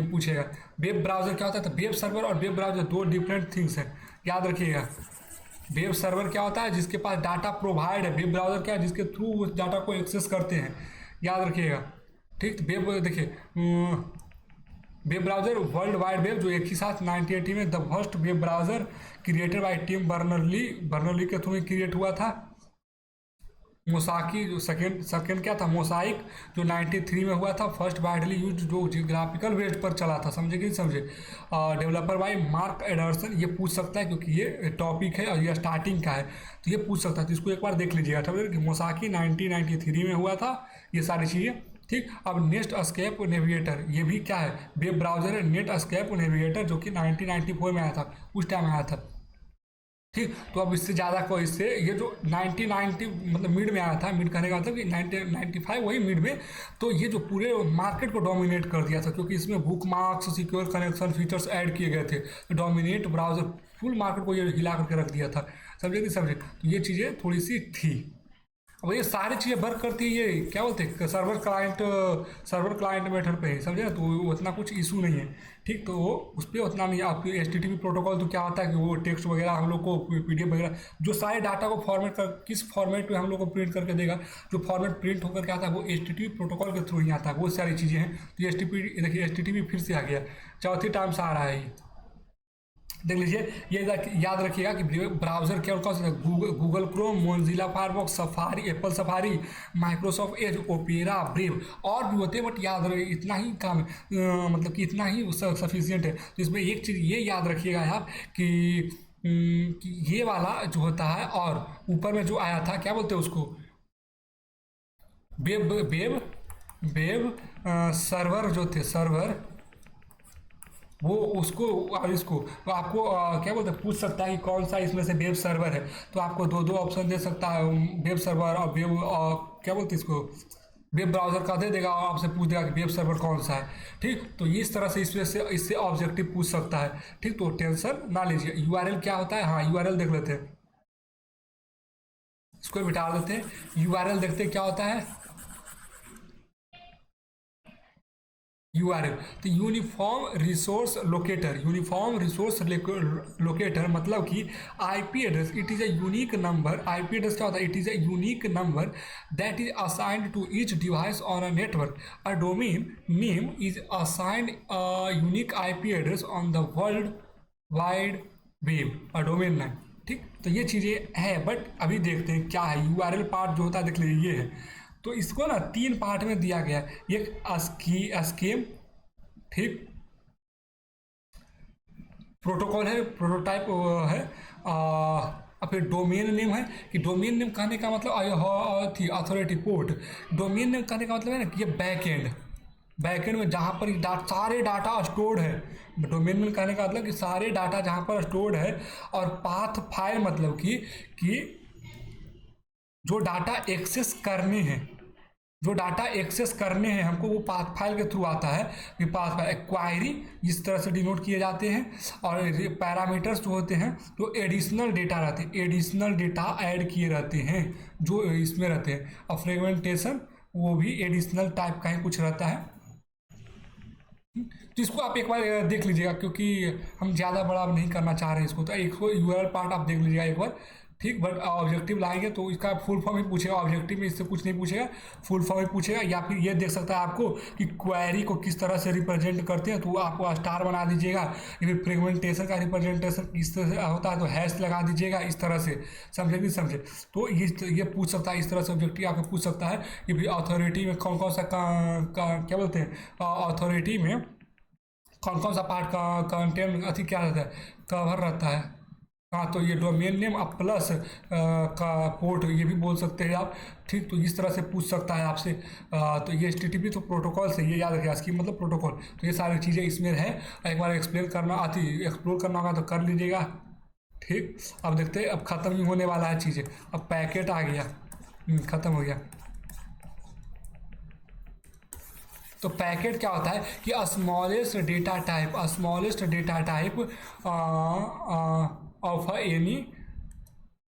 पूछेगा। वेब ब्राउजर क्या होता है, तो वेब सर्वर और वेब ब्राउजर दो डिफरेंट थिंग्स हैं, याद रखिएगा। वेब सर्वर क्या होता है, जिसके पास डाटा प्रोवाइड है। वेब ब्राउजर क्या है, जिसके थ्रू उस डाटा को एक्सेस करते हैं, याद रखिएगा। ठीक, तो वेब देखिए, web browser world wide web, जो एक ही साथ 1980 में the first web browser created by Tim Berners-Lee के थ्रू क्रिएट हुआ था। मोसाकी जो सेकेंड क्या था, मोसाइक, जो 93 में हुआ था। फर्स्ट वाइडली यूज, जो जियोग्राफिकल बेस पर चला था, समझे कि नहीं समझे। डेवलपर बाय मार्क एडर्सन, ये पूछ सकता है क्योंकि ये टॉपिक है और ये स्टार्टिंग का है, तो ये पूछ सकता है, तो इसको एक बार देख लीजिएगा। ठीक है, मोसाकी 1993 में हुआ था, ये सारी चीज़ें। ठीक, अब नेट एस्केप नेविगेटर, ये भी क्या है, वेब ब्राउजर है। नेट एस्केप नेविगेटर जो कि 1994 में आया था, उस टाइम आया था। ठीक, तो अब इससे ज़्यादा को, इससे ये जो 1990 मतलब मिड में आया था, मिड कहने का मतलब कि 1995 वही मिड में, तो ये जो पूरे मार्केट को डोमिनेट कर दिया था, क्योंकि इसमें book marks, secure connection features add किए गए थे। तो डोमिनेट ब्राउजर फुल मार्केट को ये हिला करके रख दिया था, समझे कि समझे। तो ये चीज़ें थोड़ी सी थी। अब ये सारी चीज़ें वर्क करती है, ये क्या बोलते हैं, सर्वर क्लाइंट मेथड पे ही, समझे ना, तो उतना कुछ इशू नहीं है। ठीक, तो वो उस पर उतना नहीं। आपकी HTTP प्रोटोकॉल तो क्या होता है कि वो टेक्स्ट वगैरह हम लोग को, PDF वगैरह, जो सारे डाटा को फॉर्मेट कर, किस फॉर्मेट में हम लोग को प्रिंट करके देगा, जो फॉर्मेट प्रिंट होकर के आता है वो HTTP प्रोटोकॉल के थ्रू ही आता है, वो सारी चीज़ें हैं। तो HTTP देखिए, HTTP फिर से आ गया, चौथी टाइम से आ रहा है ये, देख लीजिए। ये याद रखिएगा कि ब्राउजर क्या कौन सा, Google Chrome, Mozilla Firefox, safari, Apple safari, Microsoft Edge, opera, brave, और भी होते हैं, बट याद रहे इतना ही काम, मतलब कि इतना ही सफिशियंट है। तो इसमें एक चीज़ ये याद रखिएगा आप कि ये वाला जो होता है, और ऊपर में जो आया था क्या बोलते हैं उसको, वेब वेब वेब सर्वर जो थे, सर्वर, वो उसको और इसको, तो आपको क्या बोलते हैं, पूछ सकता है कि कौन सा इसमें से वेब सर्वर है। तो आपको दो दो ऑप्शन दे सकता है, वेब सर्वर और वेब क्या बोलते हैं इसको, वेब ब्राउज़र का दे देगा, और आपसे पूछ देगा कि वेब सर्वर कौन सा है। ठीक, तो इस तरह से इससे ऑब्जेक्टिव पूछ सकता है। ठीक, तो टेंशन ना लीजिए। URL क्या होता है, हाँ URL देख लेते हैं, इसको मिटा देते हैं। URL देखते हैं क्या होता है, URL, तो यूनिफॉर्म रिसोर्स लोकेटर, मतलब कि IP address, it is a unique number. IP address क्या होता है, it is a unique number that is assigned to each device on a network. A domain name is assigned a unique IP address on the world wide web, a domain name. ठीक, तो ये चीज़ें हैं, बट अभी देखते हैं क्या है। URL पार्ट जो होता है, देख लीजिए ये है। तो इसको ना 3 पार्ट में दिया गया है। एक स्कीम, ठीक, प्रोटोकॉल है, प्रोटोटाइप है, और फिर डोमेन नेम है, कि डोमेन नेम कहने का मतलब थी अथॉरिटी पोर्ट। डोमेन नेम कहने का मतलब है ना कि ये बैकएंड में जहाँ पर सारे डाटा स्टोर्ड है। डोमेन नेम कहने का मतलब कि सारे डाटा जहाँ पर स्टोर्ड है। और पाथ फाइल मतलब कि जो डाटा एक्सेस करने हैं हमको, वो पाथ फाइल के थ्रू आता है। कि पाथ फाइल क्वायरी इस तरह से डिनोट किए जाते हैं। और पैरामीटर्स जो होते हैं, जो एडिशनल डेटा रहते हैं, एडिशनल डेटा ऐड किए रहते हैं जो इसमें रहते हैं। और फ्रेगमेंटेशन, वो भी एडिशनल टाइप का ही कुछ रहता है। तो इसको आप एक बार देख लीजिएगा, क्योंकि हम ज़्यादा बड़ा अब नहीं करना चाह रहे हैं इसको। तो एक URL पार्ट आप देख लीजिएगा एक बार। ठीक, बट ऑब्जेक्टिव लाएंगे तो इसका फुल फॉर्म ही पूछेगा, ऑब्जेक्टिव में इससे कुछ नहीं पूछेगा, फुल फॉर्म ही पूछेगा। या फिर ये देख सकता है आपको कि क्वेरी को किस तरह से रिप्रेजेंट करते हैं, तो आपको स्टार बना दीजिएगा। या फिर फ्रेगमेंटेशन का रिप्रेजेंटेशन किस तरह से होता है, तो हैश लगा दीजिएगा इस तरह से, समझे नहीं समझे। तो ये पूछ सकता है, इस तरह से ऑब्जेक्टिव आपको पूछ सकता है कि भाई अथॉरिटी में कौन कौन सा क्या बोलते हैं, अथॉरिटी में कौन कौन सा पार्ट का कंटेंट अति क्या रहता है, कवर रहता है। हाँ, तो ये डोमेन नेम अब प्लस का पोर्ट ये भी बोल सकते हैं आप। ठीक, तो इस तरह से पूछ सकता है आपसे। तो ये HTTP तो प्रोटोकॉल से, ये याद रखिए इसकी मतलब प्रोटोकॉल। तो ये सारी चीज़ें इसमें है, एक बार एक्सप्लोर करना होगा तो कर लीजिएगा। ठीक, अब देखते हैं, अब ख़त्म ही होने वाला है चीज़ें। अब पैकेट आ गया, ख़त्म हो गया। तो पैकेट क्या होता है कि smallest data type of any,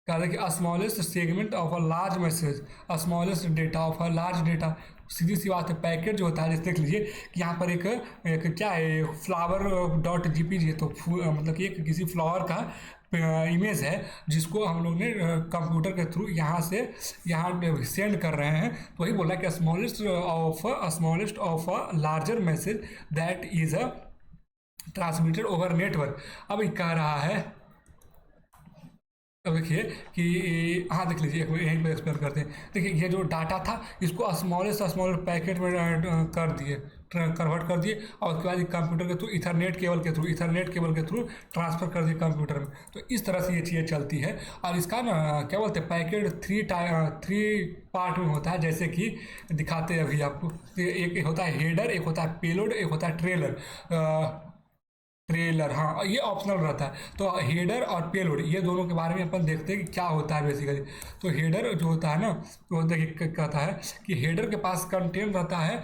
कहा था कि smallest segment of a large message, smallest data of a large data. सीधी सी बात है, पैकेट जो होता है, जैसे देख लीजिए कि यहाँ पर एक क्या है, flower.jpg है। तो मतलब कि एक किसी फ्लावर का इमेज है जिसको हम लोग ने कंप्यूटर के थ्रू यहाँ सेंड कर रहे हैं। तो वही बोला कि smallest of a larger message that is a transmitted over network. अब ये कह रहा है, अब देखिए कि हाँ, देख लीजिए, एक बार यहीं पर एक्सप्लेन करते हैं। देखिए, ये जो डाटा था इसको स्मॉलर पैकेट में कन्वर्ट कर दिए, और उसके बाद कंप्यूटर के थ्रू इथरनेट केबल के थ्रू ट्रांसफ़र कर दिए कंप्यूटर में। तो इस तरह से ये चीज़ें चलती है। और इसका ना क्या बोलते हैं, पैकेट थ्री पार्ट में होता है, जैसे कि दिखाते हैं अभी आपको। एक होता है हेडर, एक होता है पेलोड, एक होता है ट्रेलर। हाँ, ये ऑप्शनल रहता है। तो हेडर और पेलोड ये दोनों के बारे में अपन देखते हैं कि क्या होता है बेसिकली। तो हेडर जो होता है ना, तो देखिए कहता है कि हेडर के पास कंटेंट रहता है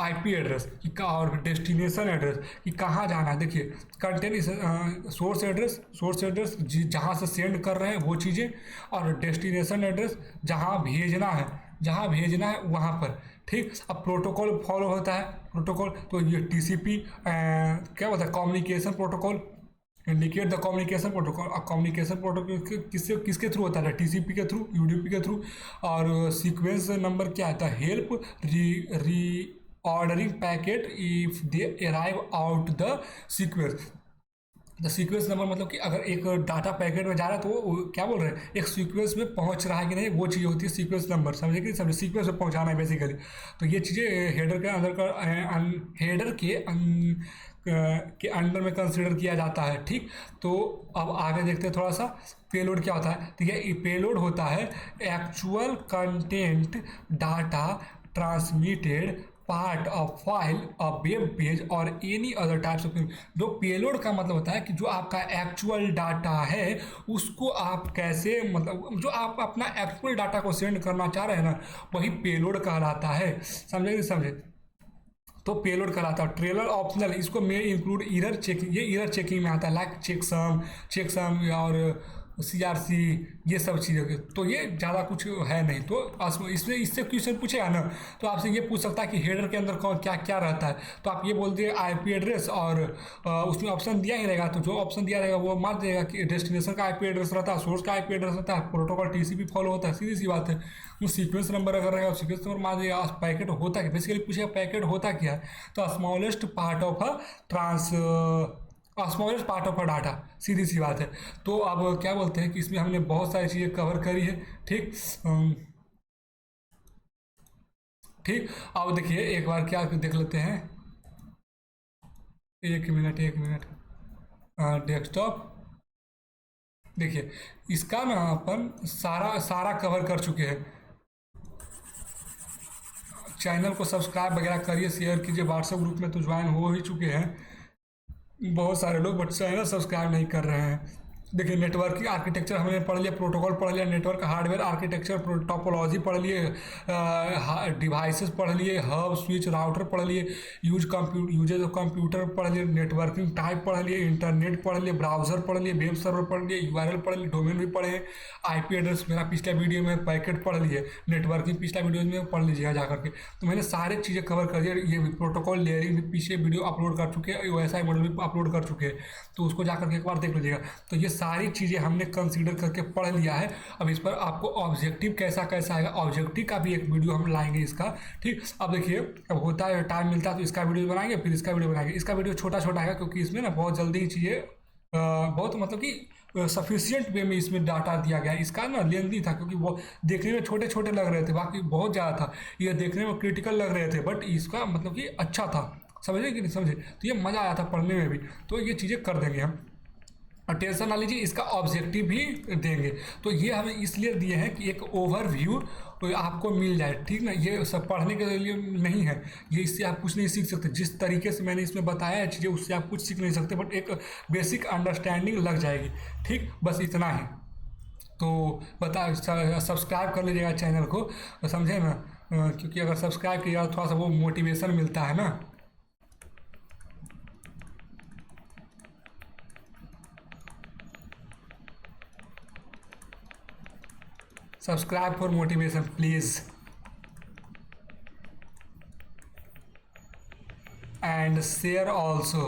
IP एड्रेस और डेस्टिनेशन एड्रेस कि कहाँ जाना है। देखिए, कंटेंट इस सोर्स एड्रेस जहाँ से सेंड कर रहे हैं वो चीज़ें, और डेस्टिनेशन एड्रेस जहाँ भेजना है वहाँ पर। ठीक, अब प्रोटोकॉल फॉलो होता है। प्रोटोकॉल तो ये TCP क्या होता है, communication protocol, indicate the communication protocol. अब कम्युनिकेशन प्रोटोकॉल किसके थ्रू होता है, TCP के थ्रू, UDP के थ्रू। और सीक्वेंस नंबर क्या आता है, हेल्प री ordering packet if they arrive out the sequence. The sequence number मतलब कि अगर एक डाटा पैकेट में जा रहा है तो वो क्या बोल रहे हैं, एक सीक्वेंस में पहुंच रहा है कि नहीं, वो चीज़ होती है सीक्वेंस नंबर। समझे कि समझे, सीक्वेंस में पहुंचाना है बेसिकली। तो ये चीज़ें हेडर के अंडर में कंसिडर किया जाता है। ठीक, तो अब आगे देखते हैं थोड़ा सा, पेलोड क्या होता है। ठीक है, पेलोड होता है actual content data transmitted part of file of web page और एनी अदर टाइप्स ऑफ। जो पेलोड का मतलब होता है कि जो आपका एक्चुअल डाटा है उसको आप कैसे, मतलब जो आप अपना एक्चुअल डाटा को सेंड करना चाह रहे हैं ना, वही पेलोड कहलाता है। समझे। तो पेलोड कराता है। ट्रेलर ऑप्शनल, इसको मे इंक्लूड एरर चेकिंग, ये एरर चेकिंग में आता है, लाइक चेकसम और CRC, ये सब चीज़ें। तो ये ज़्यादा कुछ है नहीं। तो इसमें इससे क्वेश्चन पूछेगा ना, तो आपसे ये पूछ सकता है कि हेडर के अंदर कौन क्या क्या रहता है। तो आप ये बोल दिए IP एड्रेस, और उसमें ऑप्शन दिया ही रहेगा, तो जो ऑप्शन दिया रहेगा वो मान देगा कि डेस्टिनेशन का IP एड्रेस रहता है, सोर्स का IP एड्रेस रहता है, प्रोटोकॉल TCP फॉलो होता है, सीधी सी बात है। वो सीक्वेंस नंबर अगर रहेगा, सीक्वेंस नंबर मान देगा। पैकेट होता क्या, बेसिकली पूछेगा पैकेट होता क्या है। तो smallest part of smallest part of a data, सीधी सी बात है। तो अब क्या बोलते हैं कि इसमें हमने बहुत सारी चीज़ें कवर करी है। ठीक, ठीक, अब देखिए एक बार क्या देख लेते हैं, एक मिनट डेस्कटॉप। देखिए, इसका ना अपन सारा कवर कर चुके हैं। चैनल को सब्सक्राइब वगैरह करिए, शेयर कीजिए, व्हाट्सएप ग्रुप में तो ज्वाइन हो ही चुके हैं बहुत सारे लोग, बट चैनल सब्सक्राइब नहीं कर रहे हैं। देखिए, नेटवर्किंग आर्किटेक्चर हमने पढ़ लिया, प्रोटोकॉल पढ़ लिया, नेटवर्क हार्डवेयर आर्किटेक्चर, टोपोलॉजी पढ़ लिए, डिवाइसेस पढ़ लिए, हब स्विच राउटर पढ़ लिए, यूजेज ऑफ कंप्यूटर पढ़ लिए, नेटवर्किंग टाइप पढ़ लिए, इंटरनेट पढ़ लिए, ब्राउजर पढ़ लिए, वेब सर्वर पढ़ लिए, URL पढ़ लिए, डोमेन भी पढ़े, IP एड्रेस मेरा पिछला वीडियो में, पैकेट पढ़ लिए, नेटवर्किंग पिछला वीडियो में पढ़ लीजिएगा जा करके। तो मैंने सारी चीज़ें कवर कर दिया। ये प्रोटोकॉल लेयरिंग भी पीछे वीडियो अपलोड कर चुके हैं, OSI मॉडल भी अपलोड कर चुके हैं, तो उसको जा करके एक बार देख लीजिएगा। तो ये सारी चीज़ें हमने कंसीडर करके पढ़ लिया है। अब इस पर आपको ऑब्जेक्टिव कैसा आएगा, ऑब्जेक्टिव का भी एक वीडियो हम लाएंगे इसका। ठीक, अब देखिए, अब होता है टाइम मिलता है तो इसका वीडियो बनाएंगे, फिर इसका वीडियो बनाएंगे। इसका वीडियो छोटा आएगा क्योंकि इसमें ना बहुत जल्दी ही चीज़ें बहुत मतलब कि सफिशियंट वे में इसमें डाटा दिया गया है। इसका ना लेंदी था क्योंकि वो देखने में छोटे लग रहे थे, बाकी बहुत ज़्यादा था। ये देखने में क्रिटिकल लग रहे थे, बट इसका मतलब कि अच्छा था। समझे कि नहीं समझे, तो ये मज़ा आया था पढ़ने में भी। तो ये चीज़ें कर देंगे हम। और टेंशन ना लीजिए, इसका ऑब्जेक्टिव भी देंगे। तो ये हमें इसलिए दिए हैं कि एक ओवरव्यू आपको मिल जाए, ठीक ना। ये सब पढ़ने के लिए नहीं है, ये इससे आप कुछ नहीं सीख सकते। जिस तरीके से मैंने इसमें बताया है चीज़ें, उससे आप कुछ सीख नहीं सकते, बट एक बेसिक अंडरस्टैंडिंग लग जाएगी, ठीक। बस इतना ही। तो बता सब्सक्राइब कर लीजिएगा चैनल को, समझे ना। क्योंकि अगर सब्सक्राइब किया थोड़ा सा वो मोटिवेशन मिलता है ना। Subscribe for motivation, please. And share also.